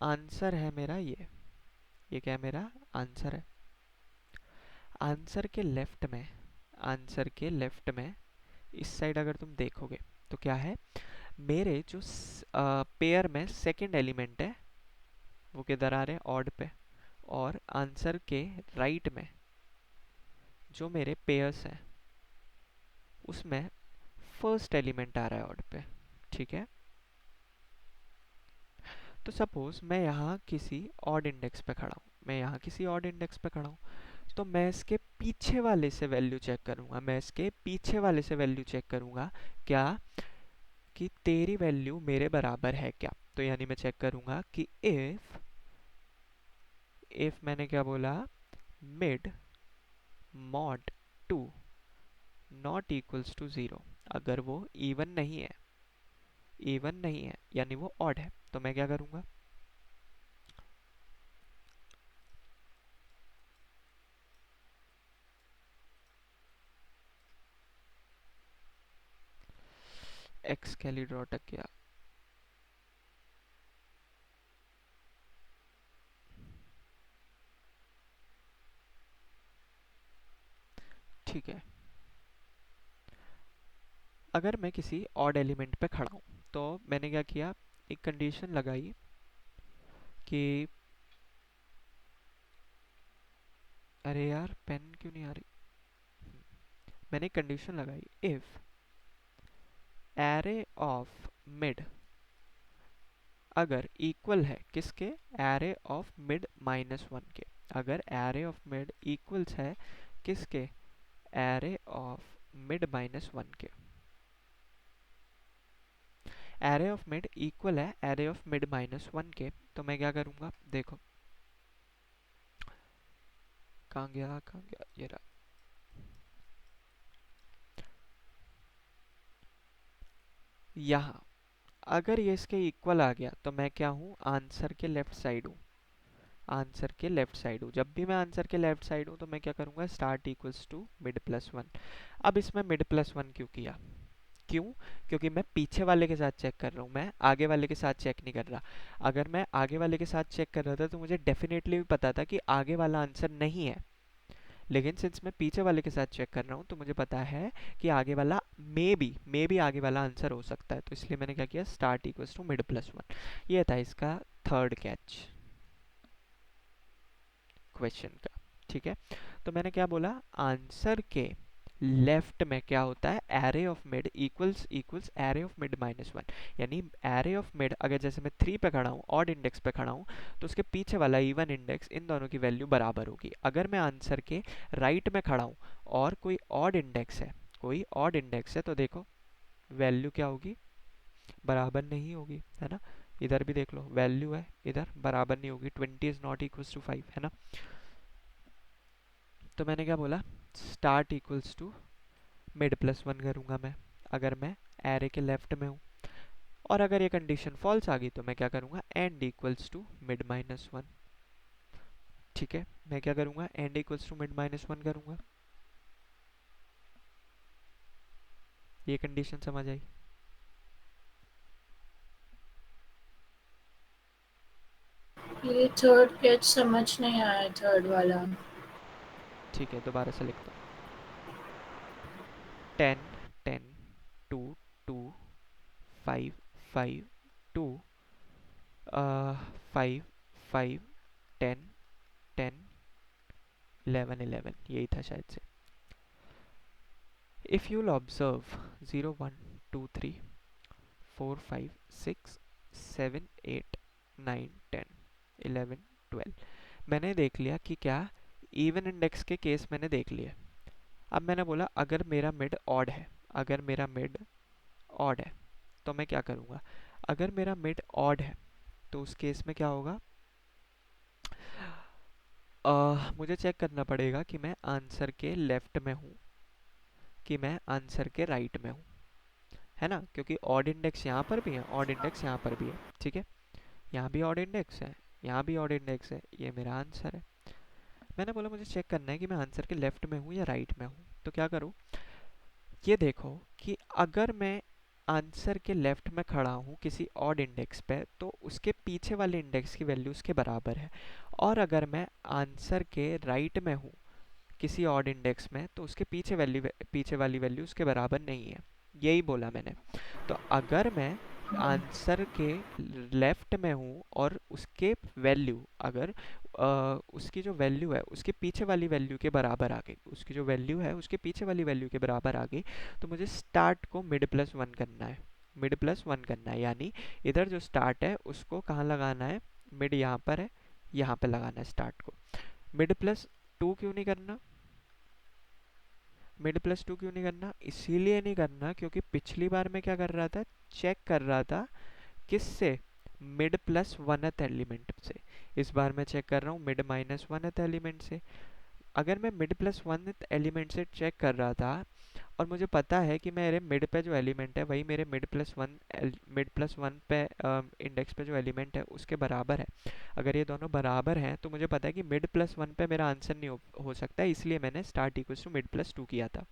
आंसर है मेरा ये क्या है, मेरा आंसर है। आंसर के लेफ्ट में, आंसर के लेफ्ट में इस साइड अगर तुम देखोगे तो क्या है, मेरे जो पेयर में सेकंड एलिमेंट है वो किधर आ रहे हैं, ऑड पे। और आंसर के राइट में जो मेरे पेयर्स हैं उसमें फर्स्ट एलिमेंट आ रहा है ऑड पे। ठीक है। तो सपोज मैं यहाँ किसी ऑड इंडेक्स पे खड़ा हूँ, मैं यहाँ किसी ऑड इंडेक्स पे खड़ा हूँ, तो मैं इसके पीछे वाले से वैल्यू चेक करूँगा, मैं इसके पीछे वाले से वैल्यू चेक करूँगा क्या, कि तेरी वैल्यू मेरे बराबर है क्या। तो यानी मैं चेक करूँगा कि इफ मैंने क्या बोला, mid mod 2 not equals to 0, अगर वो इवन नहीं है, इवन नहीं है यानी वो ऑड है, तो मैं क्या करूँगा, एक्स कैली ड्रॉ अटक गया। ठीक है। अगर मैं किसी ऑड एलिमेंट पे खड़ा हूँ तो मैंने क्या किया, एक कंडीशन लगाई कि, अरे यार पेन क्यों नहीं आ रही, मैंने एक कंडीशन लगाई, इफ एरे ऑफ मिड अगर इक्वल है किसके, एरे ऑफ मिड -1 के। अगर एरे ऑफ मिड इक्वल्स है किसके, एरे ऑफ मिड -1 के। एरे ऑफ मिड इक्वल है एरे ऑफ मिड -1 के, तो मैं क्या करूँगा, देखो कहाँ गया, कहाँ गया, ये रहा। यहाँ अगर ये इसके इक्वल आ गया तो मैं क्या हूँ, आंसर के लेफ्ट साइड हूँ, आंसर के लेफ्ट साइड हूँ। जब भी मैं आंसर के लेफ्ट साइड हूँ तो मैं क्या करूँगा, स्टार्ट इक्वल्स टू मिड +1। अब इसमें मिड +1 क्यों किया, क्यों, क्योंकि मैं पीछे वाले के साथ चेक कर रहा हूँ, मैं आगे वाले के साथ चेक नहीं कर रहा। अगर मैं आगे वाले के साथ चेक कर रहा था तो मुझे डेफिनेटली भी पता था कि आगे वाला आंसर नहीं है, लेकिन सिंस मैं पीछे वाले के साथ चेक कर रहा हूँ तो मुझे पता है कि आगे वाला मे बी आगे वाला आंसर हो सकता है, तो इसलिए मैंने क्या किया, स्टार्ट इक्वल्स टू मिड +1। ये था इसका थर्ड कैच क्वेश्चन का। ठीक है। तो मैंने क्या बोला, आंसर के लेफ्ट में क्या होता है, array of mid equals equals array of mid minus one, यानी एरे ऑफ मिड अगर जैसे मैं 3 पे खड़ा हूँ, ऑड इंडेक्स पे खड़ा हूँ, तो उसके पीछे वाला इवन इंडेक्स, इन दोनों की वैल्यू बराबर होगी। अगर मैं आंसर के राइट में खड़ा हूँ और कोई ऑड इंडेक्स है, कोई ऑड इंडेक्स है, तो देखो वैल्यू क्या होगी, बराबर नहीं होगी, है ना। इधर भी देख लो वैल्यू है, इधर बराबर नहीं होगी, 20 इज नॉट इक्वल्स टू 5, है ना। तो मैंने क्या बोला, start equals to mid plus one करूँगा मैं, अगर मैं एरे के लेफ्ट में हूँ। और अगर ये कंडीशन फॉल्स आ गई तो मैं क्या करूँगा, end equals to mid minus one. ठीक है, मैं क्या करूँगा, end equals to mid minus one करूँगा। ये कंडीशन समझ आई। ये थर्ड कैच समझ नहीं आया, थर्ड वाला। ठीक है, दोबारा से लिखता हूँ, 10 10 2 2 5 5 2 5 5 10 10 11 11, यही था शायद से। इफ़ you'll observe 0 1 2 3 4 5 6 7 8 9 10 11 12, मैंने देख लिया कि क्या इवन इंडेक्स के केस मैंने देख लिए। अब मैंने बोला अगर मेरा मिड ऑड है, अगर मेरा मिड ऑड है तो मैं क्या करूँगा, अगर मेरा मिड ऑड है तो उस केस में क्या होगा, मुझे चेक करना पड़ेगा कि मैं आंसर के लेफ्ट में हूँ कि मैं आंसर के राइट में हूँ, है ना, क्योंकि ऑड इंडेक्स यहाँ पर भी है, ऑड इंडेक्स यहाँ पर भी है। ठीक है, यहाँ भी ऑड इंडेक्स है, यहाँ भी ऑड इंडेक्स है, ये मेरा आंसर है। मैंने बोला मुझे चेक करना है कि मैं आंसर के लेफ्ट में हूँ या राइट में हूँ, तो क्या करूँ, ये देखो कि अगर मैं आंसर के लेफ्ट में खड़ा हूँ किसी ऑड इंडेक्स पे, तो उसके पीछे वाले इंडेक्स की वैल्यू उसके बराबर है। और अगर मैं आंसर के राइट में हूँ किसी ऑड इंडेक्स में, तो उसके पीछे वाली वैल्यू उसके बराबर नहीं है। यही बोला मैंने। तो अगर मैं आंसर के लेफ्ट में हूँ और उसके वैल्यू अगर उसकी जो वैल्यू है उसके पीछे वाली वैल्यू के बराबर आ गई, उसकी जो वैल्यू है उसके पीछे वाली वैल्यू के बराबर आ गई, तो मुझे स्टार्ट को मिड प्लस वन करना है, मिड प्लस वन करना है, यानी इधर जो स्टार्ट है उसको कहाँ लगाना है, मिड यहाँ पर है, यहाँ पे लगाना है स्टार्ट को। मिड प्लस टू क्यों नहीं करना, मिड प्लस टू क्यों नहीं करना, इसीलिए नहीं करना क्योंकि पिछली बार मैं क्या कर रहा था, चेक कर रहा था किससे, मिड प्लस वनथ एलिमेंट से। इस बार मैं चेक कर रहा हूँ मिड माइनस वनथ एलिमेंट से। अगर मैं मिड प्लस वनथ एलिमेंट से चेक कर रहा था और मुझे पता है कि मेरे मिड पे जो एलिमेंट है वही मेरे मिड प्लस वन पे इंडेक्स पे जो एलिमेंट है उसके बराबर है, अगर ये दोनों बराबर हैं तो मुझे पता है कि मिड प्लस वन पे मेरा आंसर नहीं हो सकता, इसलिए मैंने start equals to mid plus two किया था।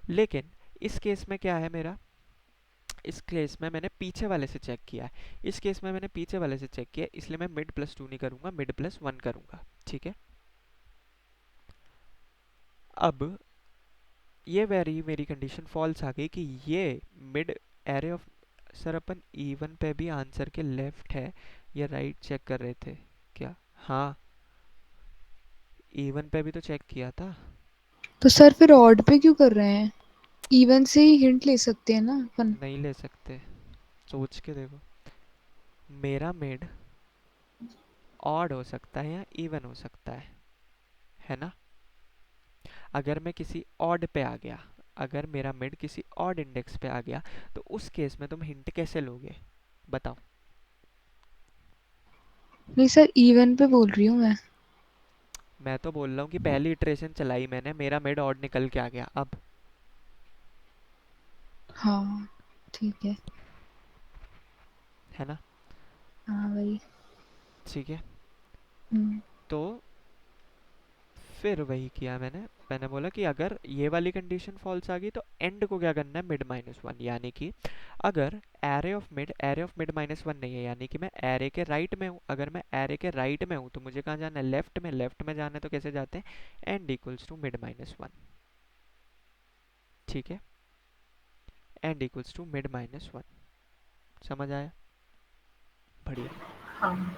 लेकिन इस केस में क्या है मेरा, इस केस में मैंने पीछे वाले से चेक किया है, इस केस में मैंने पीछे वाले से चेक किया, इसलिए मैं मिड प्लस टू नहीं करूँगा, मिड प्लस वन करूँगा। ठीक है, अब ये मेरी कंडीशन फॉल्स आ गई कि ये mid array of, sir upon even पे भी आंसर के लेफ्ट है या राइट चेक कर रहे थे क्या, हाँ इवन पे भी तो चेक किया था। तो सर फिर ऑड पे क्यों कर रहे हैं? इवन से ही हिंट ले सकते हैं ना अपन। नहीं ले सकते, सोच के देखो, मेरा मिड ऑड हो सकता है या इवन हो सकता है ना। अगर मैं किसी ऑड पे आ गया, अगर मेरा मिड किसी ऑड इंडेक्स पे आ गया, तो उस केस में तुम हिंट कैसे लोगे, बताओ। नहीं सर, इवन पे बोल रही हूँ मैं। मैं तो बोल रहा हूँ कि पहली इटरेशन चलाई मैंने, मेरा मिड ऑड निकल के आ गया, अब हाँ ठीक है। है ना। हाँ वही। ठीक है, हम्म। तो फिर वही किया मैंने, मैंने बोला कि अगर ये वाली कंडीशन फॉल्स आ गई तो एंड को क्या करना है, मिड माइनस वन, यानी कि अगर array of mid minus one नहीं है, यानी कि मैं एरे के राइट में हूँ, अगर मैं एरे के राइट में हूँ तो मुझे कहाँ जाना है, लेफ्ट में जाना है, तो कैसे जाते हैं, end equals to mid minus one. ठीक है, end equals to mid minus one, समझ आया, बढ़िया। हाँ।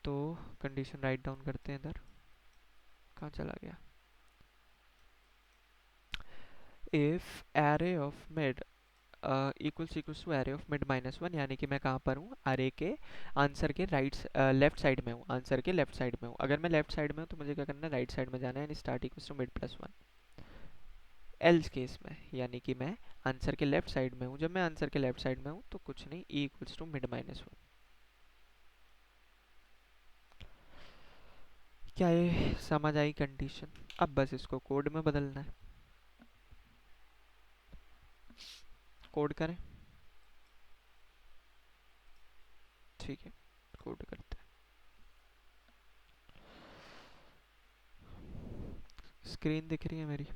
तो कंडीशन राइट डाउन करते हैं इधर, कहाँ चला गया, if array of mid equals to array of mid minus one, यानी कि मैं कहाँ पर हूँ, अरे के आंसर के लेफ्ट साइड में हूँ, आंसर के लेफ्ट साइड में हूँ। अगर मैं लेफ्ट साइड में हूँ तो मुझे क्या करना है, राइट साइड में जाना है, यानी start equals to mid plus one. Else case में यानी कि मैं आंसर के लेफ्ट साइड में हूँ, जब मैं आंसर के लेफ्ट साइड में हूँ तो कुछ नहीं, E equals to mid minus one. क्या ये समझ आई कंडीशन? अब बस इसको कोड में बदलना है। कोड करें, ठीक है, कोड करते हैं। स्क्रीन दिख रही है मेरी?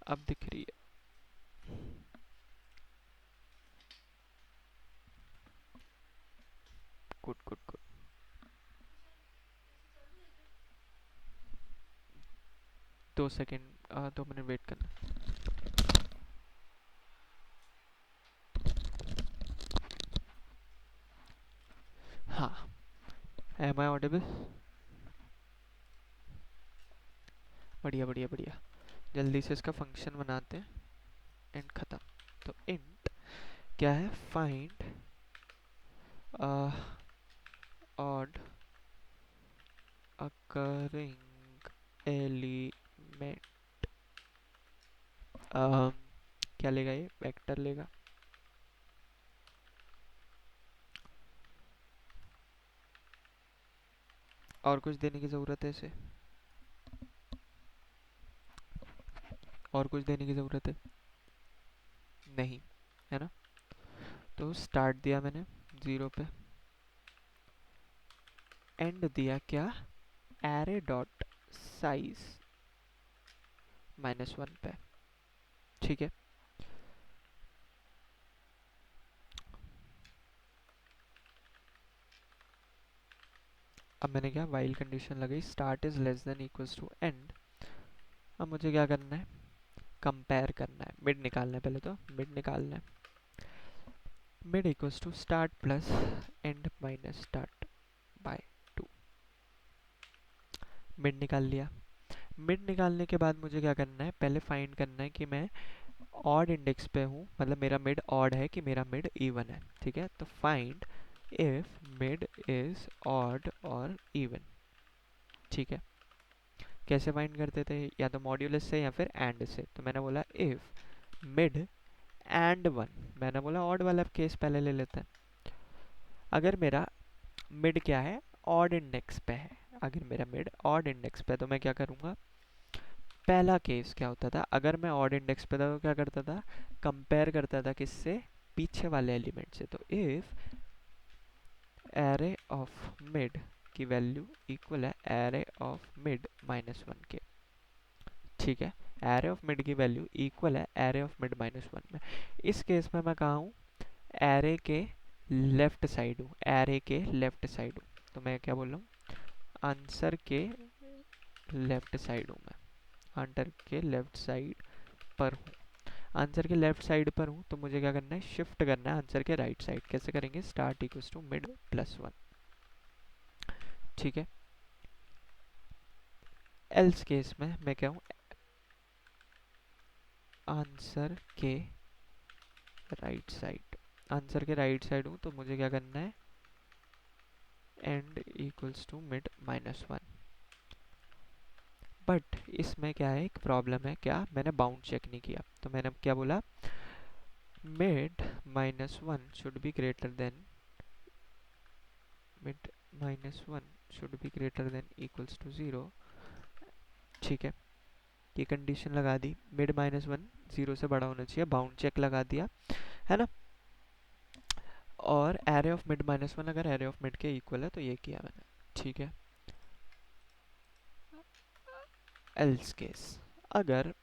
अब दिख रही है। Good good good. 2 second, 2 minute wait करना। हाँ, एम आई ऑडिबल? बढ़िया बढ़िया बढ़िया। जल्दी से इसका फंक्शन बनाते हैं, इंट खत्म। तो इंट क्या है, फाइंड ऑड अकरिंग एलिमेंट। क्या लेगा ये, वेक्टर लेगा। और कुछ देने की ज़रूरत है इसे, और कुछ देने की ज़रूरत है नहीं, है ना? तो स्टार्ट दिया मैंने 0 पे, एंड दिया क्या, एरे डॉट साइज -1 पे, ठीक है। अब मैंने क्या, वाइल कंडीशन लगाई, start is less than equals to end. अब मुझे क्या करना है, कंपेयर करना है, मिड निकालना है, पहले तो मिड निकालना है। Mid equals to start plus end minus start by 2। Mid निकाल लिया। मिड निकालने के बाद मुझे क्या करना है, पहले फाइंड करना है कि मैं ऑड इंडेक्स पे हूँ, मतलब मेरा मिड ऑड है कि मेरा मिड इवन है, ठीक है। तो find if mid is odd और इवन, ठीक है। कैसे फाइंड करते थे, या तो मॉड्यूलस से या फिर एंड से। तो मैंने बोला इफ मिड एंड वन, मैंने बोला ऑड वाला केस पहले ले लेते हैं। अगर मेरा मिड क्या है, ऑड इंडेक्स पे है, अगर मेरा मिड ऑड इंडेक्स पे है तो मैं क्या करूँगा, पहला केस क्या होता था, अगर मैं ऑड इंडेक्स पे था तो क्या करता था, कंपेयर करता था किससे, पीछे वाले एलिमेंट से। तो इफ एरे ऑफ मिड की वैल्यू इक्वल है एरे ऑफ मिड -1 के, ठीक है। एरे ऑफ मिड की वैल्यू इक्वल है एरे ऑफ मिड -1 में। इस केस में मैं कहाँ हूँ, एरे के लेफ्ट साइड हूँ, एरे के लेफ्ट साइड हूँ। तो मैं क्या बोल रहा हूँ, आंसर के लेफ्ट साइड हूँ मैं, आंसर के लेफ्ट साइड पर हूँ। आंसर के लेफ्ट साइड पर हूँ तो मुझे क्या करना है, शिफ्ट करना है आंसर के राइट साइड। कैसे करेंगे, start equals to mid plus 1, ठीक है। एल्स केस में मैं क्या हूँ, आंसर के राइट साइड, आंसर के राइट साइड हूँ तो मुझे क्या करना है, end equals to mid -1। But इसमें क्या है, एक प्रॉब्लम है, क्या, मैंने बाउंड चेक नहीं किया। तो मैंने क्या बोला, mid -1 should be greater than, mid -1 should be greater than equals to 0, ठीक है। ये कंडीशन लगा दी, मिड -1 0 से बड़ा होना चाहिए, बाउंड चेक लगा दिया, है ना। और एरे ऑफ मिड -1 अगर एरे ऑफ मिड के इक्वल है तो ये किया मैंने, ठीक है। एल्स केस, अगर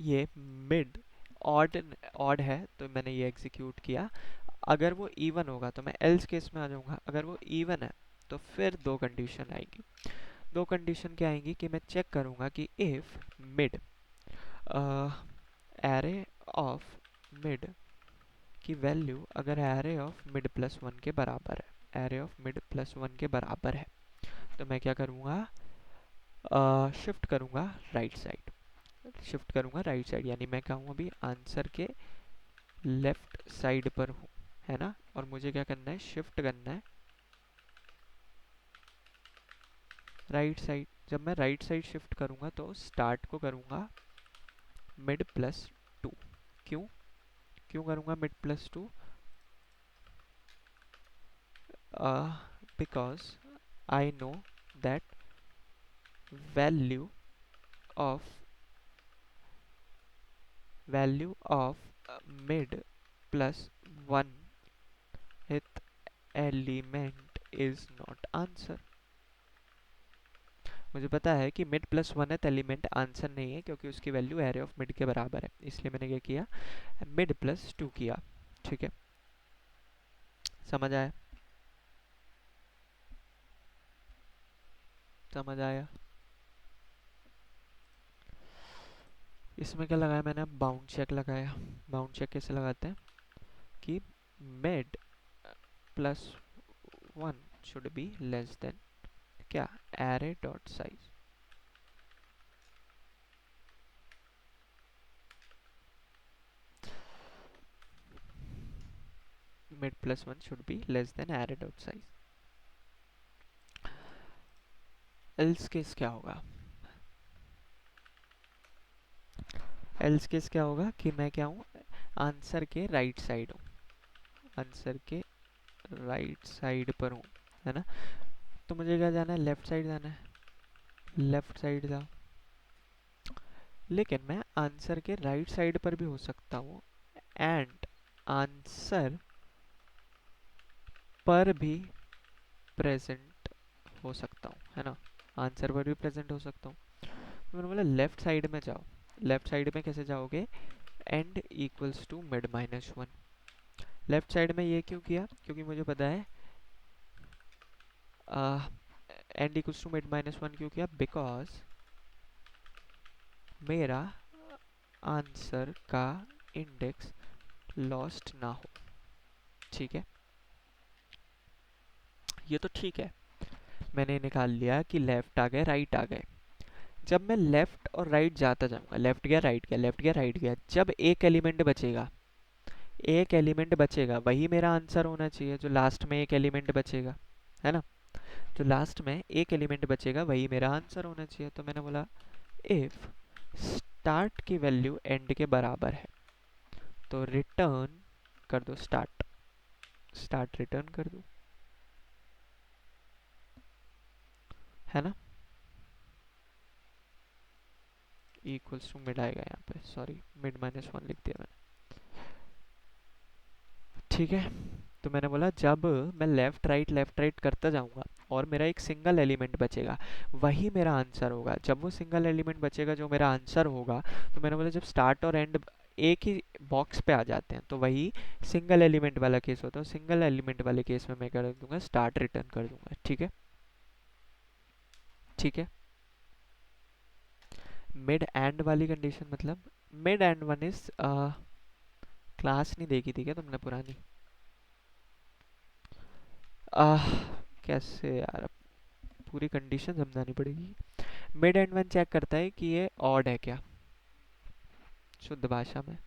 ये मिड ऑड ऑड है तो मैंने ये एग्जीक्यूट किया। अगर वो इवन होगा तो मैं एल्स केस में आ जाऊंगा। अगर वो इवन है तो फिर दो कंडीशन आएगी। दो कंडीशन क्या आएंगी कि मैं चेक करूंगा कि if mid array of mid की वैल्यू अगर एरे ऑफ मिड +1 के बराबर है, एरे ऑफ मिड +1 के बराबर है, तो मैं क्या करूँगा, शिफ्ट करूँगा राइट साइड, शिफ्ट करूँगा राइट साइड, यानी मैं क्या हूँ अभी आंसर के लेफ्ट साइड पर हूँ, है ना। और मुझे क्या करना है, शिफ्ट करना है राइट साइड। जब मैं राइट साइड शिफ्ट करूँगा तो स्टार्ट को करूँगा मिड प्लस 2। क्यों क्यों करूँगा mid plus 2? Because I know that of value of mid plus 1th element is not answer। मुझे पता है कि mid plus 1th element answer नहीं है क्योंकि उसकी वैल्यू एरे ऑफ मिड के बराबर है, इसलिए मैंने क्या किया, मिड प्लस 2 किया। ठीक है, समझ आया? समझ आया? इसमें क्या लगाया मैंने, बाउंड चेक लगाया। बाउंड चेक कैसे लगाते हैं कि mid plus 1 should be less than क्या, array dot size. Mid plus 1 should be less than array dot size. Else case क्या होगा, एल्स केस क्या होगा कि मैं क्या हूँ, आंसर के राइट साइड हूँ, आंसर के राइट साइड पर हूँ, है ना। तो मुझे क्या जाना है, लेफ्ट साइड जाना है, लेफ्ट साइड जाओ। लेकिन मैं आंसर के राइट साइड पर भी हो सकता हूँ एंड आंसर पर भी प्रेजेंट हो सकता हूँ, है ना, आंसर पर भी प्रेजेंट हो सकता हूँ। तो मैंने बोला लेफ्ट साइड में जाओ। लेफ्ट साइड में कैसे जाओगे, end equals to mid minus 1। Left side में ये क्यों किया, क्योंकि मुझे पता है end equals to mid minus 1 क्यों किया, बिकॉज मेरा आंसर का इंडेक्स लॉस्ट ना हो। ठीक है, ये तो ठीक है, मैंने निकाल लिया कि लेफ्ट आ गए राइट आ गए। जब मैं लेफ्ट और राइट जाता जाऊंगा, लेफ्ट गया राइट गया, लेफ्ट गया राइट गया, जब एक एलिमेंट बचेगा, एक एलिमेंट बचेगा वही मेरा आंसर होना चाहिए, जो लास्ट में एक एलिमेंट बचेगा, है ना, जो लास्ट में एक एलिमेंट बचेगा वही मेरा आंसर होना चाहिए। तो मैंने बोला इफ स्टार्ट की वैल्यू एंड के बराबर है तो रिटर्न कर दो स्टार्ट, स्टार्ट रिटर्न कर दो, है ना। इक्वल्स टू मिड आएगा यहाँ पे, सॉरी मिड माइनस 1 लिख दिया मैंने। ठीक है, तो मैंने बोला जब मैं लेफ्ट राइट करता जाऊंगा और मेरा एक सिंगल एलिमेंट बचेगा वही मेरा आंसर होगा। जब वो सिंगल एलिमेंट बचेगा जो मेरा आंसर होगा, तो मैंने बोला जब स्टार्ट और एंड एक ही बॉक्स पे आ जाते हैं तो वही सिंगल एलिमेंट वाला केस होता है। सिंगल एलिमेंट वाले केस में मैं कर दूंगा स्टार्ट रिटर्न कर दूंगा। ठीक है, ठीक है। मिड एंड वाली कंडीशन मतलब mid and one is class नहीं देखी थी क्या तुमने पुरानी? कैसे यार, अब पूरी कंडीशन समझानी पड़ेगी। मिड एंड वन चेक करता है कि ये ऑड है क्या, शुद्ध भाषा में,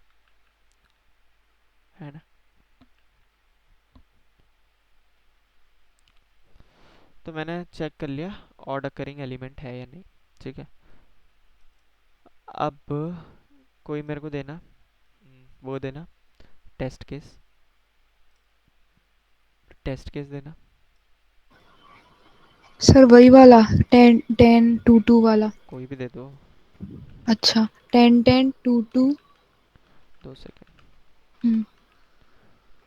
है ना। तो मैंने चेक कर लिया ऑड अकरिंग एलिमेंट है या नहीं। ठीक है, अब कोई मेरे को देना वो देना टेस्ट केस, टेस्ट केस देना। सर वही वाला 10 10 2 2 वाला। कोई भी दे दो, अच्छा 10 10 2 2। 2 सेकेंड।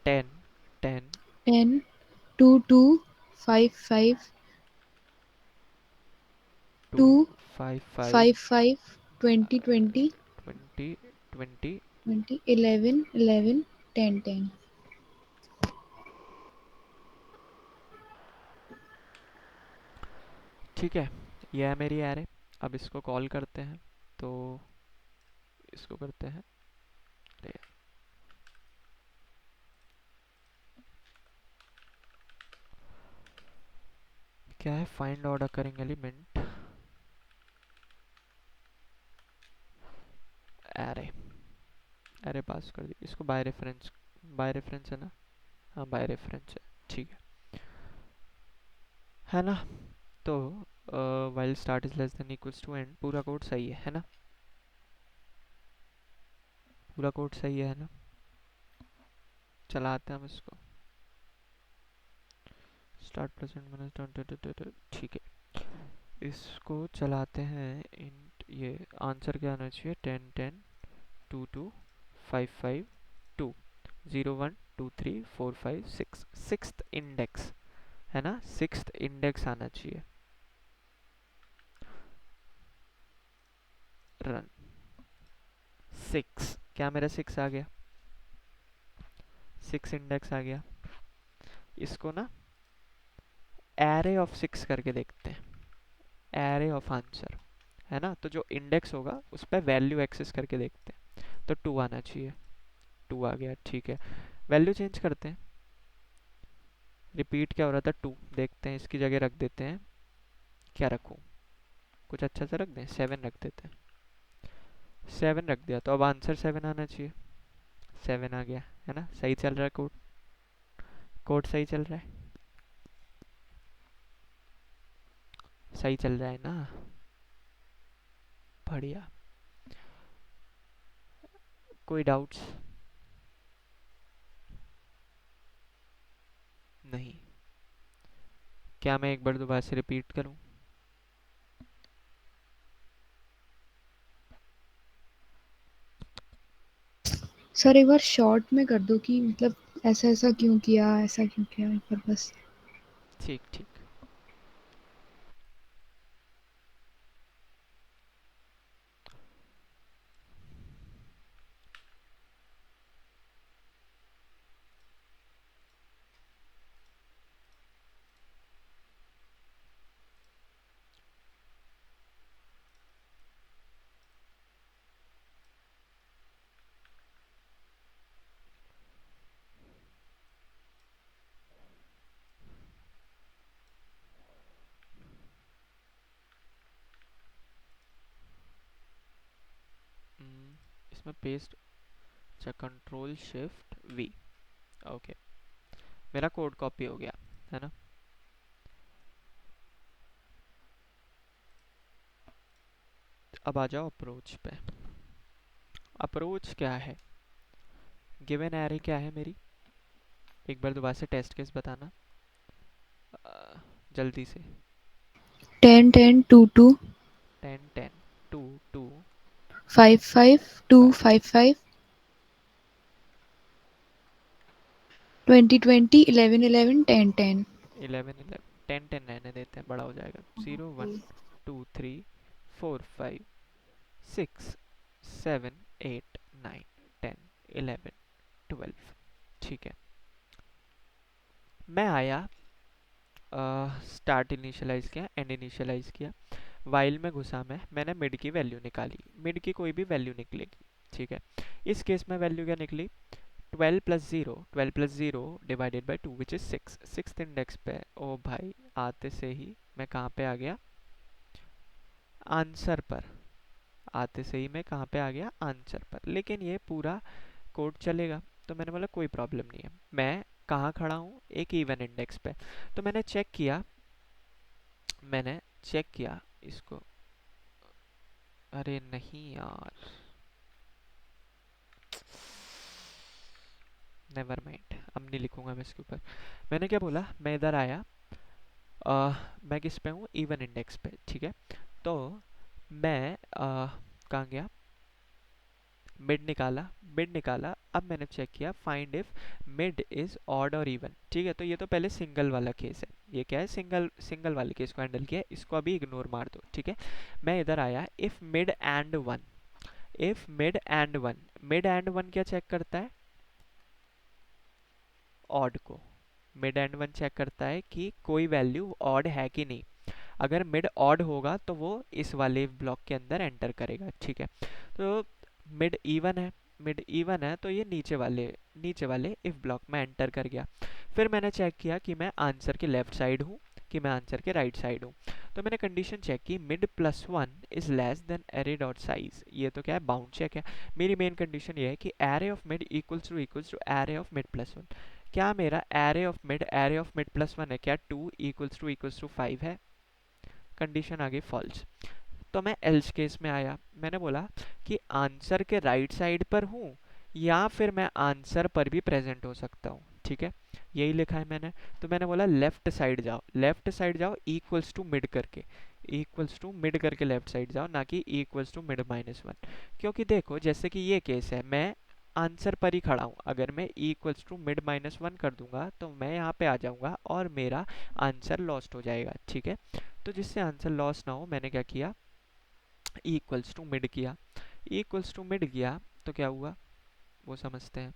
10 10 10 2 2 5 5 2 2 5 5 5 5 20 20 20 20 20 11 11 10 10। ठीक है, ये है मेरी एरे। अब इसको कॉल करते हैं, तो इसको करते हैं क्या है, फाइंड ऑर्डर करेंगे एलिमेंट एरे, एरे पास कर दी इसको, बाय रेफरेंस है ना, हाँ बाय रेफरेंस है, ठीक है ना। तो while start is less than equals to end, पूरा कोड सही है ना, पूरा कोड सही है ना। चलाते हैं हम इसको, स्टार्ट प्रेजेंट माइनस, ठीक है, इसको चलाते हैं। इंट ये आंसर क्या आना चाहिए, 10 10 2 2 5 5 2 0 1 2 3 4 5 6, सिक्स्थ इंडेक्स है ना, सिक्स्थ इंडेक्स आना चाहिए। रन 6, क्या मेरा 6 आ गया, 6 इंडेक्स आ गया। इसको ना एरे ऑफ 6 करके देखते हैं, एरे ऑफ आंसर है ना, तो जो इंडेक्स होगा उस पर वैल्यू एक्सेस करके देखते हैं, तो 2 आना चाहिए, 2 आ गया, ठीक है। वैल्यू चेंज करते हैं, रिपीट क्या हो रहा था 2, देखते हैं इसकी जगह रख देते हैं, क्या रखूं, कुछ अच्छा सा रख दें, 7 रख देते हैं, 7 रख दिया, तो अब आंसर 7 आना चाहिए, 7 आ गया है ना। सही चल रहा है कोड, कोड सही चल रहा है, सही चल रहा है ना, बढ़िया। कोई डाउट्स नहीं, क्या मैं एक बार दोबारा से रिपीट करूं, सर एक बार शॉर्ट में कर दो कि मतलब ऐसा ऐसा क्यों किया, ऐसा क्यों किया, एक बार बस। ठीक ठीक। इसमें पेस्ट, अच्छा कंट्रोल शिफ्ट वी, ओके, मेरा कोड कॉपी हो गया है ना। अब आ जाओ अप्रोच पे, अप्रोच क्या है, गिवन एरे क्या है मेरी, एक बार दोबारा से टेस्ट केस बताना जल्दी से। 10 10 2 2 10 10 2 2 5 5 2 5 5 5 20 20 11 11 10 10। 11 11 10 10 रहने देते हैं, बड़ा हो जाएगा, 0 1 2 3 4 5 6 7 8 9 10 11 12, ठीक है। मैं आया, स्टार्ट इनिशियलाइज किया, एंड इनिशियलाइज किया, वाइल में घुसा मैंने मिड की वैल्यू निकाली, मिड की कोई भी वैल्यू निकलेगी, ठीक है। इस केस में वैल्यू क्या निकली, 12 plus 0, 12 plus 0 divided by 2 which is 6, sixth index पे। ओ भाई आते से ही मैं कहाँ पे आ गया, आंसर पर, आते से ही मैं कहाँ पे आ गया, आंसर पर। लेकिन ये पूरा कोड चलेगा, तो मैंने बोला कोई प्रॉब्लम नहीं है। मैं कहाँ खड़ा हूँ, एक इवन इंडेक्स पे, तो मैंने चेक किया, इसको, अरे नहीं यार, नेवर माइंड, अब नहीं लिखूंगा मैं इसके ऊपर। मैंने क्या बोला, मैं इधर आया, मैं किस पे हूँ, इवन इंडेक्स पे, ठीक है। तो मैं कहाँ गया, मिड निकाला, मिड निकाला, अब मैंने चेक किया find if mid is odd और इवन, ठीक है। तो ये तो पहले सिंगल वाला केस है, ये क्या है, सिंगल वाले केस को हैंडल किया, इसको अभी इग्नोर मार दो, ठीक है। मैं इधर आया, if mid and one, if mid and one, mid and one क्या चेक करता है, ऑड को, मिड एंड वन चेक करता है कि कोई वैल्यू ऑड है कि नहीं, अगर मिड ऑड होगा तो वो इस वाले ब्लॉक के अंदर एंटर करेगा, ठीक है। तो मिड इवन है, मिड इवन है तो ये नीचे वाले इफ ब्लॉक में एंटर कर गया। फिर मैंने चेक किया कि मैं आंसर के लेफ्ट साइड हूँ कि मैं आंसर के राइट साइड हूँ। तो मैंने कंडीशन चेक की, mid plus one is less than array dot size. ये तो क्या है, बाउंड चेक है। मेरी मेन कंडीशन ये है कि array of mid equals to array of mid plus one. क्या मेरा array of mid plus one है? क्या 2 इक्वल्स टू 5 है? कंडीशन आ गई फॉल्स। तो मैं एल्स केस में आया, मैंने बोला कि आंसर के राइट साइड पर हूँ या फिर मैं आंसर पर भी प्रेजेंट हो सकता हूँ। ठीक है, यही लिखा है मैंने। तो मैंने बोला लेफ्ट साइड जाओ, लेफ्ट साइड जाओ इक्वल्स टू मिड करके, इक्वल्स टू मिड करके लेफ्ट साइड जाओ, ना कि equals to mid minus one. क्योंकि देखो जैसे कि ये केस है, मैं आंसर पर ही खड़ा हूँ, अगर मैं equals to mid minus one कर दूंगा तो मैं यहाँ पे आ जाऊंगा और मेरा आंसर लॉस्ट हो जाएगा। ठीक है, तो जिससे आंसर लॉस ना हो, मैंने क्या किया, इक्वल्स टू मिड किया। इक्वल्स टू मिड किया तो क्या हुआ वो समझते हैं।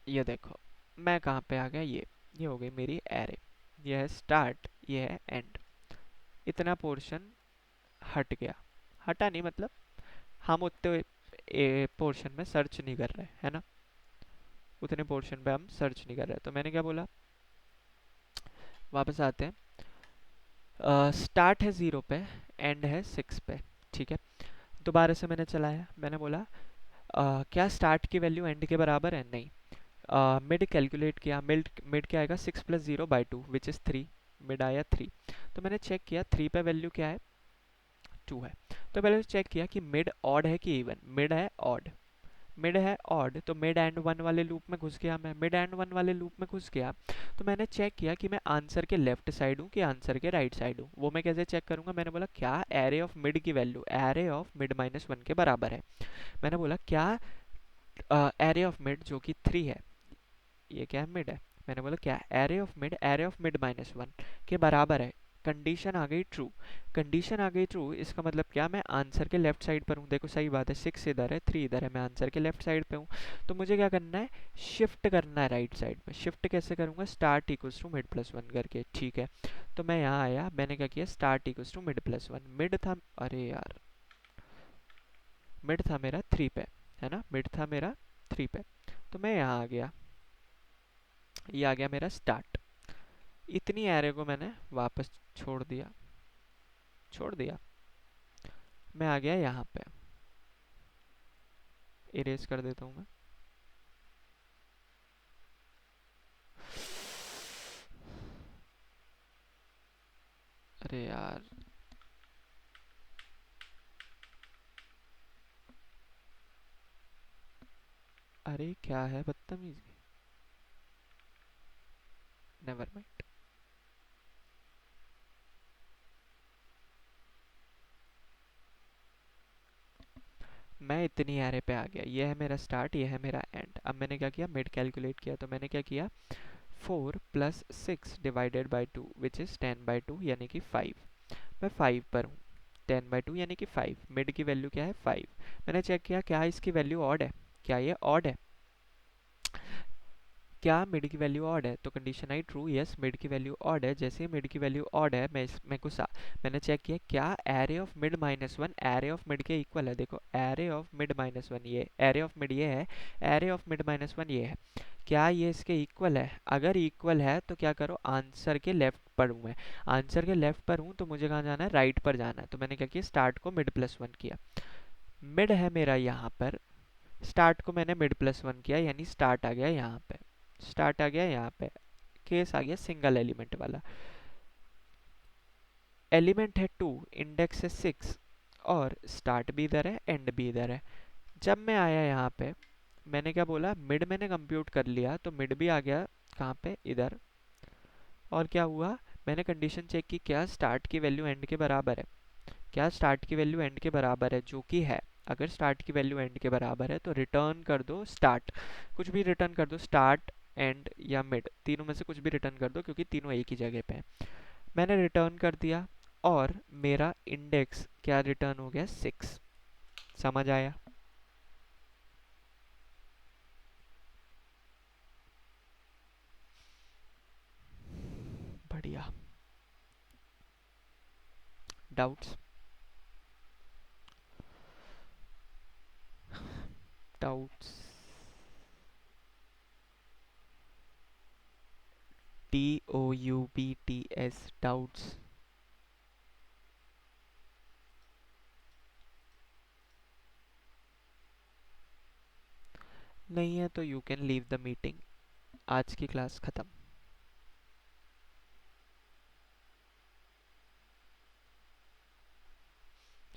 ये देखो मैं कहाँ पे आ गया, ये हो गई मेरी एरे। ये है स्टार्ट, ये है एंड। इतना पोर्शन हट गया, हटा नहीं मतलब हम उतने पोर्शन में सर्च नहीं कर रहे है ना, उतने पोर्शन पे हम सर्च नहीं कर रहे। तो मैंने क्या बोला, वापस आते हैं। स्टार्ट है 0 पे, एंड है 6 पे। ठीक है, दोबारा से मैंने चलाया, मैंने बोला क्या स्टार्ट की वैल्यू एंड के बराबर है? नहीं। मिड कैलकुलेट किया, मिड क्या आएगा, 6 + 0/2 विच इज़ 3। मिड आया 3। तो मैंने चेक किया 3 पे वैल्यू क्या है, 2 है। तो पहले चेक किया कि मिड ऑड है कि इवन। मिड है ऑड, मिड है ऑड, तो मिड एंड वन वाले लूप में घुस गया। मैं मिड एंड वन वाले लूप में घुस गया तो मैंने चेक किया कि मैं आंसर के लेफ्ट साइड हूँ कि आंसर के राइट साइड हूँ। वो मैं कैसे चेक करूँगा, मैंने बोला क्या एरे ऑफ मिड की value array of mid minus one के बराबर है। मैंने बोला क्या एरे ऑफ मिड जो कि 3 है, ये क्या है, मिड है। मैंने बोला क्या array of mid minus one के बराबर है। कंडीशन आ गई ट्रू, कंडीशन आ गई ट्रू। इसका मतलब क्या, मैं आंसर के लेफ्ट साइड पर हूँ। देखो सही बात है, 6 इधर है 3 इधर है, मैं आंसर के लेफ्ट साइड पे हूँ। तो मुझे क्या करना है, शिफ्ट करना है राइट साइड में। शिफ्ट कैसे करूँगा, start equals to mid plus one करके। ठीक है, तो मैं यहाँ आया, मैंने क्या किया, start equals to mid plus one. Mid था, अरे यार मिड था मेरा 3 पे, है ना, मिड था मेरा 3 पे। तो मैं यहाँ आ गया, ये आ गया मेरा स्टार्ट। इतनी एरे को मैंने वापस छोड़ दिया। मैं आ गया यहाँ पे, इरेज कर देता हूँ मैं। अरे यार अरे क्या है बदतमीजी, नेवर माइंड। मैं इतनी एरे पे आ गया, ये है मेरा स्टार्ट, ये है मेरा एंड। अब मैंने क्या किया, मिड कैलकुलेट किया। तो मैंने क्या किया, 4 + 6 डिवाइडेड बाई 2 विच इज़ 10/2 यानी कि 5। मैं 5 पर हूँ, 10/2 यानी कि 5। मिड की वैल्यू क्या है, 5। मैंने चेक किया क्या इसकी वैल्यू ऑड है, क्या ये ऑड है, क्या मिड की वैल्यू ऑड है? तो कंडीशन आई ट्रू, यस मिड की वैल्यू ऑड है। जैसे ही मिड की वैल्यू ऑड है, मैं इसमें घुसा, मैंने चेक किया क्या array of mid minus one array of mid के इक्वल है। देखो array of mid minus one ये, एरे ऑफ मिड ये है, array of mid minus one ये है। क्या ये इसके इक्वल है? अगर इक्वल है तो क्या करो, आंसर के लेफ्ट पर हूँ मैं, आंसर के लेफ्ट पर हूँ तो मुझे कहाँ जाना है, राइट पर जाना है। तो मैंने क्या किया, स्टार्ट को मिड प्लस वन किया। मिड है मेरा यहाँ पर, स्टार्ट को मैंने मिड प्लस वन किया, यानी स्टार्ट आ गया यहाँ पे, स्टार्ट आ गया यहाँ पे। केस आ गया सिंगल एलिमेंट वाला। एलिमेंट है 2, इंडेक्स है 6 और स्टार्ट भी इधर है एंड भी इधर है। जब मैं आया यहाँ पे, मैंने क्या बोला, मिड मैंने कंप्यूट कर लिया तो मिड भी आ गया कहाँ पे, इधर। और क्या हुआ, मैंने कंडीशन चेक की क्या स्टार्ट की वैल्यू एंड के बराबर है, क्या स्टार्ट की वैल्यू एंड के बराबर है, जो कि है। अगर स्टार्ट की वैल्यू एंड के बराबर है तो रिटर्न कर दो स्टार्ट, कुछ भी रिटर्न कर दो, स्टार्ट एंड या मिड, तीनों में से कुछ भी रिटर्न कर दो क्योंकि तीनों एक ही जगह पे हैं। मैंने रिटर्न कर दिया और मेरा इंडेक्स क्या रिटर्न हो गया, 6। समझ आया? बढ़िया। डाउट्स? डाउट्स? DOUBTS, doubts? नहीं है तो you can leave the meeting. आज की क्लास ख़त्म.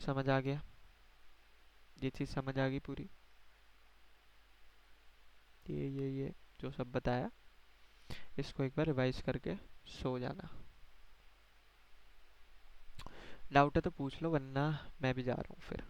समझ आ गया? ये चीज़ समझ आ गई पूरी? ये जो सब बताया इसको एक बार रिवाइज करके सो जाना. डाउट है तो पूछ लो, वरना मैं भी जा रहा हूँ फिर.